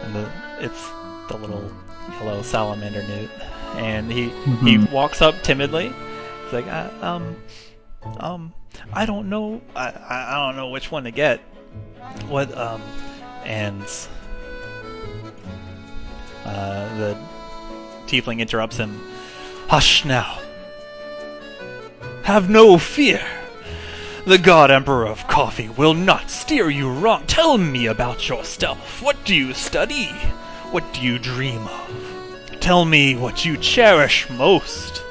And it's the little yellow salamander newt, and he walks up timidly. He's like, I don't know, I don't know which one to get. What and the tiefling interrupts him. "Hush now. Have no fear. The God Emperor of Coffee will not steer you wrong. Tell me about yourself. What do you study? What do you dream of? Tell me what you cherish most."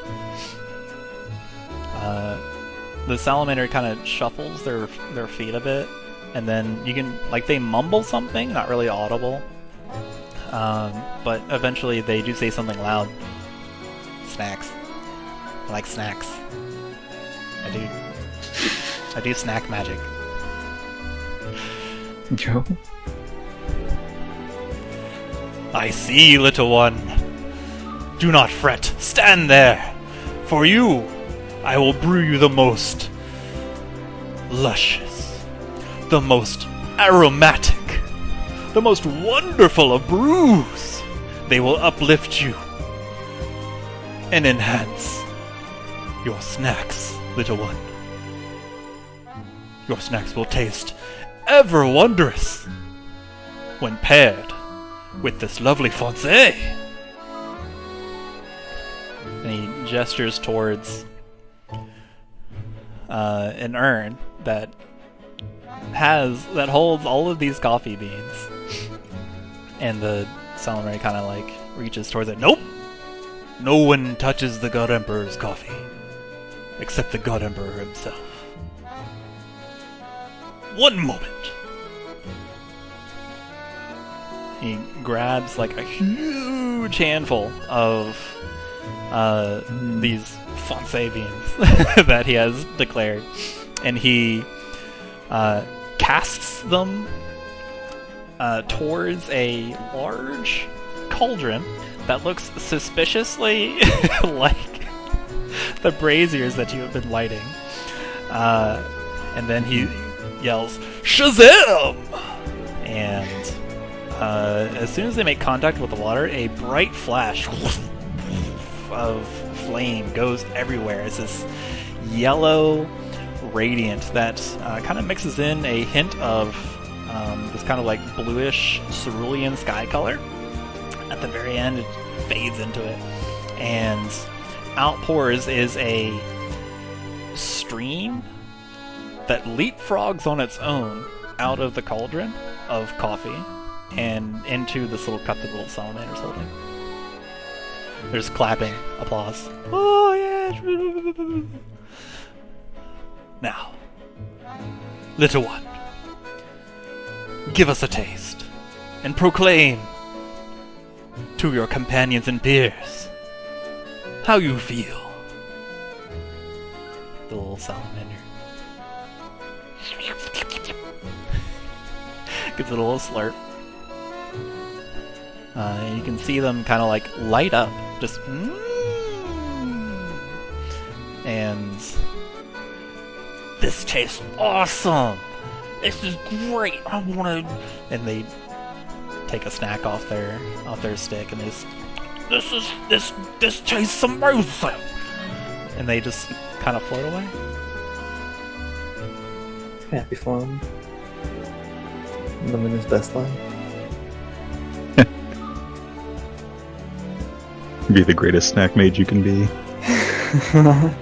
The salamander kind of shuffles their feet a bit, and then you can, like, they mumble something, not really audible. But eventually they do say something loud. Snacks. I like snacks. I do snack magic. Joe? "I see, little one. Do not fret. Stand there. For you, I will brew you the most luscious, the most aromatic, the most wonderful of brews. They will uplift you and enhance your snacks, little one. Your snacks will taste ever wondrous when paired with this lovely foncé." And he gestures towards an urn that holds all of these coffee beans. And the salamander kind of like reaches towards it. "Nope! No one touches the God Emperor's coffee except the God Emperor himself. One moment." He grabs like a huge handful of these foncé beans that he has declared, and he casts them towards a large cauldron that looks suspiciously like the braziers that you have been lighting. And then he yells, "Shazam!" And as soon as they make contact with the water, a bright flash of flame goes everywhere. It's this yellow radiant that kind of mixes in a hint of this kind of like bluish cerulean sky color. At the very end, it fades into it, and outpours is a stream that leapfrogs on its own out of the cauldron of coffee and into this little cup that the little salamander's holding. There's clapping, applause. Oh yeah! Now, little one, give us a taste and proclaim to your companions and peers how you feel. The little salamander gives it a little slurp. You can see them kind of like light up, just and this tastes awesome. This is great. I want to. And they take a snack off their stick, and they just, this tastes amazing. And they just kind of float away. Happy for him. Living his best life. Be the greatest snack mage you can be. I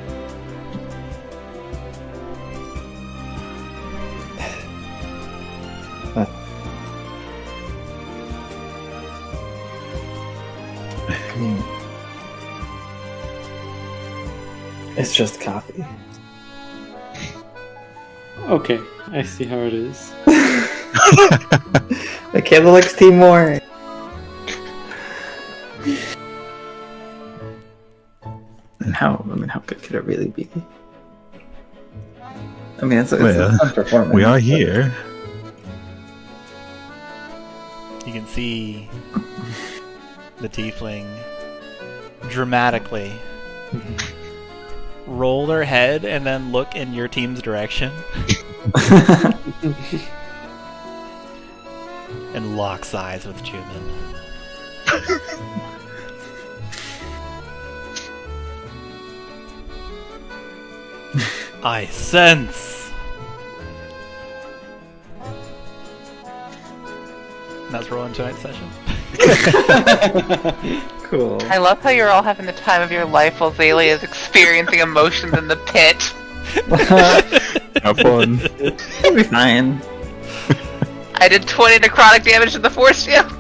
mean, it's just coffee. Okay, I see how it is. Makayla likes tea more. How good could it really be? I mean, it's a fun performance. We are here. You can see the tiefling dramatically roll their head and then look in your team's direction and locks eyes with Chuman. I sense. And that's rolling tonight's session. Cool. I love how you're all having the time of your life while Xalia is experiencing emotions in the pit. Have fun. It'll be fine. I did 20 necrotic damage to the force field.